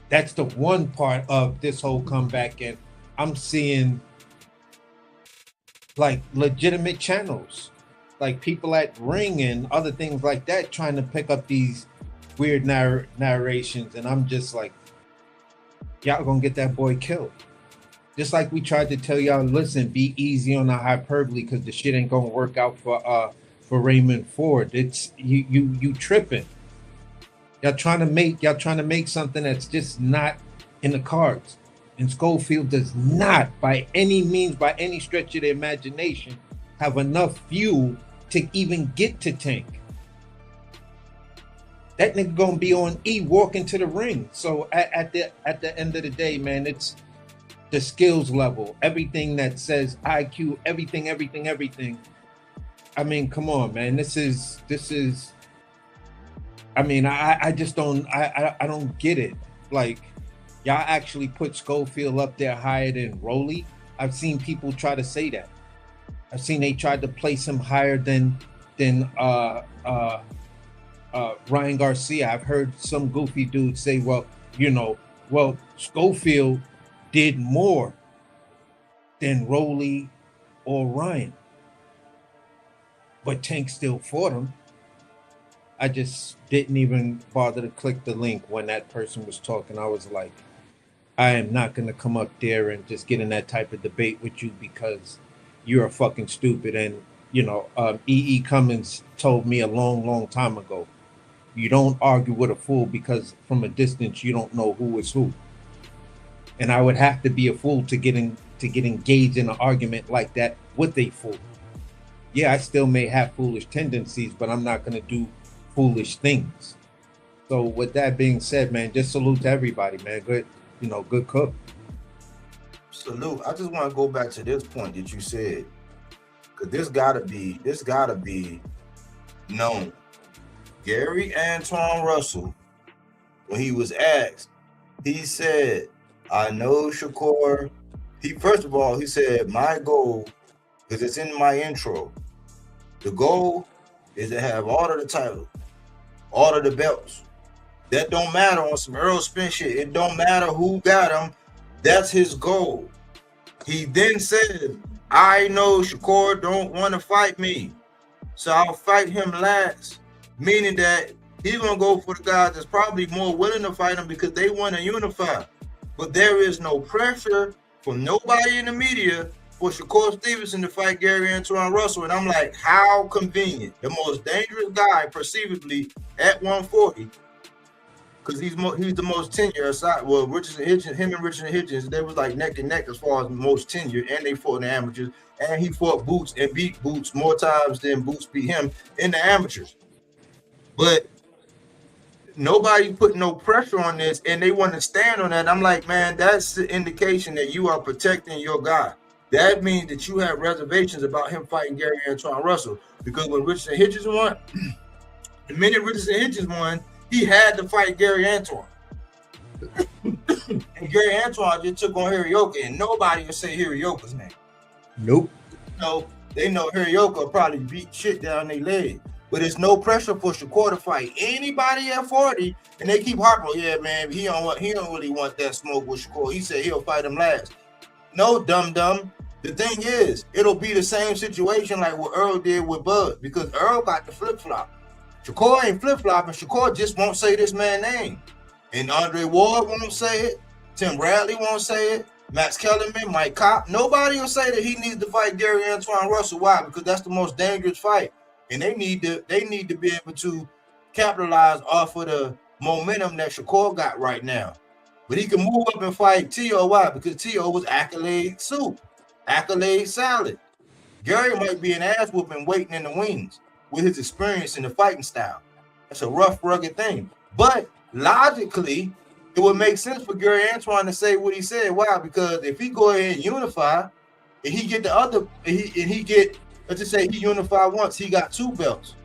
That's the one part of this whole comeback, and I'm seeing like legitimate channels, like people at Ring and other things like that, trying to pick up these weird narrations, and I'm just like, y'all gonna get that boy killed. Just like we tried to tell y'all, listen, be easy on the hyperbole because the shit ain't gonna work out for Raymond Ford. It's you tripping. Y'all trying to make something that's just not in the cards. And Schofield does not, by any means, by any stretch of the imagination, have enough fuel to even get to Tank. That nigga gonna be on E walking to the ring. So at the end of the day, man, it's the skills level, everything that says IQ, everything. I mean, come on, man. This is. I mean, I just don't. I don't get it. Like, y'all actually put Schofield up there higher than Rolly. I've seen people try to say that. I've seen they tried to place him higher than Ryan Garcia. I've heard some goofy dude say, well, Schofield did more than Rolly or Ryan, but Tank still fought him. I just didn't even bother to click the link when that person was talking. I was like, I am not going to come up there and just get in that type of debate with you because you're a fucking stupid. And, E.E. Cummins told me a long time ago, you don't argue with a fool because from a distance, you don't know who is who. And I would have to be a fool to get engaged in an argument like that with a fool. Yeah, I still may have foolish tendencies, but I'm not going to do foolish things. So with that being said, man, just salute to everybody, man. Good, good cook. Salute. I just want to go back to this point that you said, because this gotta be known. Gary Antoine Russell, when he was asked, he said, I know Shakur. First of all, he said, my goal, because it's in my intro, the goal is to have all of the titles, all of the belts. That don't matter on some Errol Spence shit. It don't matter who got him. That's his goal. He then said, I know Shakur don't want to fight me, so I'll fight him last. Meaning that he's going to go for the guys that's probably more willing to fight him because they want to unify. But there is no pressure from nobody in the media for Shakur Stevenson to fight Gary Antoine Russell. And I'm like, how convenient. The most dangerous guy, perceivably, at 140, because he's the most tenured aside. Well, him and Richardson Hitchens, they was like neck and neck as far as most tenure, and they fought in the amateurs. And he fought Boots and beat Boots more times than Boots beat him in the amateurs. But nobody put no pressure on this, and they want to stand on that. I'm like, man, that's the indication that you are protecting your guy. That means that you have reservations about him fighting Gary Antoine Russell. Because when Richardson Hitchens won, the minute Richardson Hitchens won, he had to fight Gary Antoine. And Gary Antoine just took on Hirioka, and nobody will say Hirioka's name. Nope. No, they know Hirioka will probably beat shit down their leg. But there's no pressure for Shakur to fight anybody at 40, and they keep harping, yeah, man, he don't really want that smoke with Shakur. He said he'll fight him last. No, dumb. The thing is, it'll be the same situation like what Errol did with Bud, because Errol got the flip-flop. Shakur ain't flip-flopping. Shakur just won't say this man's name. And Andre Ward won't say it. Tim Bradley won't say it. Max Kellerman, Mike Kopp. Nobody will say that he needs to fight Gary Antoine Russell. Why? Because that's the most dangerous fight. And they need to be able to capitalize off of the momentum that Shakur got right now. But he can move up and fight T.O. Why? Because T.O. was accolade soup, accolade salad. Gary might be an ass whooping waiting in the wings with his experience in the fighting style. That's a rough, rugged thing. But logically, it would make sense for Gary Antoine to say what he said. Why? Because if he go ahead and unify, and he get the other, and he get, let's just say he unify once, he got 2 belts.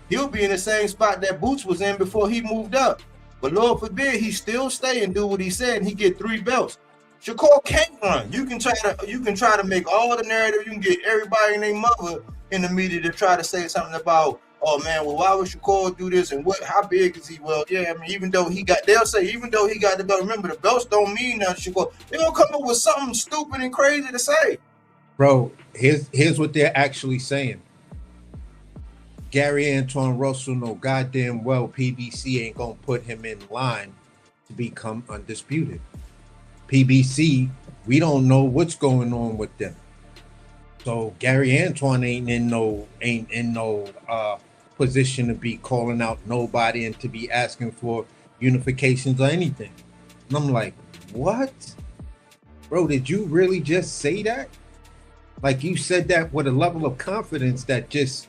He'll be in the same spot that Boots was in before he moved up. But Lord forbid he still stay and do what he said, and he get 3 belts. Shakur can't run. You can try to make all the narrative. You can get everybody and their mother in the media to try to say something about, oh man, well, why would Shakur do this, and how big is he? Well, yeah, I mean, they'll say even though he got the belt, remember the belts don't mean nothing, Shakur. They're gonna come up with something stupid and crazy to say. Bro, here's what they're actually saying. Gary Antoine Russell know goddamn well PBC ain't gonna put him in line to become undisputed. PBC, we don't know what's going on with them. So Gary Antoine ain't in no position to be calling out nobody and to be asking for unifications or anything. And I'm like, what? Bro, did you really just say that? Like, you said that with a level of confidence that just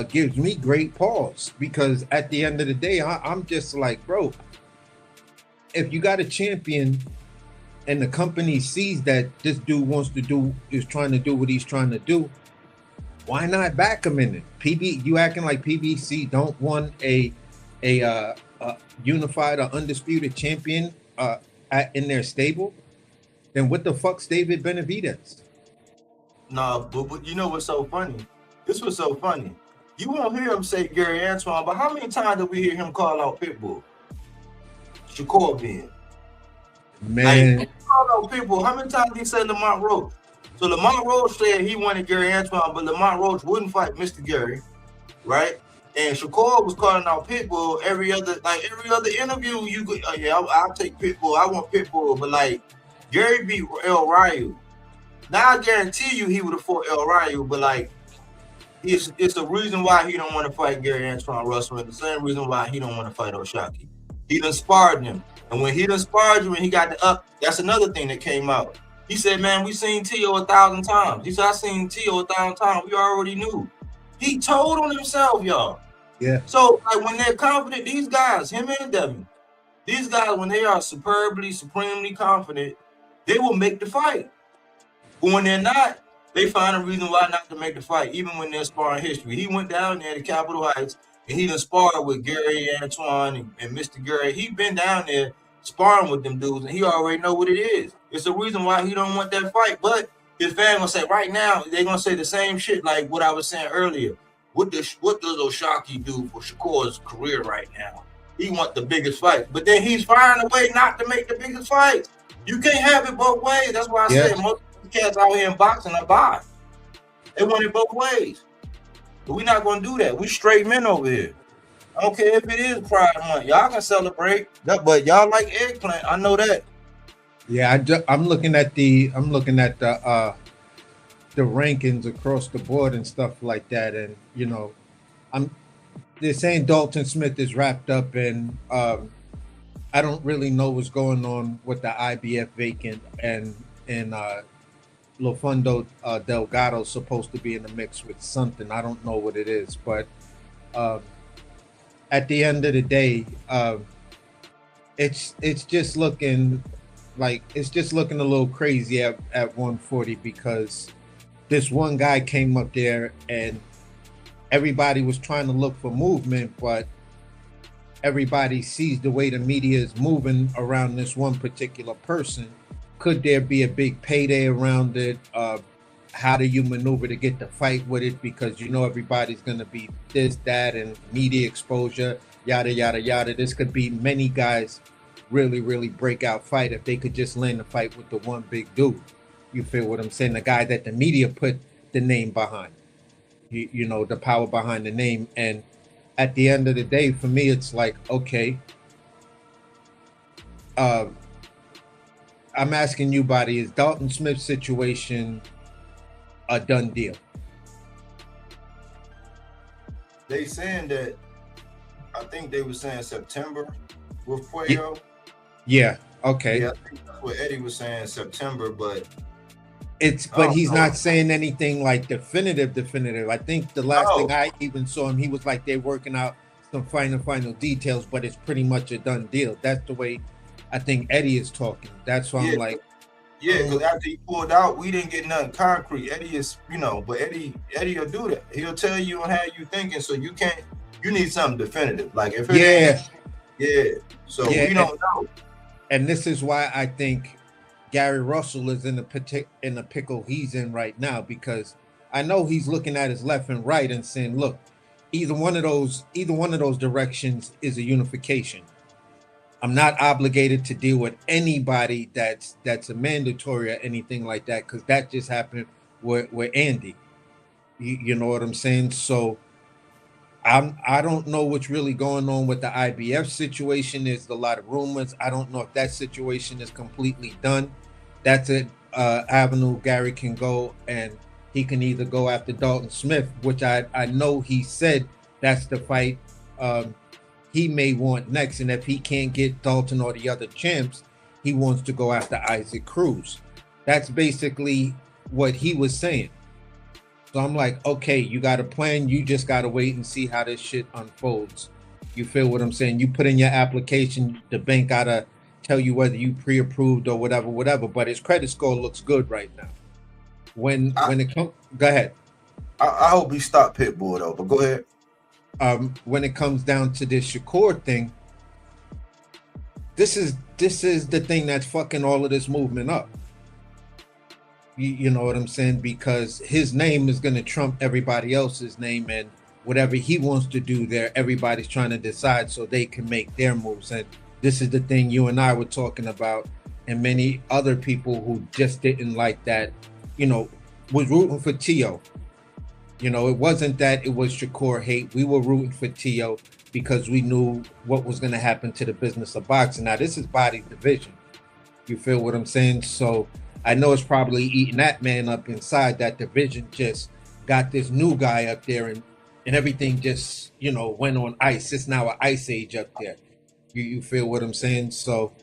gives me great pause, because at the end of the day, I'm just like, bro, if you got a champion and the company sees that this dude is trying to do what he's trying to do, why not back him in it? You acting like PBC don't want a unified or undisputed champion in their stable? Then what the fuck's David Benavidez? Nah, but you know what's so funny? This was so funny. You won't hear him say Gary Antoine, but how many times did we hear him call out Pitbull? Shakur being. Man. Like, he called out Pitbull. How many times did he say Lamont Roach? So Lamont Roach said he wanted Gary Antoine, but Lamont Roach wouldn't fight Mr. Gary, right? And Shakur was calling out Pitbull every other interview. You go, I'll take Pitbull. I want Pitbull, but like Gary beat El Rayo. Now I guarantee you he would have fought El Rayo, but like it's the reason why he don't want to fight Gary Antoine Russell, and the same reason why he don't want to fight O'Shaquie. He done sparred him, and when he done sparred you and he got the up, that's another thing that came out. He said, man, we seen Tio 1,000 times. He said, I seen Tio 1,000 times. We already knew. He told on himself, y'all. Yeah. So like when they're confident, these guys, him and W, these guys, when they are supremely confident, they will make the fight. But when they're not, they find a reason why not to make the fight, even when they're sparring history. He went down there to Capitol Heights, and he done sparred with Gary Antoine and Mr. Gary. He been down there sparring with them dudes, and he already know what it is. It's the reason why he don't want that fight. But his fan gonna say right now, they're gonna say the same shit like what I was saying earlier. What does O'Shaquie do for Shakur's career right now? He want the biggest fight, but then he's finding a way not to make the biggest fight. You can't have it both ways. That's why I said most cats out here in boxing are bi. They want it both ways. But we're not gonna do that. We straight men over here. I don't care if it is Pride Month. Y'all can celebrate, but y'all like eggplant. I know that. Yeah, I'm looking at the rankings across the board and stuff like that, and you know, they're saying Dalton Smith is wrapped up, and I don't really know what's going on with the IBF vacant, and Lofundo Delgado's supposed to be in the mix with something. I don't know what it is, but at the end of the day, it's just looking a little crazy at 140, because this one guy came up there and everybody was trying to look for movement, but everybody sees the way the media is moving around this one particular person. Could there be a big payday around it? How do you maneuver to get the fight with it? Because you know everybody's going to be this, that, and media exposure, yada, yada, yada. This could be many guys really, really breakout fight if they could just land the fight with the one big dude. You feel what I'm saying? The guy that the media put the name behind. You know, the power behind the name. And at the end of the day, for me, it's like, okay, I'm asking you, Body, is Dalton Smith's situation a done deal? They saying that, I think they were saying September with Puello. Yeah, okay. Yeah, I think that's what Eddie was saying, September, but he's not saying anything like definitive. I think the last thing I even saw him, he was like they're working out some final details, but it's pretty much a done deal. That's the way I think Eddie is talking. That's why I'm like, yeah, because after he pulled out, we didn't get nothing concrete. Eddie is, but Eddie will do that. He'll tell you and how you thinking, so you need something definitive. Like if it ain't, so we don't know. And this is why I think Gary Russell is in the pickle he's in right now, because I know he's looking at his left and right and saying, look, either one of those directions is a unification. I'm not obligated to deal with anybody that's a mandatory or anything like that, because that just happened with Andy. You know what I'm saying? So I don't know what's really going on with the IBF situation. There's a lot of rumors. I don't know if that situation is completely done. That's an avenue Gary can go, and he can either go after Dalton Smith, which I know he said that's the fight he may want next. And if he can't get Dalton or the other champs, he wants to go after Isaac Cruz. That's basically what he was saying. So I'm like, okay, you got a plan. You just got to wait and see how this shit unfolds. You feel what I'm saying? You put in your application, the bank got to tell you whether you pre-approved or whatever. But his credit score looks good right now. When it comes, go ahead. I hope he stopped Pitbull though, but go ahead. When it comes down to this Shakur thing, this is the thing that's fucking all of this movement up. You know what I'm saying? Because his name is going to trump everybody else's name, and whatever he wants to do there, everybody's trying to decide so they can make their moves. And this is the thing you and I were talking about, and many other people who just didn't like that, was rooting for Tio. It wasn't that it was Shakur hate. We were rooting for Tio because we knew what was going to happen to the business of boxing. Now, this is body division. You feel what I'm saying? So I know it's probably eating that man up inside. That division just got this new guy up there, and everything just, went on ice. It's now an ice age up there. You feel what I'm saying? So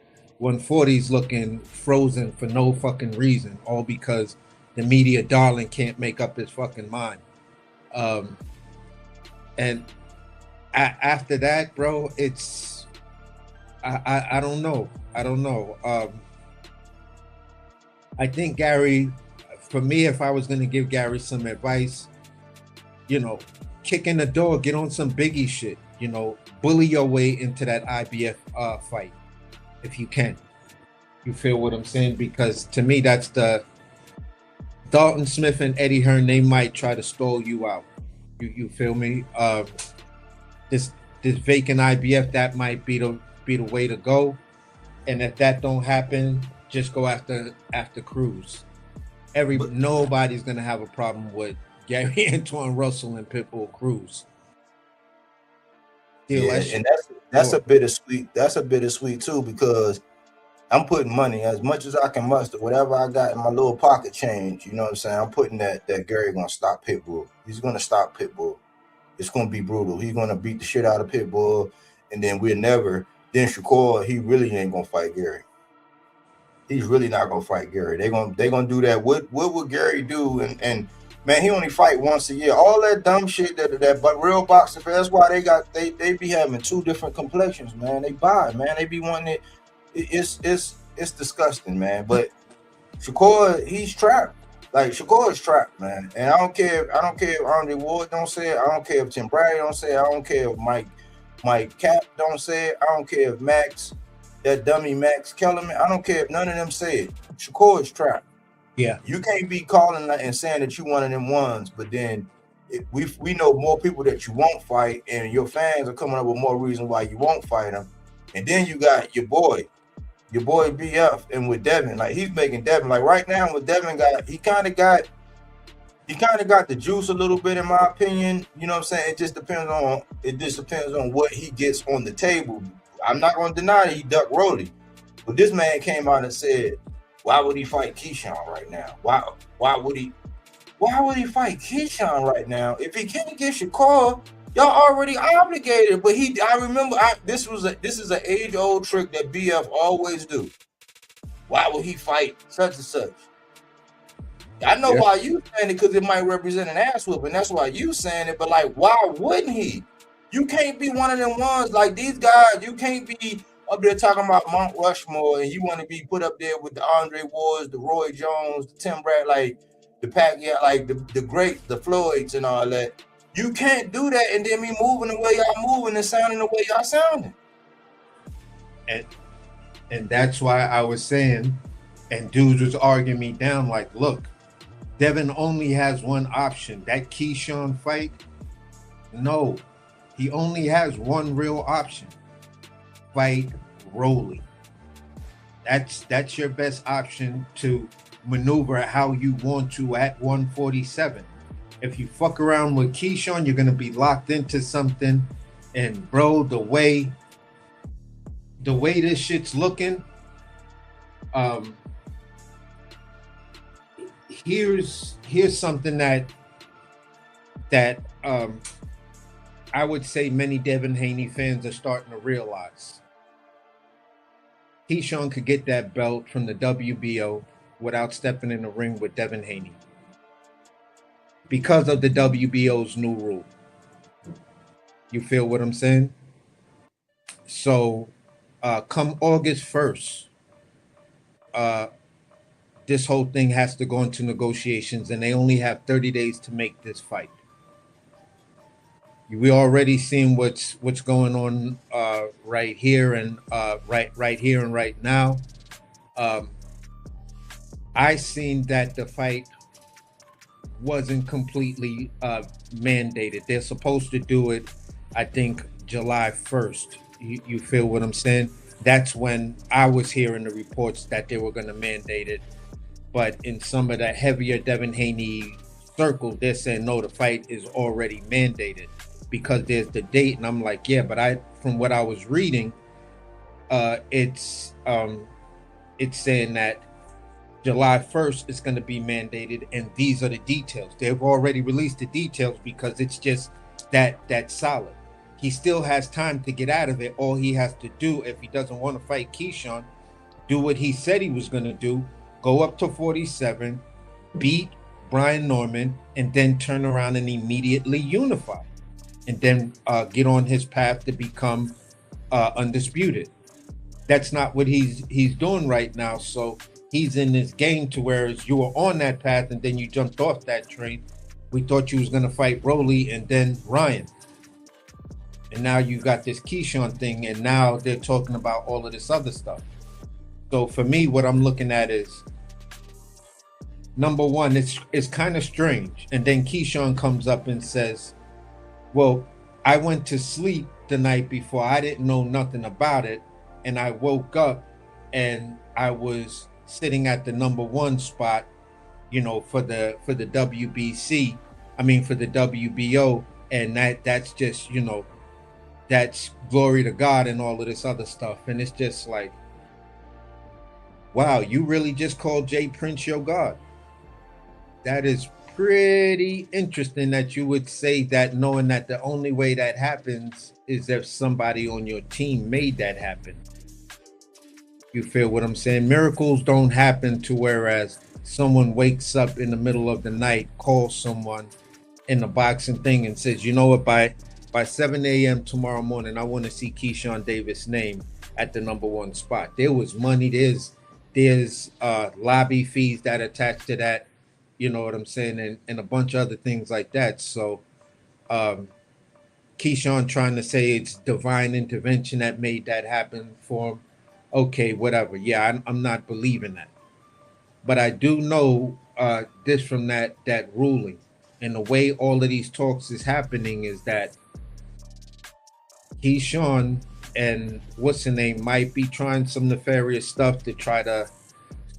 140's looking frozen for no fucking reason, all because the media darling can't make up his fucking mind. And after that, bro, it's I don't know. I think Gary, for me, if I was going to give Gary some advice, kick in the door, get on some Biggie shit, bully your way into that IBF fight if you can. You feel what I'm saying? Because to me, that's the Dalton Smith and Eddie Hearn, they might try to stall you out. You feel me? This vacant IBF, that might be the way to go. And if that don't happen, just go after Cruz. Nobody's gonna have a problem with Gary Antoine Russell and Pitbull Cruz. And that's a bittersweet. That's a bittersweet too, because I'm putting money as much as I can muster, whatever I got in my little pocket change. You know what I'm saying? I'm putting that Gary gonna stop Pitbull. He's gonna stop Pitbull. It's gonna be brutal. He's gonna beat the shit out of Pitbull, and then then Shakur, he really ain't gonna fight Gary. He's really not gonna fight Gary. They gonna do that. What would Gary do? And man, he only fight once a year. All that dumb shit but real boxing fans, that's why they be having two different complexions, man. They buy, man. They be wanting it. It's disgusting, man. But Shakur, he's trapped. Like Shakur is trapped, man. And I don't care if Andre Ward don't say it. I don't care if Tim Bradley don't say it. I don't care if Mike Cap don't say it. I don't care if Max, that dummy Max Kellerman, I don't care if none of them say it. Shakur is trapped. Yeah. You can't be calling and saying that you one of them ones, but then we know more people that you won't fight, and your fans are coming up with more reasons why you won't fight them. And then you got your boy BF, and with Devin, like he's making Devin, like right now with Devin he kind of got the juice a little bit, in my opinion. You know what I'm saying? It just depends on what he gets on the table. I'm not going to deny that he ducked Rolly, but this man came out and said, why would he fight Keyshawn right now? Why would he fight Keyshawn right now? If he can't get Shakur, y'all already obligated. But I remember this is an age-old trick that BF always do. Why would he fight such and such? I know why you saying it, because it might represent an ass whooping. That's why you saying it. But like, why wouldn't he? You can't be one of them ones like these guys. You can't be up there talking about Mount Rushmore and you want to be put up there with the Andre Wards, the Roy Jones, the Tim Brad, like the Pacquiao, like the great, the Floyds and all that. You can't do that and then be moving the way y'all moving and sounding the way y'all sounding. And that's why I was saying, and dudes was arguing me down like, look, Devin only has one option. That Keyshawn fight, no. He only has one real option. Fight Rolly. That's your best option to maneuver how you want to at 147. If you fuck around with Keyshawn, you're gonna be locked into something. And bro, the way this shit's looking, here's something that I would say many Devin Haney fans are starting to realize. Keyshawn could get that belt from the WBO without stepping in the ring with Devin Haney because of the WBO's new rule. You feel what I'm saying? So come August 1st, this whole thing has to go into negotiations, and they only have 30 days to make this fight. We already seen what's going on right here and right here and right now. I seen that the fight wasn't completely mandated. They're supposed to do it, I think, July 1st. You feel what I'm saying? That's when I was hearing the reports that they were going to mandate it. But in some of the heavier Devin Haney circles, they're saying, no, the fight is already mandated because there's the date. And I'm like, yeah, but from what I was reading, it's saying that July 1st is going to be mandated, and these are the details. They've already released the details because it's just that solid. He still has time to get out of it. All he has to do, if he doesn't want to fight Keyshawn, do what he said he was going to do, go up to 47, beat Brian Norman, and then turn around and immediately unify, and then get on his path to become undisputed. That's not what he's doing right now. So he's in this game to whereas you were on that path and then you jumped off that train. We thought you was going to fight Rolly and then Ryan. And now you got this Keyshawn thing, and now they're talking about all of this other stuff. So for me, what I'm looking at is, number one, it's kind of strange. And then Keyshawn comes up and says, well, I went to sleep the night before. I didn't know nothing about it. And I woke up and I was sitting at the number one spot, for the WBC, for the WBO. And that's just, that's glory to God and all of this other stuff. And it's just like, wow, you really just called Jay Prince your God. That is pretty interesting that you would say that, knowing that the only way that happens is if somebody on your team made that happen. You feel what I'm saying? Miracles don't happen to whereas someone wakes up in the middle of the night, calls someone in the boxing thing and says, you know what, by 7 a.m. tomorrow morning, I want to see Keyshawn Davis' name at the number one spot. There was money. There's lobby fees that attached to that. You know what I'm saying? And a bunch of other things like that. So Keyshawn trying to say it's divine intervention that made that happen for him. Okay, whatever. Yeah, I'm not believing that. But I do know this from that ruling. And the way all of these talks is happening is that Keyshawn and what's her name might be trying some nefarious stuff to try to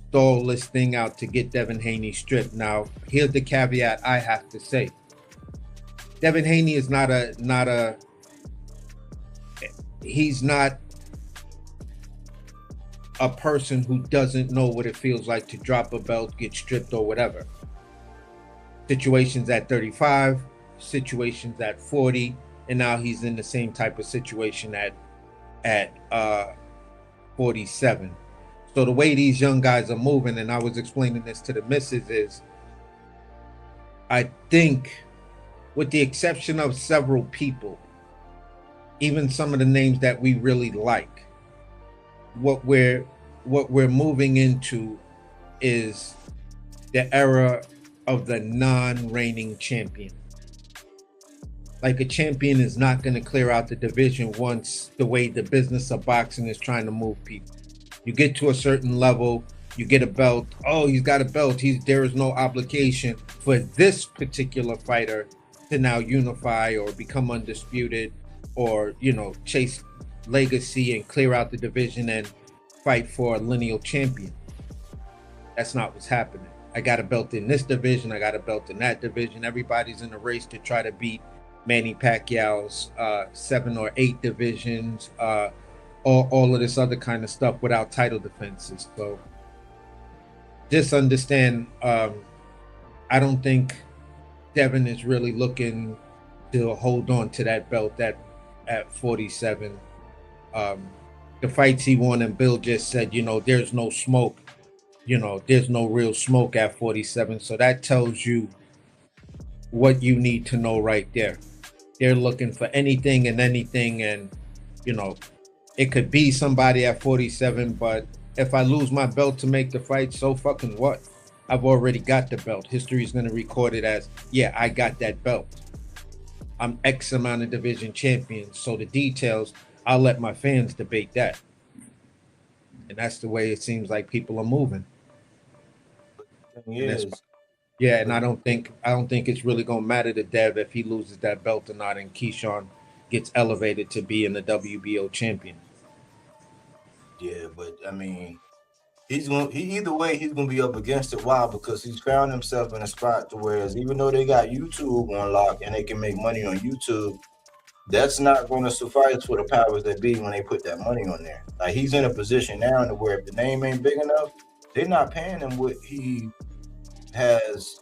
stall this thing out to get Devin Haney stripped. Now, here's the caveat I have to say. Devin Haney is he's not a person who doesn't know what it feels like to drop a belt, get stripped or whatever. Situations at 35, situations at 40, and now he's in the same type of situation at 47. So the way these young guys are moving, and I was explaining this to the missus, is I think with the exception of several people, even some of the names that we really like, what we're moving into is the era of the non-reigning champion. Like a champion is not going to clear out the division once the way the business of boxing is trying to move people. You get to a certain level, you get a belt. Oh, he's got a belt. There is no obligation for this particular fighter to now unify or become undisputed, or chase legacy and clear out the division and fight for a lineal champion. That's not what's happening. I got a belt in this division. I got a belt in that division. Everybody's in a race to try to beat Manny Pacquiao's 7 or 8 divisions, all of this other kind of stuff without title defenses. So just understand, I don't think Devin is really looking to hold on to that belt at 47. The fights he won, and Bill just said, there's no smoke. There's no real smoke at 47. So that tells you what you need to know right there. They're looking for anything and anything, and it could be somebody at 47, but if I lose my belt to make the fight, so fucking what? I've already got the belt. History is going to record it as, yeah, I got that belt. I'm X amount of division champion. So the details, I'll let my fans debate that. And that's the way it seems like people are moving. Yes. Yeah, and I don't think it's really gonna matter to Dev if he loses that belt or not, and Keyshawn gets elevated to being the WBO champion. Yeah, but I mean, either way he's gonna be up against it. Why? Because he's found himself in a spot to where, even though they got YouTube on lock and they can make money on YouTube, that's not going to suffice for the powers that be when they put that money on there. Like, he's in a position now to where if the name ain't big enough, they're not paying him what he has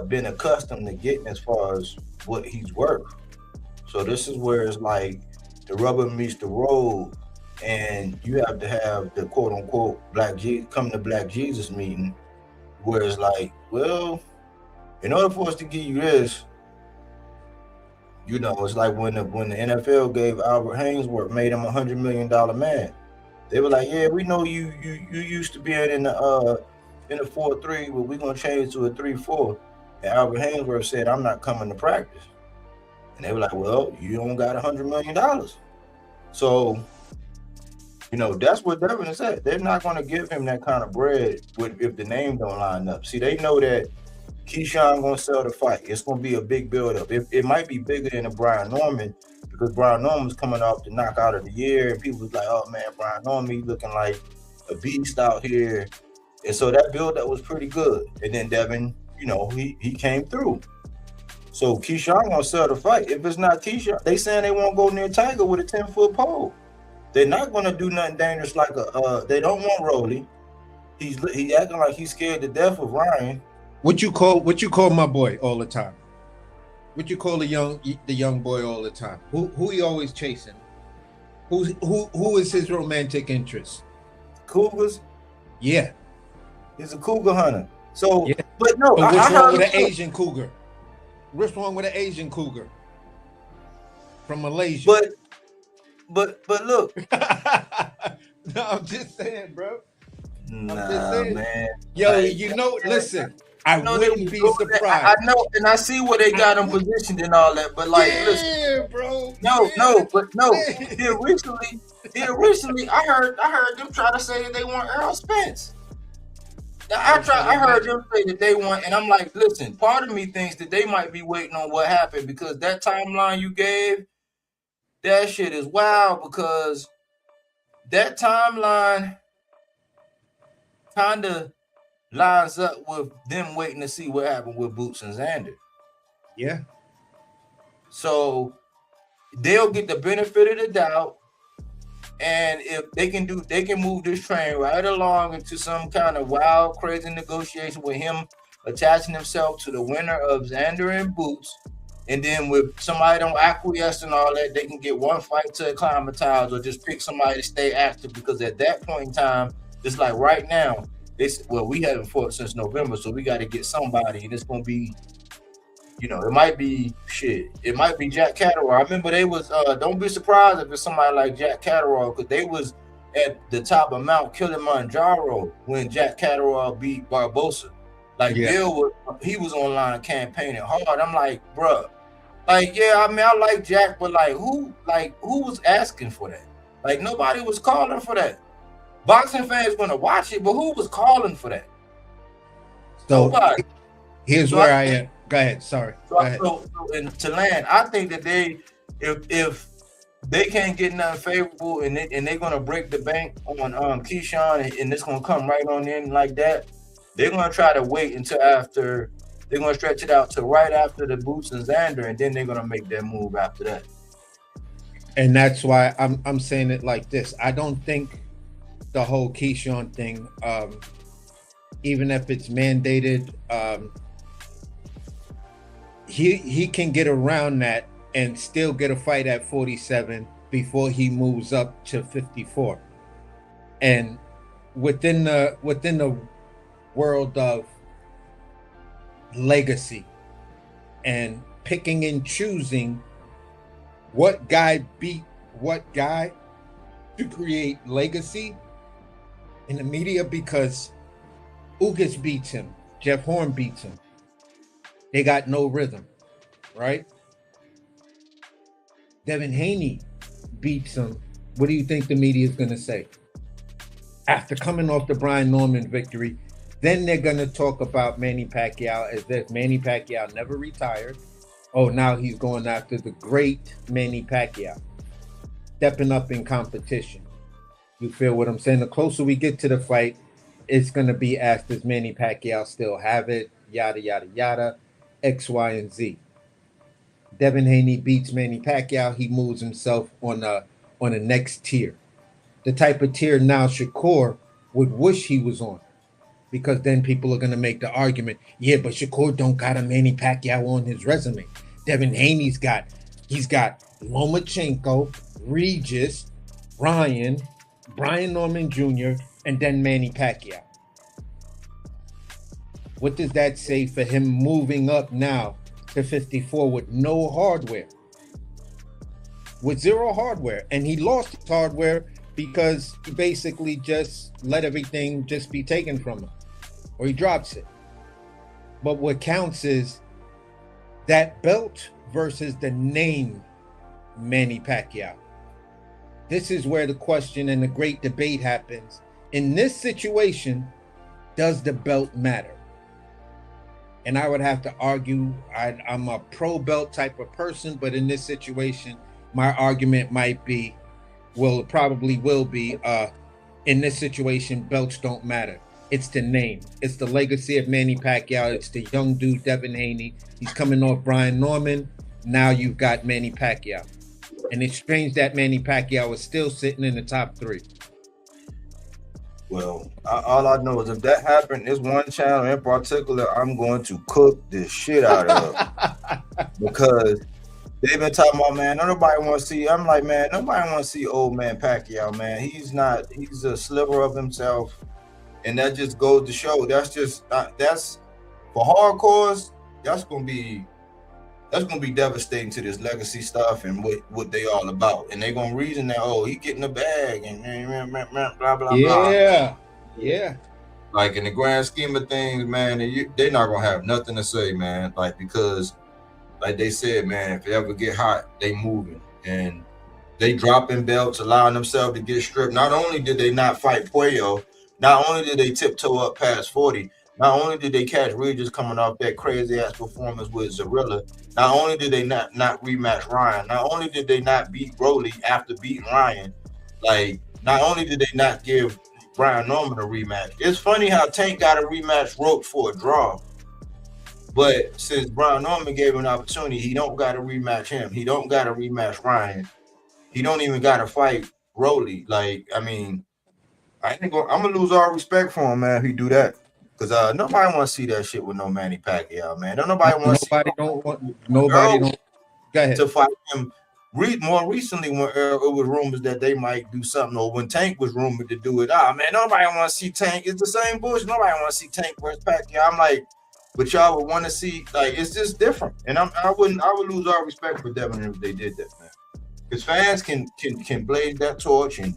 been accustomed to getting as far as what he's worth. So this is where it's like the rubber meets the road, and you have to have the quote unquote come to Black Jesus meeting, where it's like, well, in order for us to give you this, it's like when the NFL gave Albert Hainsworth, made him $100 million man. They were like, yeah, we know you used to be in the 4-3, but we're gonna change to a 3-4. And Albert Hainsworth said, I'm not coming to practice. And they were like, well, you don't got $100 million. So, that's what Devin said. They're not gonna give him that kind of bread if the name don't line up. See, they know that Keyshawn gonna sell the fight. It's gonna be a big build-up. It might be bigger than a Brian Norman, because Brian Norman's coming off the knockout of the year, and people was like, oh man, Brian Norman looking like a beast out here. And so that build-up was pretty good. And then Devin, he came through. So Keyshawn gonna sell the fight. If it's not Keyshawn, they saying they won't go near Tiger with a 10-foot pole. They're not gonna do nothing dangerous like they don't want Rolly. He's acting like he's scared to death of Ryan. What you call my boy all the time? What you call the young boy all the time? Who he always chasing? Who is his romantic interest? Cougars? Yeah. He's a cougar hunter. So, yeah. But no, but what's wrong with an Asian cougar? What's wrong with an Asian cougar from Malaysia? But look. No, I'm just saying, bro. Man. Yo, listen. I wouldn't be surprised. I know, and I see where they got him positioned and all that, but listen, bro. No. Here recently, I heard them try to say that they want Errol Spence. I heard them say that they want, and I'm like, listen, part of me thinks that they might be waiting on what happened, because that timeline you gave, that shit is wild, because that timeline kind of lines up with them waiting to see what happened with Boots and Xander. Yeah. So they'll get the benefit of the doubt, and if they can move this train right along into some kind of wild, crazy negotiation with him attaching himself to the winner of Xander and Boots, and then with somebody don't acquiesce and all that, they can get one fight to acclimatize or just pick somebody to stay active, because at that point in time, it's like right now, we haven't fought since November, so we got to get somebody, and it's going to be, it might be shit, it might be Jack Catterall. I remember they was don't be surprised if it's somebody like Jack Catterall, because they was at the top of Mount Kilimanjaro when Jack Catterall beat Barbosa. Like Yeah. Bill he was online campaigning hard. I'm like, bruh, like, yeah, I mean, I like Jack, but like who was asking for that? Like nobody was calling for that. Boxing fans gonna watch it, but who was calling for that? So Nobody. here's So where I I think- am. Go ahead. Sorry. So, Go ahead. so and to land, I think that if they can't get nothing favorable and they're gonna break the bank on Keyshawn and it's gonna come right on in like that, they're gonna try to wait until after. They're gonna stretch it out to right after the Boots and Xander, and then they're gonna make that move after that. And that's why I'm saying it like this. I don't think the whole Keyshawn thing, even if it's mandated, he can get around that and still get a fight at 47 before he moves up to 54. And within the world of legacy and picking and choosing what guy beat what guy to create legacy in the media, because Ugas beats him, Jeff Horn beats him. They got no rhythm, right? Devin Haney beats him. What do you think the media is going to say? After coming off the Brian Norman victory, then they're going to talk about Manny Pacquiao as if Manny Pacquiao never retired. Oh, now he's going after the great Manny Pacquiao, stepping up in competition. You feel what I'm saying? The closer we get to the fight, it's going to be asked, does Manny Pacquiao still have it? Yada, yada, yada, X, Y, and Z. Devin Haney beats Manny Pacquiao. He moves himself on the next tier. The type of tier now Shakur would wish he was on. Because then people are going to make the argument, yeah, but Shakur don't got a Manny Pacquiao on his resume. Devin Haney's got Lomachenko, Regis, Ryan, Brian Norman Jr., and then Manny Pacquiao. What does that say for him moving up now to 54 with no hardware? With zero hardware. And he lost his hardware because he basically just let everything just be taken from him. Or he drops it. But what counts is that belt versus the name Manny Pacquiao. This is where the question and the great debate happens. In this situation, does the belt matter? And I would have to argue, I'm a pro-belt type of person, but in this situation, my argument might be, well, it probably will be, in this situation, belts don't matter. It's the name. It's the legacy of Manny Pacquiao. It's the young dude, Devin Haney. He's coming off Brian Norman. Now you've got Manny Pacquiao. And it's strange that Manny Pacquiao is still sitting in the top 3. Well, all I know is if that happened, this one channel in particular, I'm going to cook this shit out of. Because they've been talking about, man, nobody want to see. I'm like, man, nobody want to see old man Pacquiao, man. He's a sliver of himself. And that just goes to show that's for hardcores, that's gonna be devastating to this legacy stuff and what they all about. And they're gonna reason that, oh, he getting the bag and blah blah blah. Yeah. Like in the grand scheme of things, man, they're not gonna have nothing to say, man. Like, because like they said, man, if they ever get hot, they moving and they dropping belts, allowing themselves to get stripped. Not only did they not fight Puello, not only did they tiptoe up past 40, not only did they catch Regis coming off that crazy ass performance with Zarilla, not only did they not rematch Ryan, not only did they not beat Broly after beating Ryan, like not only did they not give Brian Norman a rematch. It's funny how Tank got a rematch roped for a draw, but since Brian Norman gave him an opportunity, he don't got to rematch him. He don't got to rematch Ryan. He don't even got to fight Broly. Like, I mean, I'm gonna lose all respect for him, man, if he do that. Because nobody want to see that shit with no Manny Pacquiao, man. Nobody want to see nobody don't. Go ahead. To fight him. More recently, when it was rumors that they might do something, or when Tank was rumored to do it, man, nobody want to see Tank. It's the same bullshit. Nobody want to see Tank versus Pacquiao. I'm like, but y'all would want to see, like, it's just different. And I would lose all respect for Devin if they did that, man. Because fans can blaze that torch and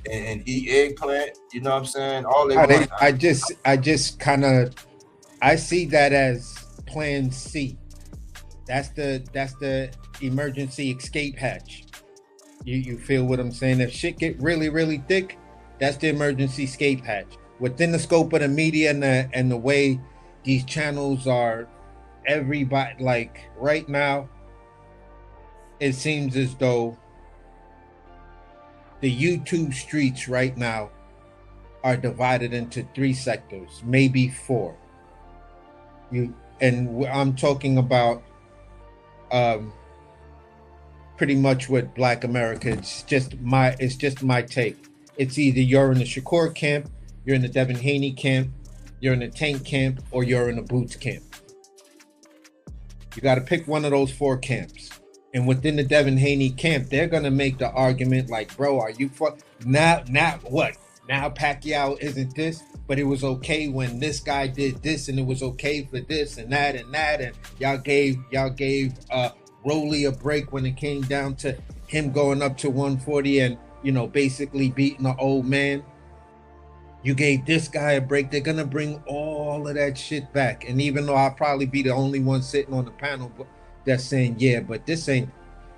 eat eggplant, you know what I'm saying? All they want. I just kind of, I see that as plan C. That's the emergency escape hatch. You feel what I'm saying? If shit get really, really thick, that's the emergency escape hatch. Within the scope of the media and the way these channels are, everybody, like right now, it seems as though the YouTube streets right now are divided into 3 sectors, maybe 4. I'm talking about pretty much what Black America. It's just my take. It's either you're in the Shakur camp, you're in the Devin Haney camp, you're in the Tank camp, or you're in the Boots camp. You got to pick one of those 4 camps. And within the Devin Haney camp, they're gonna make the argument like, bro, are you now what? Now Pacquiao isn't this, but it was okay when this guy did this, and it was okay for this and that, and y'all gave Rolly a break when it came down to him going up to 140 and, you know, basically beating the old man. You gave this guy a break. They're gonna bring all of that shit back. And even though I'll probably be the only one sitting on the panel that's saying, yeah, but this ain't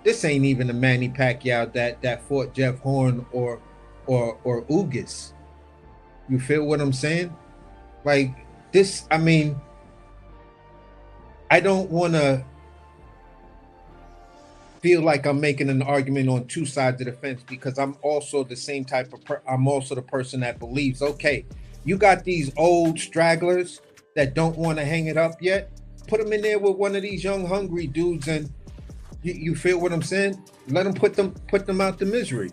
even the Manny Pacquiao that fought Jeff Horn or Ugas. You feel what I'm saying? Like this, I mean, I don't want to feel like I'm making an argument on 2 sides of the fence, because I'm also the same type of I'm also the person that believes, okay, you got these old stragglers that don't want to hang it up yet. Put them in there with one of these young hungry dudes, and you feel what I'm saying? Let them put them out the misery.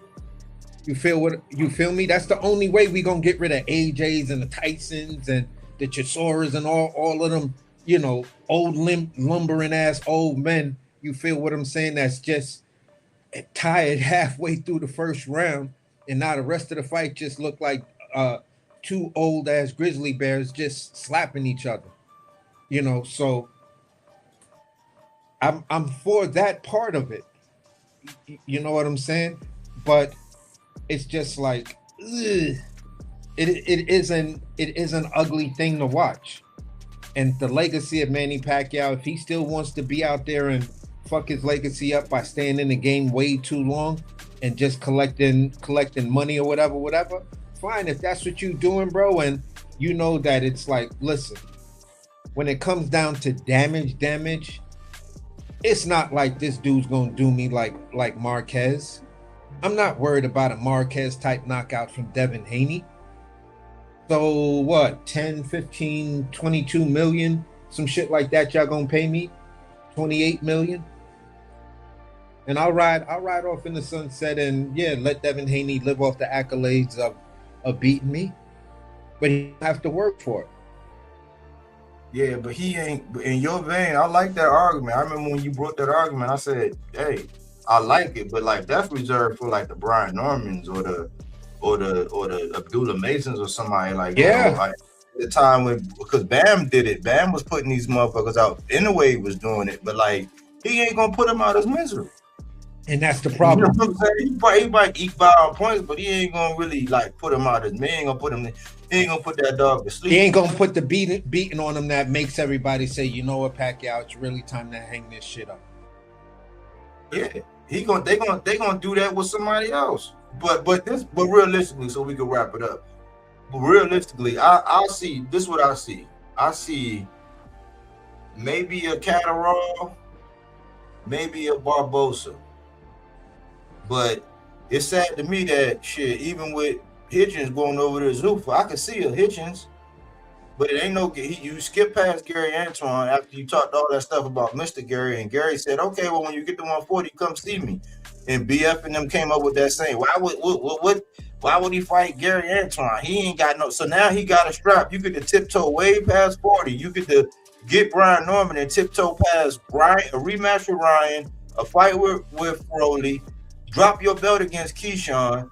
You feel me? That's the only way we gonna get rid of AJs and the Tysons and the Chisoras and all of them, you know, old lumbering ass old men. You feel what I'm saying? That's just tired halfway through the first round, and now the rest of the fight just look like 2 old ass grizzly bears just slapping each other. You know, so I'm for that part of it. You know what I'm saying? But it's just like, ugh. It is an ugly thing to watch. And the legacy of Manny Pacquiao, if he still wants to be out there and fuck his legacy up by staying in the game way too long and just collecting money or whatever, fine. If that's what you're doing, bro, and you know that it's like, listen, when it comes down to damage, it's not like this dude's gonna do me like Marquez. I'm not worried about a Marquez type knockout from Devin Haney. So what, 10, 15, 22 million, some shit like that y'all gonna pay me? 28 million? And I'll ride off in the sunset and yeah, let Devin Haney live off the accolades of beating me. But he have to work for it. Yeah, but he ain't in your vein. I like that argument. I remember when you brought that argument, I said, hey, I like it, but like that's reserved for like the Brian Normans or the Abdullah Masons or somebody like yeah. You know, like the time when, because Bam did it. Bam was putting these motherfuckers out. Inoue was doing it, but like he ain't gonna put them out of misery. And that's the problem. You know what I'm saying? He might eat by our points, but he ain't gonna really like put him out of. He ain't gonna put that dog to sleep. He ain't gonna put the beating on him that makes everybody say, you know what, Pacquiao, it's really time to hang this shit up. Yeah, they gonna do that with somebody else. But realistically, so we can wrap it up. But realistically, I see this. Is what I see. I see maybe a Catterall, maybe a Barbosa. But it's sad to me that shit, even with Hitchens going over to Zuffa, I can see a Hitchens, but it ain't no. You skip past Gary Antoine after you talked all that stuff about Mr. Gary, and Gary said, "Okay, well, when you get to 140, come see me." And BF and them came up with that saying, why would he fight Gary Antoine? He ain't got no. So now he got a strap. You get to tiptoe way past 40. You get to get Brian Norman and tiptoe past Ryan, a rematch with Ryan, a fight with Rolly, drop your belt against Keyshawn,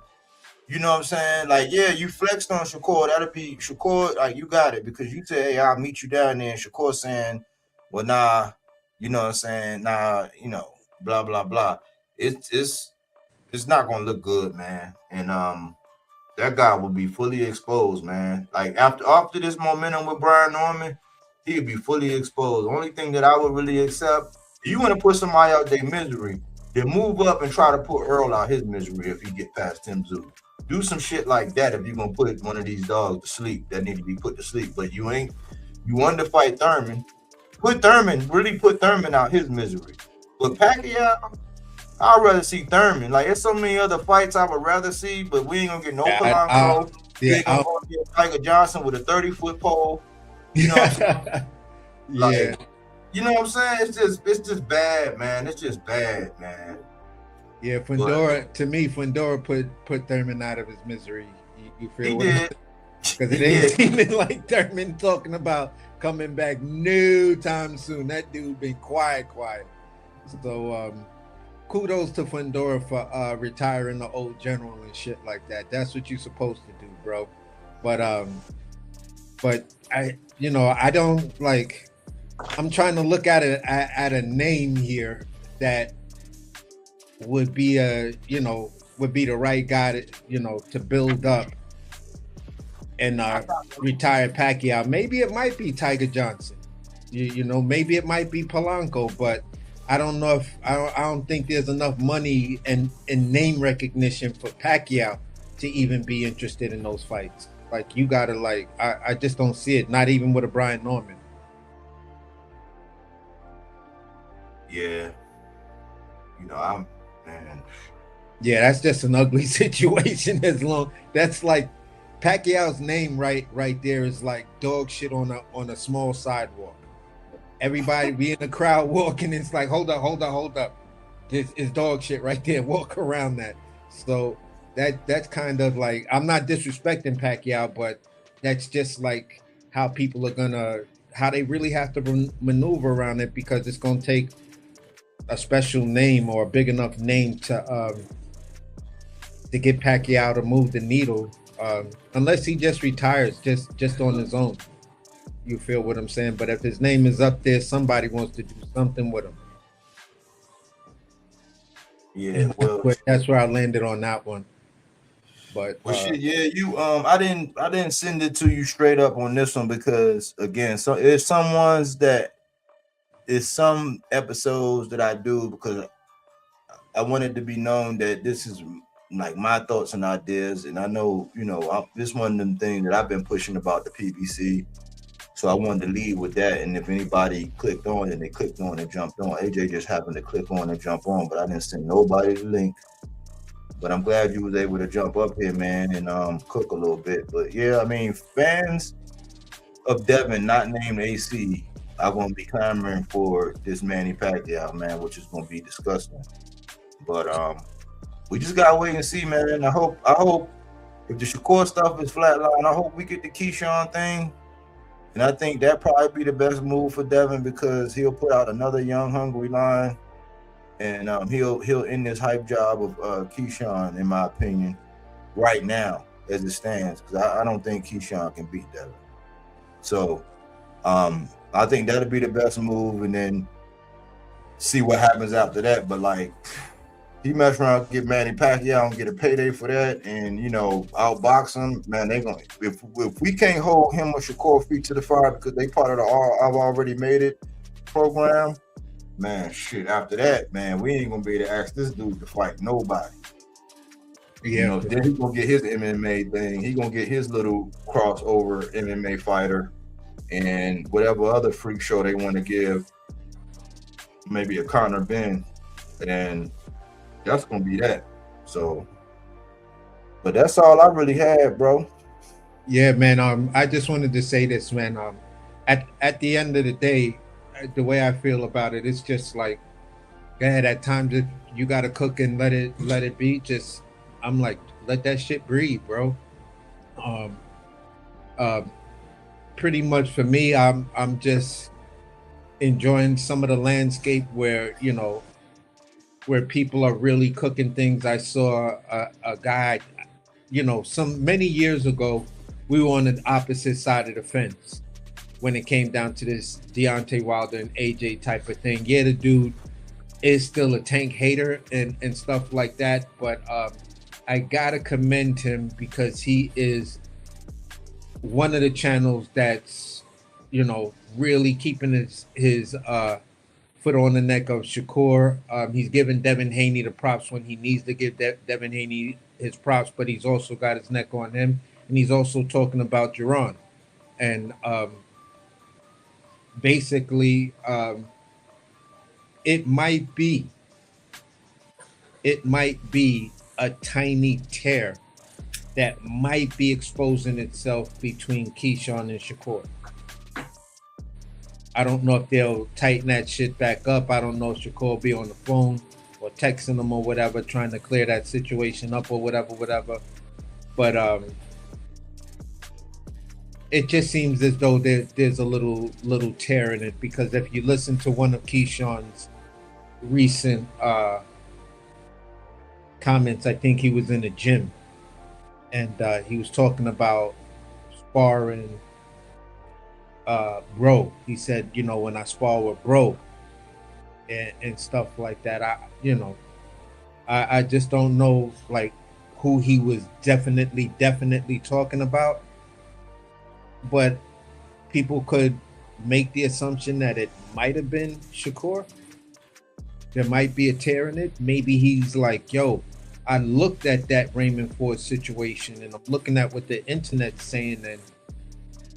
You know what I'm saying? Like, yeah, you flexed on Shakur. That'll be Shakur. Like, you got it because you said, "Hey, I'll meet you down there." And Shakur saying, "Well, nah." You know what I'm saying? Nah. You know, blah blah blah. It's not gonna look good, man. And that guy will be fully exposed, man. Like after this momentum with Brian Norman, he'll be fully exposed. The only thing that I would really accept, if you want to put somebody out their misery, then move up and try to put Earl out his misery if he get past Tim Zoo. Do some shit like that if you're gonna put one of these dogs to sleep that need to be put to sleep. But you wanted to fight Thurman. Put Thurman out his misery. But Pacquiao, I'd rather see Thurman. Like, there's so many other fights I would rather see, but we ain't gonna get no Polanco. We ain't gonna get Tiger Johnson with a 30-foot pole. You know what I'm saying? Yeah. You know what I'm saying? It's just bad, man. It's just bad, man. Yeah, Fundora put Thurman out of his misery. You feel He what did. Because it ain't seeming like Thurman talking about coming back no time soon. That dude been quiet. So kudos to Fundora for retiring the old general and shit like that. That's what you're supposed to do, bro. But I don't like. I'm trying to look at it at a name here that would be the right guy to build up and retire Pacquiao. Maybe it might be Tiger Johnson. Maybe it might be Polanco, but I don't know if I don't think there's enough money and name recognition for Pacquiao to even be interested in those fights. Like, you gotta I just don't see it. Not even with a Brian Norman. Yeah. Man. Yeah, that's just an ugly situation. That's like Pacquiao's name right there is like dog shit on a small sidewalk. Everybody be in the crowd walking, it's like, hold up. This is dog shit right there. Walk around that. So that's kind of like, I'm not disrespecting Pacquiao, but that's just like how people are how they really have to maneuver around it, because it's gonna take a special name or a big enough name to get Pacquiao to move the needle, unless he just retires just on his own. You feel what I'm saying? But if his name is up there, somebody wants to do something with him. Yeah, well, that's where I landed on that one. But shit, yeah, you I didn't send it to you straight up on this one because, again, so it's some episodes that I do because I want it to be known that this is like my thoughts and ideas, and I know this is one of them things that I've been pushing about the PBC. So I wanted to lead with that, and if anybody clicked on and they clicked on and jumped on, AJ just happened to click on and jump on, but I didn't send nobody the link. But I'm glad you was able to jump up here, man, and cook a little bit. But yeah, I mean, fans of Devin not named AC are going to be clamoring for this Manny Pacquiao, man, which is going to be disgusting. But we just gotta wait and see, man. And I hope if the Shakur stuff is flatline, I hope we get the Keyshawn thing. And I think that probably be the best move for Devin, because he'll put out another young, hungry line, and he'll end this hype job of Keyshawn, in my opinion, right now as it stands, because I don't think Keyshawn can beat Devin. So I think that'll be the best move, and then see what happens after that. But like, he mess around, get Manny Pacquiao and get a payday for that, and outbox him, man. They gonna if we can't hold him or Shakur feet to the fire because they part of the I've already made it program, man. Shit, after that, man, we ain't gonna be able to ask this dude to fight nobody. Yeah, then he gonna get his MMA thing. He gonna get his little crossover MMA fighter, and whatever other freak show they want to give, maybe a Conor Ben, and that's gonna be that. So, but that's all I really had, bro. Yeah, man. I just wanted to say this, man. At the end of the day, the way I feel about it, it's just like, at times you gotta cook and let it be. Just, I'm like, let that shit breathe, bro. Pretty much for me, I'm just enjoying some of the landscape where where people are really cooking things. I saw a guy, some many years ago, we were on the opposite side of the fence when it came down to this Deontay Wilder and AJ type of thing. Yeah, the dude is still a Tank hater and stuff like that, but I gotta commend him because he is one of the channels that's really keeping his foot on the neck of Shakur. He's giving Devin Haney the props when he needs to give Devin Haney his props, but he's also got his neck on him, and he's also talking about Jerron. And basically, it might be a tiny tear that might be exposing itself between Keyshawn and Shakur. I don't know if they'll tighten that shit back up. I don't know if Shakur will be on the phone or texting them or whatever, trying to clear that situation up or whatever. But it just seems as though there's a little tear in it, because if you listen to one of Keyshawn's recent comments, I think he was in the gym, and he was talking about sparring bro. He said, when I spar with bro and stuff like that, I just don't know like who he was definitely talking about, but people could make the assumption that it might have been Shakur. There might be a tear in it. Maybe he's like, yo, I looked at that Raymond Ford situation and I'm looking at what the internet's saying, and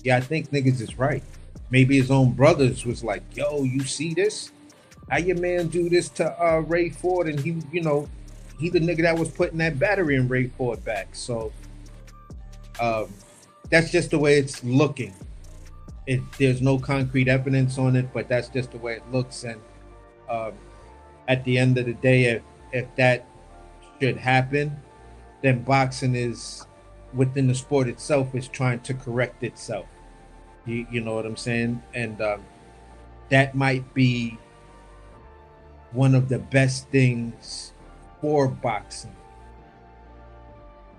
yeah, I think niggas is right. Maybe his own brothers was like, yo, you see this? How your man do this to Ray Ford? And he the nigga that was putting that battery in Ray Ford back. So that's just the way it's looking. There's no concrete evidence on it, but that's just the way it looks. And at the end of the day, if that should happen, then boxing is, within the sport itself, is trying to correct itself. You know what I'm saying? And that might be one of the best things for boxing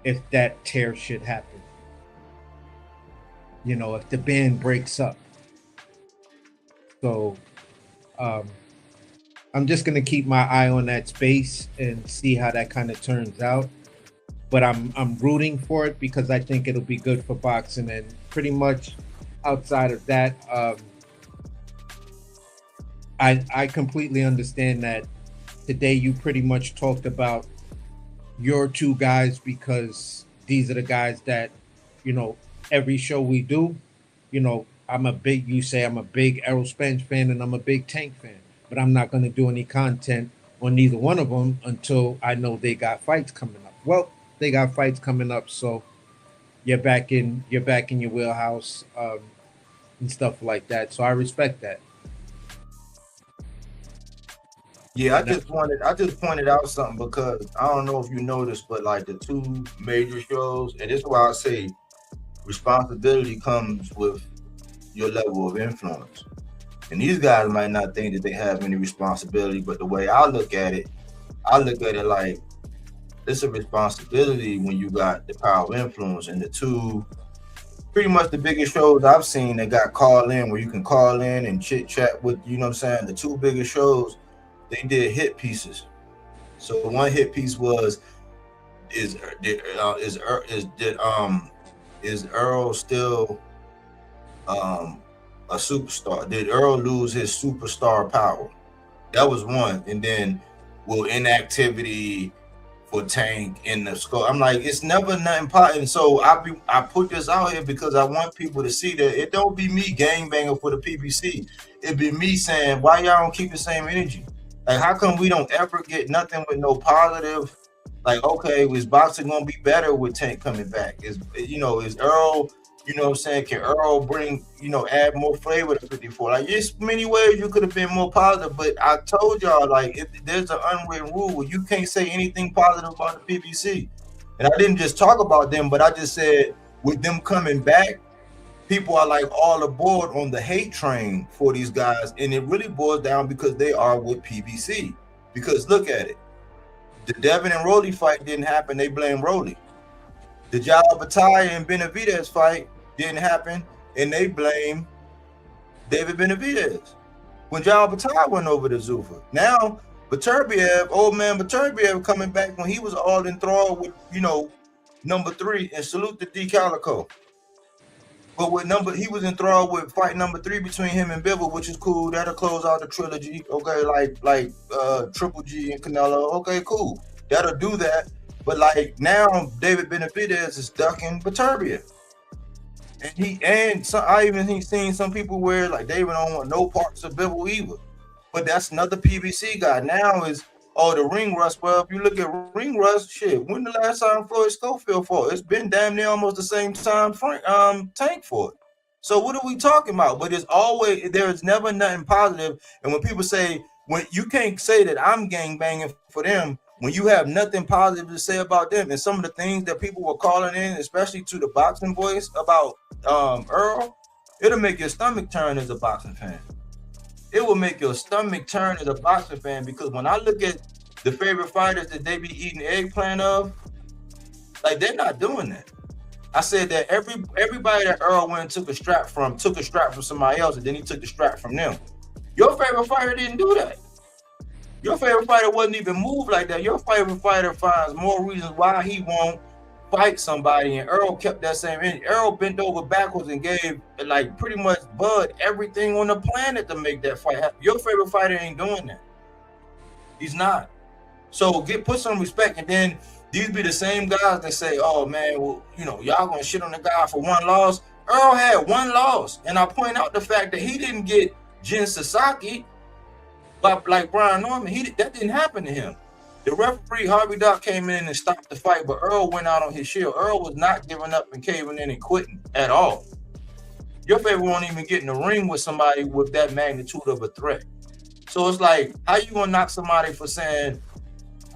if that tear should happen. If the band breaks up. So I'm just going to keep my eye on that space and see how that kind of turns out. But I'm rooting for it because I think it'll be good for boxing. And pretty much outside of that, I completely understand that today you pretty much talked about your two guys, because these are the guys that, every show we do, I'm a big Errol Spence fan and I'm a big Tank fan, but I'm not going to do any content on neither one of them until I know they got fights coming up. Well, they got fights coming up, so you're back in your wheelhouse and stuff like that. So I respect that. Yeah, I just pointed out something because I don't know if you noticed, but like the two major shows, and this is why I say responsibility comes with your level of influence. And these guys might not think that they have any responsibility, but the way I look at it like it's a responsibility when you got the power of influence. And the two, pretty much the biggest shows I've seen that got call in, where you can call in and chit chat with, the two biggest shows, they did hit pieces. So one hit piece was, is Errol still a superstar? Did Errol lose his superstar power? That was one. And then, will inactivity for Tank in the score? I'm like, it's never nothing important. So I put this out here because I want people to see that it don't be me gangbanging for the PBC. It be me saying, why y'all don't keep the same energy? Like, how come we don't ever get nothing with no positive? Like, okay, is boxing gonna be better with Tank coming back? Is Errol, can Errol bring, add more flavor to 54? Like, there's many ways you could have been more positive, but I told y'all, like, there's an unwritten rule where you can't say anything positive about the PBC. And I didn't just talk about them, but I just said with them coming back, people are like all aboard on the hate train for these guys. And it really boils down because they are with PBC. Because look at it. The Devin and Rolly fight didn't happen. They blame Rolly. The Jalbataya and Benavidez fight didn't happen, and they blame David Benavidez when Jalbataya went over to Zuffa. Now, Beterbiev, old man Beterbiev coming back when he was all enthralled with, number 3, and salute to D Calico. But he was enthralled with fight number 3 between him and Bivol, which is cool. That'll close out the trilogy. Okay, like Triple G and Canelo. Okay, cool. That'll do that. But like now, David Benavidez is ducking Beterbiev. And I even seen some people where like David don't want no parts of Bivol either. But that's another PBC guy. Now is the ring rust. Well, if you look at ring rust, shit, when the last time Floyd Schofield fought? It's been damn near almost the same time Tank fought. So what are we talking about? But there's never nothing positive. And when people say, when you can't say that I'm gang banging for them, when you have nothing positive to say about them, and some of the things that people were calling in, especially to the boxing voice about Errol, it'll make your stomach turn as a boxing fan. It will make your stomach turn as a boxing fan, because when I look at the favorite fighters that they be eating eggplant of, like they're not doing that. I said that everybody that Errol went and took a strap from somebody else, and then he took the strap from them. Your favorite fighter didn't do that. Your favorite fighter wasn't even moved like that. Your favorite fighter finds more reasons why he won't fight somebody, and Errol kept that same energy. Errol bent over backwards and gave like pretty much Bud everything on the planet to make that fight happen. Your favorite fighter ain't doing that. He's not. So put some respect. And then these be the same guys that say, oh man, well, y'all gonna shit on the guy for one loss. Errol had one loss, and I point out the fact that he didn't get Jin Sasaki, but like Brian Norman, that didn't happen to him. The referee, Harvey Dock, came in and stopped the fight, but Errol went out on his shield. Errol was not giving up and caving in and quitting at all. Your favorite won't even get in the ring with somebody with that magnitude of a threat. So it's like, how you gonna knock somebody for saying,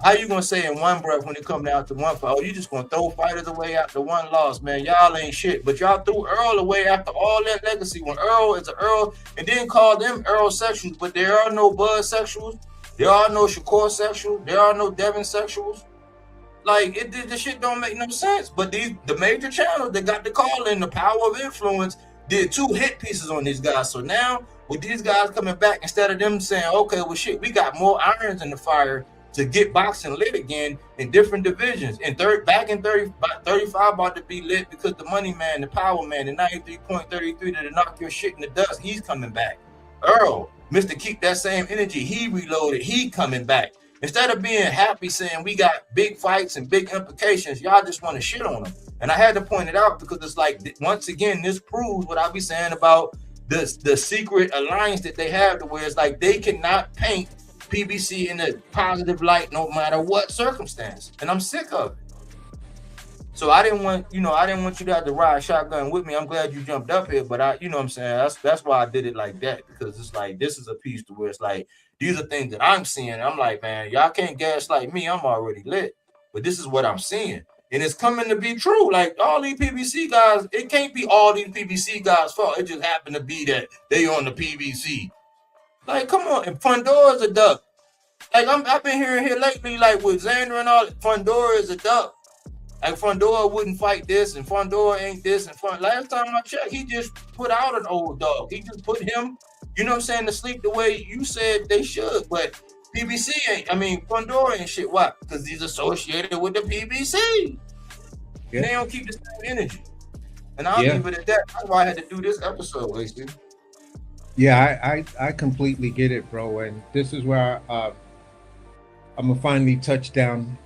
how you gonna say in one breath when it come down to one fight, oh, you just gonna throw fighters away after one loss, man? Y'all ain't shit. But y'all threw Errol away after all that legacy when Errol is an Errol, and then call them Errol sexuals, but there are no Bud sexuals. There are no Shakur sexuals. There are no Devin sexuals. Like, the shit don't make no sense. But the major channels that got the call in, the power of influence, did 2 hit pieces on these guys. So now, with these guys coming back, instead of them saying, okay, well, shit, we got more irons in the fire to get boxing lit again in different divisions. And back in 35 about to be lit because the money man, the power man, the 93.33 that'll knock your shit in the dust, he's coming back. Errol, Mr. Keep that same energy, he reloaded, he coming back. Instead of being happy saying we got big fights and big implications, y'all just want to shit on them. And I had to point it out because it's like, once again, this proves what I be saying about the secret alliance that they have, to where it's like they cannot paint PBC in a positive light no matter what circumstance. And I'm sick of it. So I didn't want you to have to ride shotgun with me. I'm glad you jumped up here, but what I'm saying, that's why I did it like that, because it's like, this is a piece to where it's like, these are things that I'm seeing. I'm like, man, y'all can't gaslight me. I'm already lit. But this is what I'm seeing. And it's coming to be true. Like, all these PBC guys, it can't be all these PBC guys' fault. It just happened to be that they on the PBC. Like, come on. And Fundora is a duck. Like, I've been hearing here lately, like with Xander and all, Fundora is a duck. Like, Fundora wouldn't fight this, and Fundora ain't this, and last time I checked, he just put out an old dog. He just put him, to sleep the way you said they should. But PBC Fundora ain't shit. Why? Because he's associated with the PBC. Yeah. And they don't keep the same energy. And I'll leave it at that. That's why I had to do this episode, Lacey. Yeah, I completely get it, bro. And this is where I'm going to finally touch down.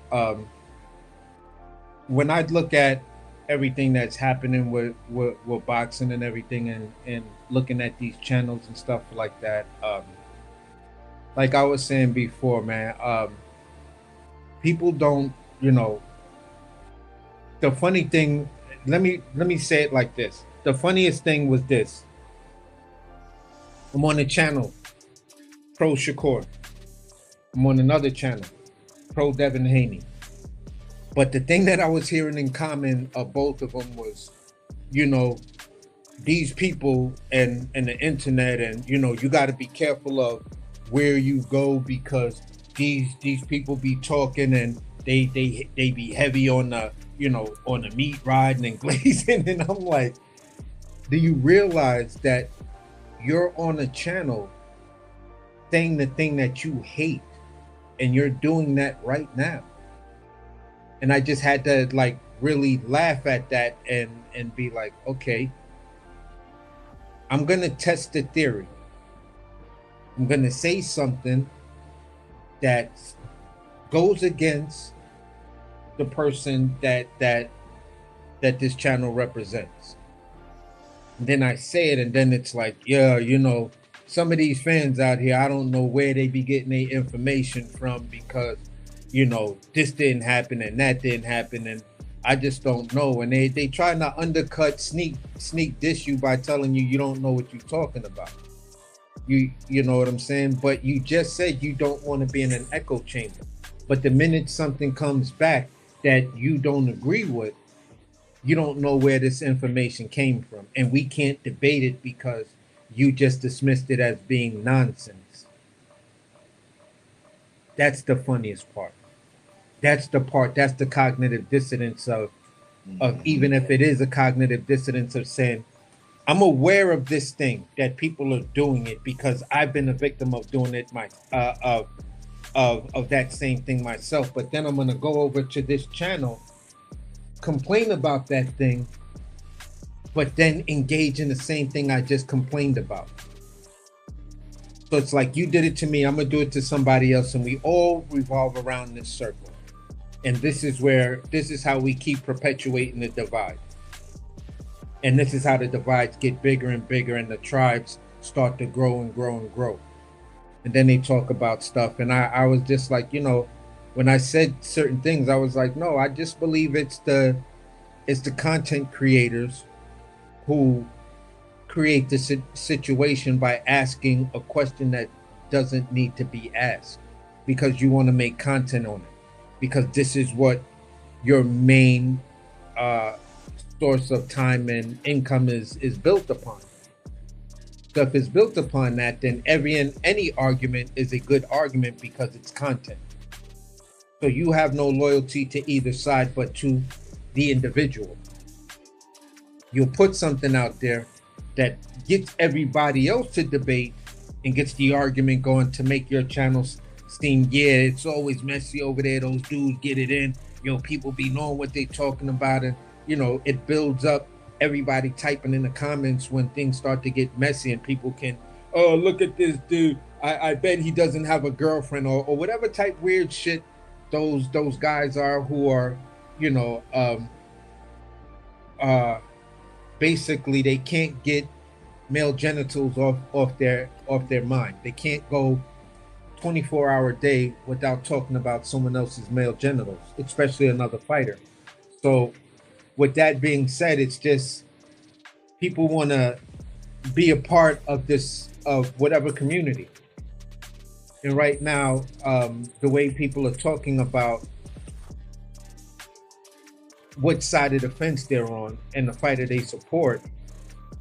When I look at everything that's happening with boxing and everything, and looking at these channels and stuff like that, like I was saying before, man, people don't, the funny thing, let me say it like this. The funniest thing was this. I'm on a channel, Pro Shakur. I'm on another channel, Pro Devin Haney. But the thing that I was hearing in common of both of them was, these people and the internet, and, you got to be careful of where you go, because these people be talking, and they be heavy on the, you know, on the meat riding and glazing, and I'm like, do you realize that you're on a channel saying the thing that you hate, and you're doing that right now? And I just had to like really laugh at that and be like, okay, I'm gonna test the theory. I'm gonna say something that goes against the person that this channel represents. And then I say it, and then it's like, yeah, you know, some of these fans out here, I don't know where they be getting their information from, because, you know, this didn't happen and that didn't happen, and I just don't know. And they try to undercut, sneak diss you by telling you don't know what you're talking about. You know what I'm saying? But you just said you don't want to be in an echo chamber. But the minute something comes back that you don't agree with, you don't know where this information came from. And we can't debate it because you just dismissed it as being nonsense. That's the funniest part. That's the cognitive dissonance of even if it is a cognitive dissonance of saying, I'm aware of this thing, that people are doing it because I've been a victim of doing it of that same thing myself. But then I'm gonna go over to this channel, complain about that thing, but then engage in the same thing I just complained about. So it's like, you did it to me, I'm gonna do it to somebody else, and we all revolve around this circle. And this is how we keep perpetuating the divide. And this is how the divides get bigger and bigger, and the tribes start to grow and grow and grow. And then they talk about stuff. And I was just like, you know, when I said certain things, I was like, no, I just believe it's the content creators who create the situation by asking a question that doesn't need to be asked, because you want to make content on it, because this is what your main source of time and income is built upon. So if it's built upon that, then any argument is a good argument because it's content. So you have no loyalty to either side but to the individual. You'll put something out there that gets everybody else to debate and gets the argument going to make your channel seem, yeah, it's always messy over there, those dudes get it in, yo, people be knowing what they talking about, and you know, it builds up everybody typing in the comments when things start to get messy, and people can, oh, look at this dude, I bet he doesn't have a girlfriend, or whatever type weird shit those guys are who are, you know, basically they can't get male genitals off their mind. They can't go 24-hour day without talking about someone else's male genitals, especially another fighter. So with that being said, it's just people want to be a part of this, of whatever community. And right now, the way people are talking about what side of the fence they're on and the fighter they support,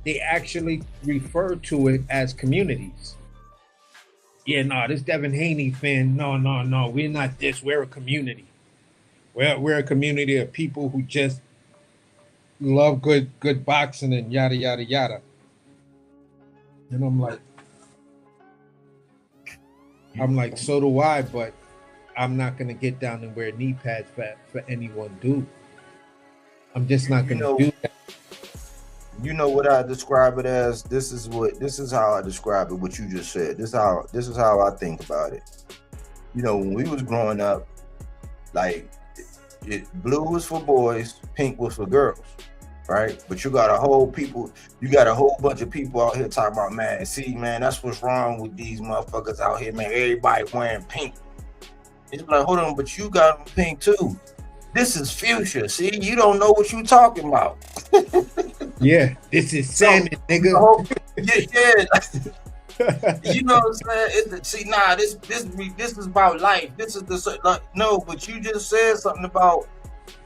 they actually refer to it as communities. Yeah, no, this Devin Haney fan, no, we're not this, we're a community. We're a community of people who just love good boxing and yada yada yada. And I'm like, so do I, but I'm not gonna get down and wear knee pads for any one dude. I'm just not gonna do that. You know what I describe it as? This is how I describe it, what you just said. This is how I think about it. You know, when we was growing up, like, blue was for boys, pink was for girls, right? But you got a whole bunch of people out here talking about, man, see, man, that's what's wrong with these motherfuckers out here, man. Everybody wearing pink. It's like, hold on, but you got them pink too. This is fuchsia. See, you don't know what you talking about. Yeah, this is salmon, nigga. Yeah. You know what I'm saying? This is about life. This is no, but you just said something about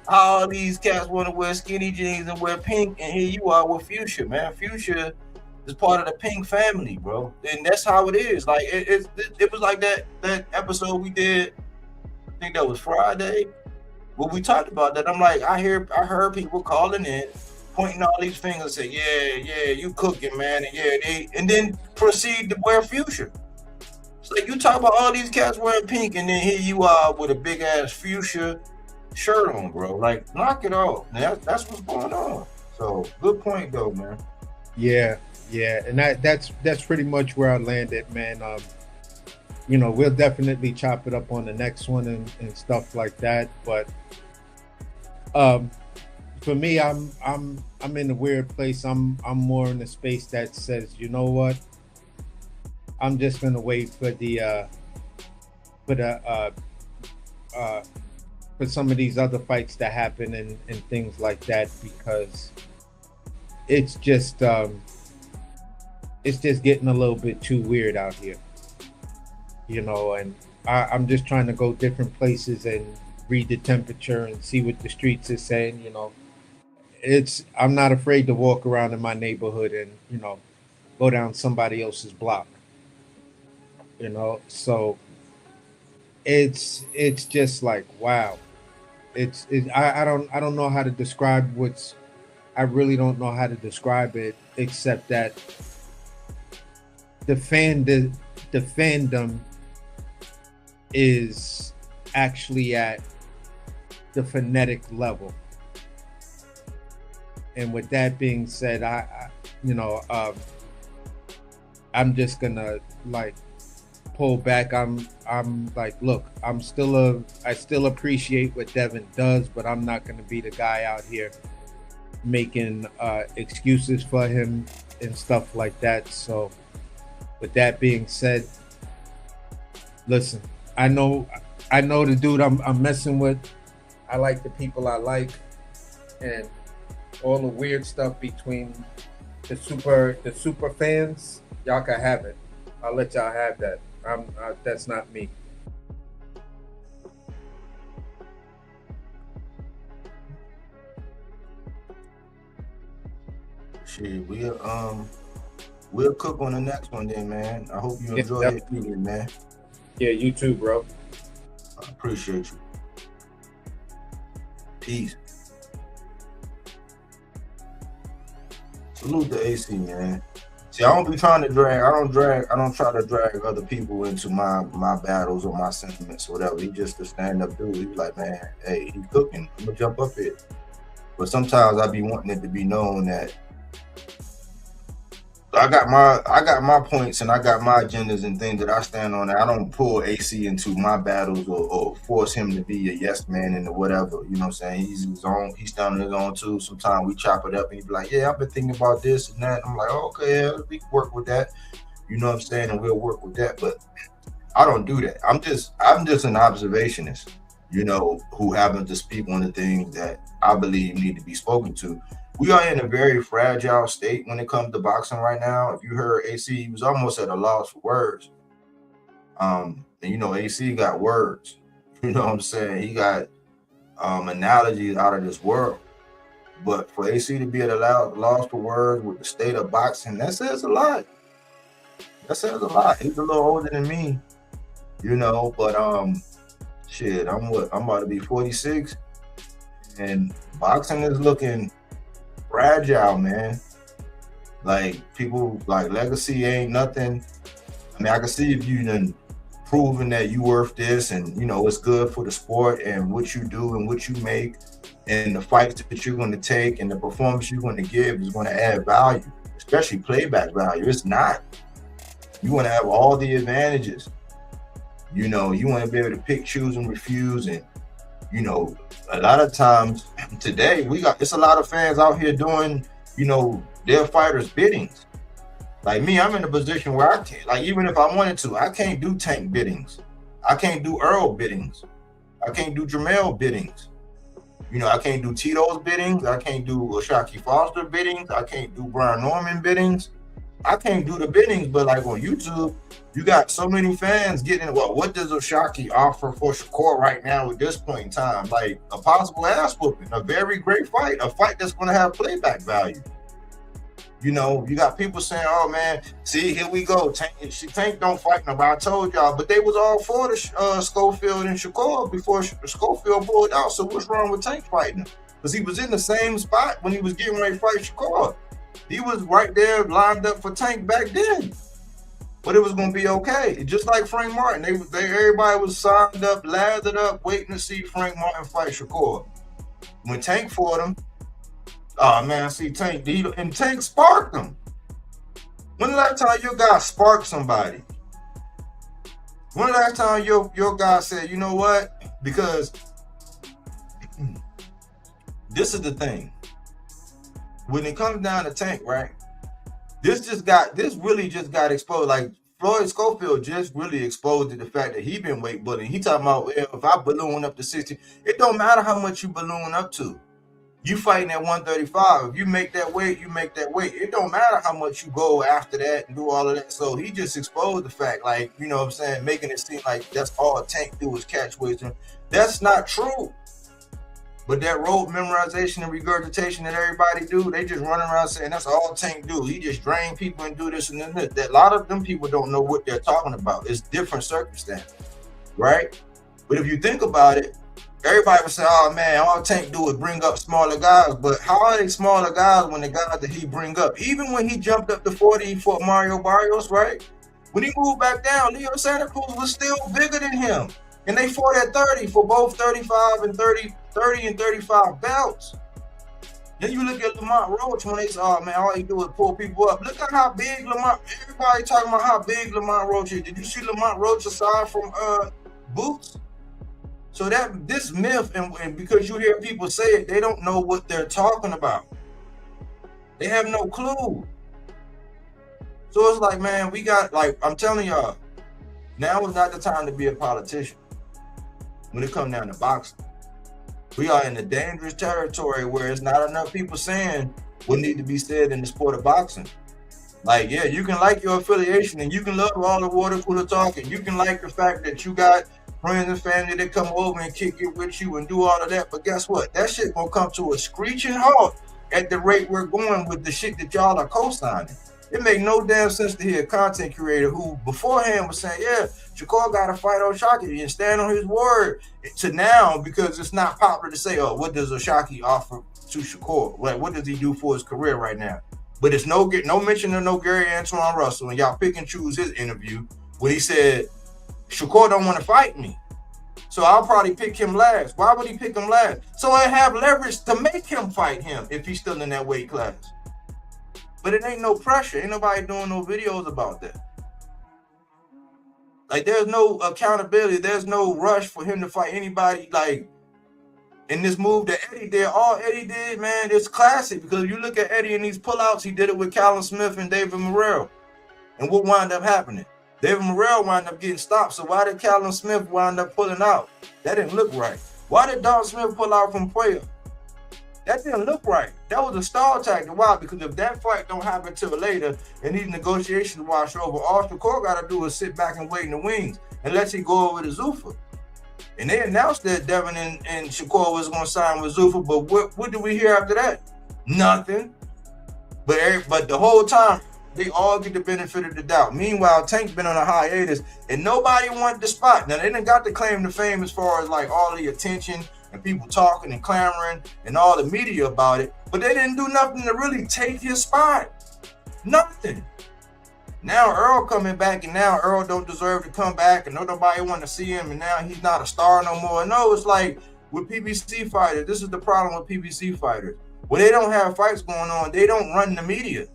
how all these cats want to wear skinny jeans and wear pink, and here you are with fuchsia, man. Fuchsia is part of the pink family, bro, and that's how it is. Like it was like that episode we did. I think that was Friday. When we talked about that, I'm like, I heard people calling in, pointing all these fingers, say, yeah, you cooking, man, and then proceed to wear fuchsia. So you talk about all these cats wearing pink, and then here you are with a big ass fuchsia shirt on, bro. Like, knock it off. That's what's going on. So good point, though, man. Yeah, and that's pretty much where I landed, man. We'll definitely chop it up on the next one and stuff like that. But for me, I'm in a weird place. I'm more in the space that says, you know what? I'm just gonna wait for for some of these other fights to happen and things like that, because it's just getting a little bit too weird out here, and I'm just trying to go different places and read the temperature and see what the streets is saying. I'm not afraid to walk around in my neighborhood and go down somebody else's block, so it's just like, wow. I don't know how to describe I really don't know how to describe it, except that the fandom is actually at the phonetic level. And with that being said, I'm just gonna like pull back. I'm like, look, I still appreciate what Devin does, but I'm not gonna be the guy out here making excuses for him and stuff like that. So with that being said, listen, I know the dude I'm messing with. I like the people I like, and all the weird stuff between the super fans, y'all can have it. I'll let y'all have that. That's not me. Shit, we'll cook on the next one then, man. I hope you enjoy it, man. Yeah, you too, bro. I appreciate you. Peace. Salute the AC, man. See, I don't try to drag other people into my battles or my sentiments or whatever. He just a stand-up dude. He's like, man, hey, he's cooking. I'm gonna jump up here. But sometimes I be wanting it to be known that I got my points and I got my agendas and things that I stand on. And I don't pull AC into my battles or force him to be a yes man and whatever. You know what I'm saying? He's his own. He's standing his own too. Sometimes we chop it up and he be like, yeah, I've been thinking about this and that. I'm like, oh, okay, yeah, we can work with that. You know what I'm saying? And we'll work with that. But I don't do that. I'm just an observationist, who happens to speak on the things that I believe need to be spoken to. We are in a very fragile state when it comes to boxing right now. If you heard AC, he was almost at a loss for words. And AC got words. You know what I'm saying? He got analogies out of this world. But for AC to be at a loss for words with the state of boxing, that says a lot. He's a little older than me, but shit, I'm about to be 46, and boxing is looking fragile, man. Like, people like legacy ain't nothing. I mean, I can see if you done proven that you worth this and it's good for the sport and what you do and what you make and the fights that you're going to take and the performance you're going to give is going to add value, especially playback value. It's not. You want to have all the advantages. You want to be able to pick, choose, and refuse. And a lot of times today it's a lot of fans out here doing their fighters' biddings. Like me, I'm in a position where I can't, like, even if I wanted to, I can't do Tank biddings. I can't do Errol biddings. I can't do Jamel biddings. I can't do Tito's biddings. I can't do Ashaki Foster biddings. I can't do Brian Norman biddings. I can't do the biddings, but like on YouTube, you got so many fans getting, well, what does Ashaki offer for Shakur right now at this point in time? Like a possible ass whooping, a very great fight, a fight that's going to have playback value. You know, you got people saying, "Oh man, see, here we go. Tank don't fight nobody." I told y'all, but they was all for the Schofield and Shakur before Schofield pulled out. So what's wrong with Tank fighting him? Because he was in the same spot when he was getting ready to fight Shakur. He was right there lined up for Tank back then. But it was gonna be okay. Just like Frank Martin, everybody was signed up, lathered up, waiting to see Frank Martin fight Shakur. When Tank fought him, oh man, see Tank, and Tank sparked him. When the last time your guy sparked somebody? When the last time your guy said, you know what? Because this is the thing. When it comes down to Tank, right? This really just got exposed. Like Floyd Schofield just really exposed to the fact that he been weight bullying. He talking about, if I balloon up to 60, it don't matter how much you balloon up to. You fighting at 135. If you make that weight, you make that weight. It don't matter how much you go after that and do all of that. So he just exposed the fact, like, you know what I'm saying, making it seem like that's all Tank do is catch weights. That's not true. But that rote memorization and regurgitation that everybody do, they just run around saying that's all Tank do. He just drain people and do this and that. That a lot of them people don't know what they're talking about. It's different circumstances, right? But if you think about it, everybody would say, oh man, all Tank do is bring up smaller guys. But how are they smaller guys when the guys that he bring up? Even when he jumped up to 40, he fought Mario Barrios, right? When he moved back down, Leo Santa Cruz was still bigger than him. And they fought at 30 for both 35 and 30 and 35 belts. Then you look at Lamont Roach when they say, oh man, all he do is pull people up. Look at how big Lamont, everybody talking about how big Lamont Roach is. Did you see Lamont Roach aside from Boots? So that this myth, and because you hear people say it, they don't know what they're talking about. They have no clue. So it's like, man, we got, like, I'm telling y'all, now is not the time to be a politician. When it comes down to boxing, we are in a dangerous territory where it's not enough people saying what need to be said in the sport of boxing. Like, yeah, you can like your affiliation and you can love all the water cooler talk and you can like the fact that you got friends and family that come over and kick it with you and do all of that. But guess what? That shit gonna come to a screeching halt at the rate we're going with the shit that y'all are co-signing. It make no damn sense to hear a content creator who beforehand was saying, yeah, Shakur got to fight O'Shaquie and stand on his word, to now, because it's not popular to say, oh, what does O'Shaquie offer to Shakur? Like, what does he do for his career right now? But it's no mention of no Gary Antoine Russell, and y'all pick and choose his interview when he said, Shakur don't want to fight me, so I'll probably pick him last. Why would he pick him last? So I have leverage to make him fight him if he's still in that weight class. But it ain't no pressure. Ain't nobody doing no videos about that. Like, there's no accountability. There's no rush for him to fight anybody. Like, in this move that Eddie did, all Eddie did, man, it's classic. Because you look at Eddie in these pullouts, he did it with Callum Smith and David Morrell. And what wound up happening? David Morrell wound up getting stopped. So why did Callum Smith wind up pulling out? That didn't look right. Why did Don Smith pull out from Puello? That didn't look right. That was a stall tactic. Why? Because if that fight don't happen till later and these negotiations wash over, all Shakur got to do is sit back and wait in the wings unless he go over to Zuffa. And they announced that Devin and Shakur was going to sign with Zuffa, but what did we hear after that? Nothing. But the whole time, they all get the benefit of the doubt. Meanwhile, Tank's been on a hiatus and nobody wanted the spot. Now, they didn't got the claim to fame as far as like all the attention and people talking and clamoring and all the media about it, but they didn't do nothing to really take his spot. Nothing. Now Errol coming back, and now Errol don't deserve to come back, and nobody want to see him, and now he's not a star no more. No, it's like with PBC fighters, this is the problem with PBC fighters. When they don't have fights going on, they don't run the media.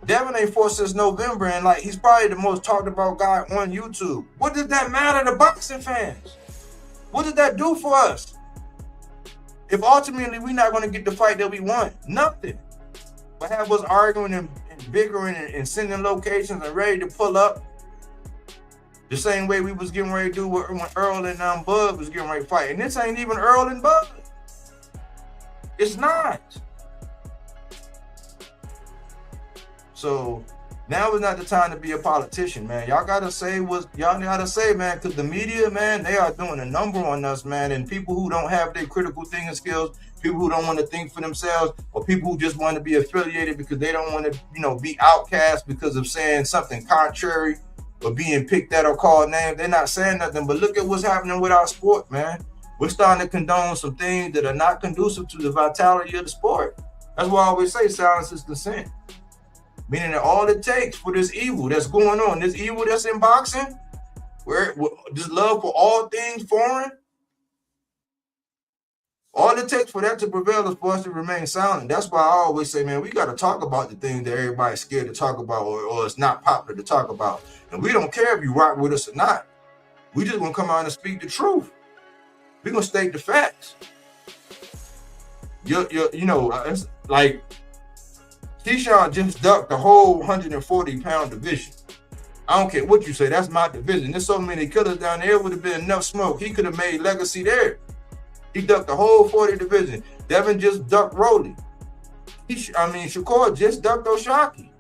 Devin ain't fought since November, and like he's probably the most talked about guy on YouTube. What does that matter to boxing fans? What did that do for us? If ultimately we're not going to get the fight that we want, nothing. But have us arguing and bickering and sending locations and ready to pull up the same way we was getting ready to do when Errol and Bud was getting ready to fight. And this ain't even Errol and Bud. It's not. So Now is not the time to be a politician, man. Y'all gotta say what y'all gotta say, man, because the media, man, they are doing a number on us, man. And people who don't have their critical thinking skills, people who don't want to think for themselves, or people who just want to be affiliated because they don't want to, be outcast because of saying something contrary or being picked at or called names. They're not saying nothing. But look at what's happening with our sport, man. We're starting to condone some things that are not conducive to the vitality of the sport. That's why I always say silence is consent. Meaning that all it takes for this evil that's going on, this evil that's in boxing, where this love for all things foreign, all it takes for that to prevail is for us to remain silent. That's why I always say, man, we got to talk about the things that everybody's scared to talk about or it's not popular to talk about. And we don't care if you rock with us or not. We just want to come out and speak the truth. We're going to state the facts. It's like Keyshawn just ducked the whole 140-pound division. I don't care what you say. That's my division. There's so many killers down there. Would have been enough smoke. He could have made legacy there. He ducked the whole 40 division. Devin just ducked Rolly. Shakur just ducked O'Shaquie.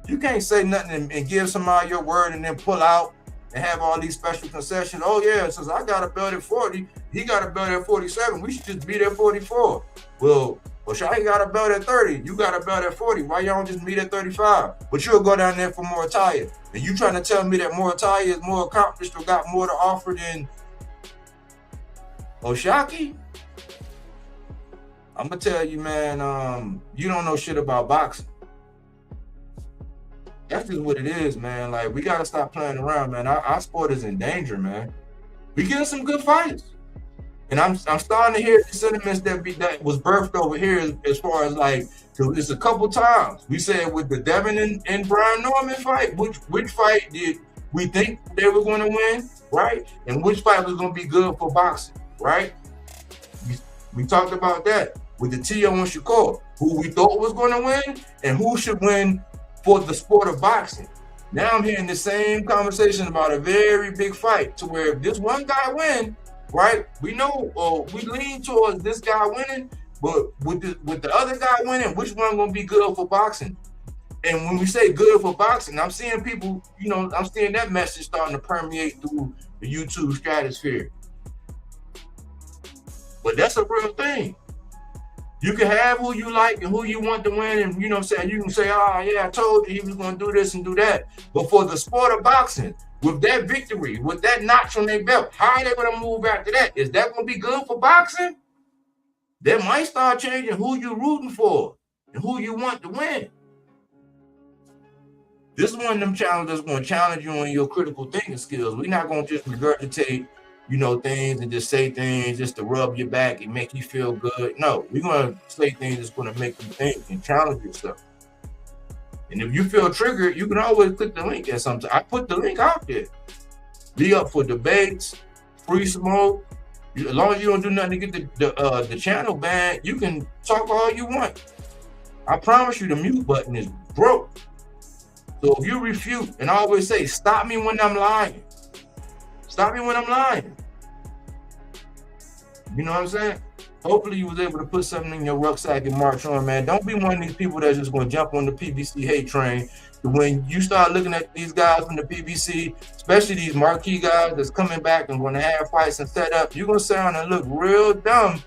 You can't say nothing and give somebody your word and then pull out and have all these special concessions. Oh, yeah, since I got a belt at 40, he got a belt at 47. We should just be there 44. Well, O'Shaquie got a belt at 30. You got a belt at 40. Why y'all don't just meet at 35? But you'll go down there for Muay Thai. And you trying to tell me that Muay Thai is more accomplished or got more to offer than O'Shaquie? I'm going to tell you, man, you don't know shit about boxing. That's just what it is, man. Like, we got to stop playing around, man. Our sport is in danger, man. We getting some good fights. And I'm starting to hear the sentiments that was birthed over here as far as, like, it's a couple times. We said with the Devin and Brian Norman fight, which fight did we think they were going to win, right? And which fight was going to be good for boxing, right? We talked about that with the T.O. and Shakur, who we thought was going to win and who should win for the sport of boxing. Now I'm hearing the same conversation about a very big fight to where if this one guy win, right? We know we lean towards this guy winning, but with the other guy winning, which one gonna be good for boxing? And when we say good for boxing, I'm seeing people, I'm seeing that message starting to permeate through the YouTube stratosphere. But that's a real thing. You can have who you like and who you want to win, and you can say, oh yeah, I told you he was gonna do this and do that. But for the sport of boxing, with that victory, with that notch on their belt, how are they gonna move after that? Is that gonna be good for boxing? That might start changing who you're rooting for and who you want to win. This is one of them challenges that's gonna challenge you on your critical thinking skills. We're not gonna just regurgitate things and just say things just to rub your back and make you feel good. No, we're going to say things that's going to make you think and challenge yourself. And if you feel triggered, you can always click the link at some time. I put the link out there. Be up for debates, free smoke. As long as you don't do nothing to get the channel banned, you can talk all you want. I promise you the mute button is broke. So if you refute, and I always say, stop me when I'm lying. Stop me when I'm lying. You know what I'm saying? Hopefully you was able to put something in your rucksack and march on, man. Don't be one of these people that's just going to jump on the PBC hate train. When you start looking at these guys from the PBC, especially these marquee guys that's coming back and going to have fights and set up, you're going to sound and look real dumb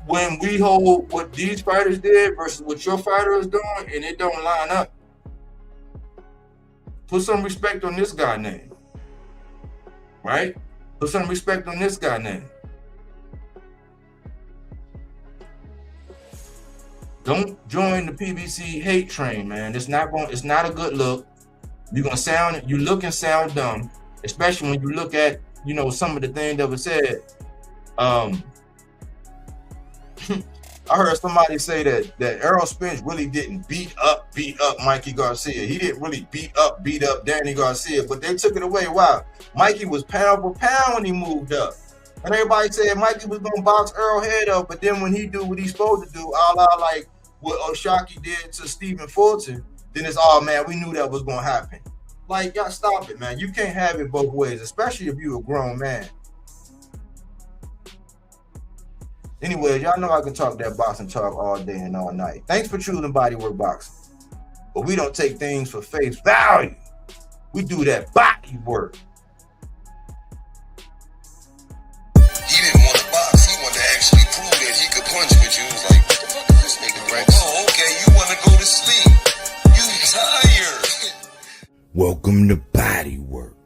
when we hold what these fighters did versus what your fighter is doing, and it don't line up. Put some respect on this guy's name. Right? Put some respect on this guy's name. Don't join the PBC hate train, man. It's not a good look. You look and sound dumb, especially when you look at, some of the things that was said. I heard somebody say that Errol Spence really didn't beat up Mikey Garcia. He didn't really beat up Danny Garcia, but they took it away. Wow. Mikey was pound for pound when he moved up. And everybody said Mikey was going to box Errol head up, but then when he do what he's supposed to do, a la like what O'Shaquie did to Stephen Fulton, then it's, oh man, we knew that was going to happen. Like, y'all stop it, man. You can't have it both ways, especially if you're a grown man. Anyway, y'all know I can talk that boxing talk all day and all night. Thanks for choosing Bodywork Boxing. But we don't take things for face value. We do that body work. He didn't want to box. He wanted to actually prove that he could punch with you. He was like, what the fuck is this nigga doing? Oh, okay, you want to go to sleep. You tired. Welcome to Bodywork.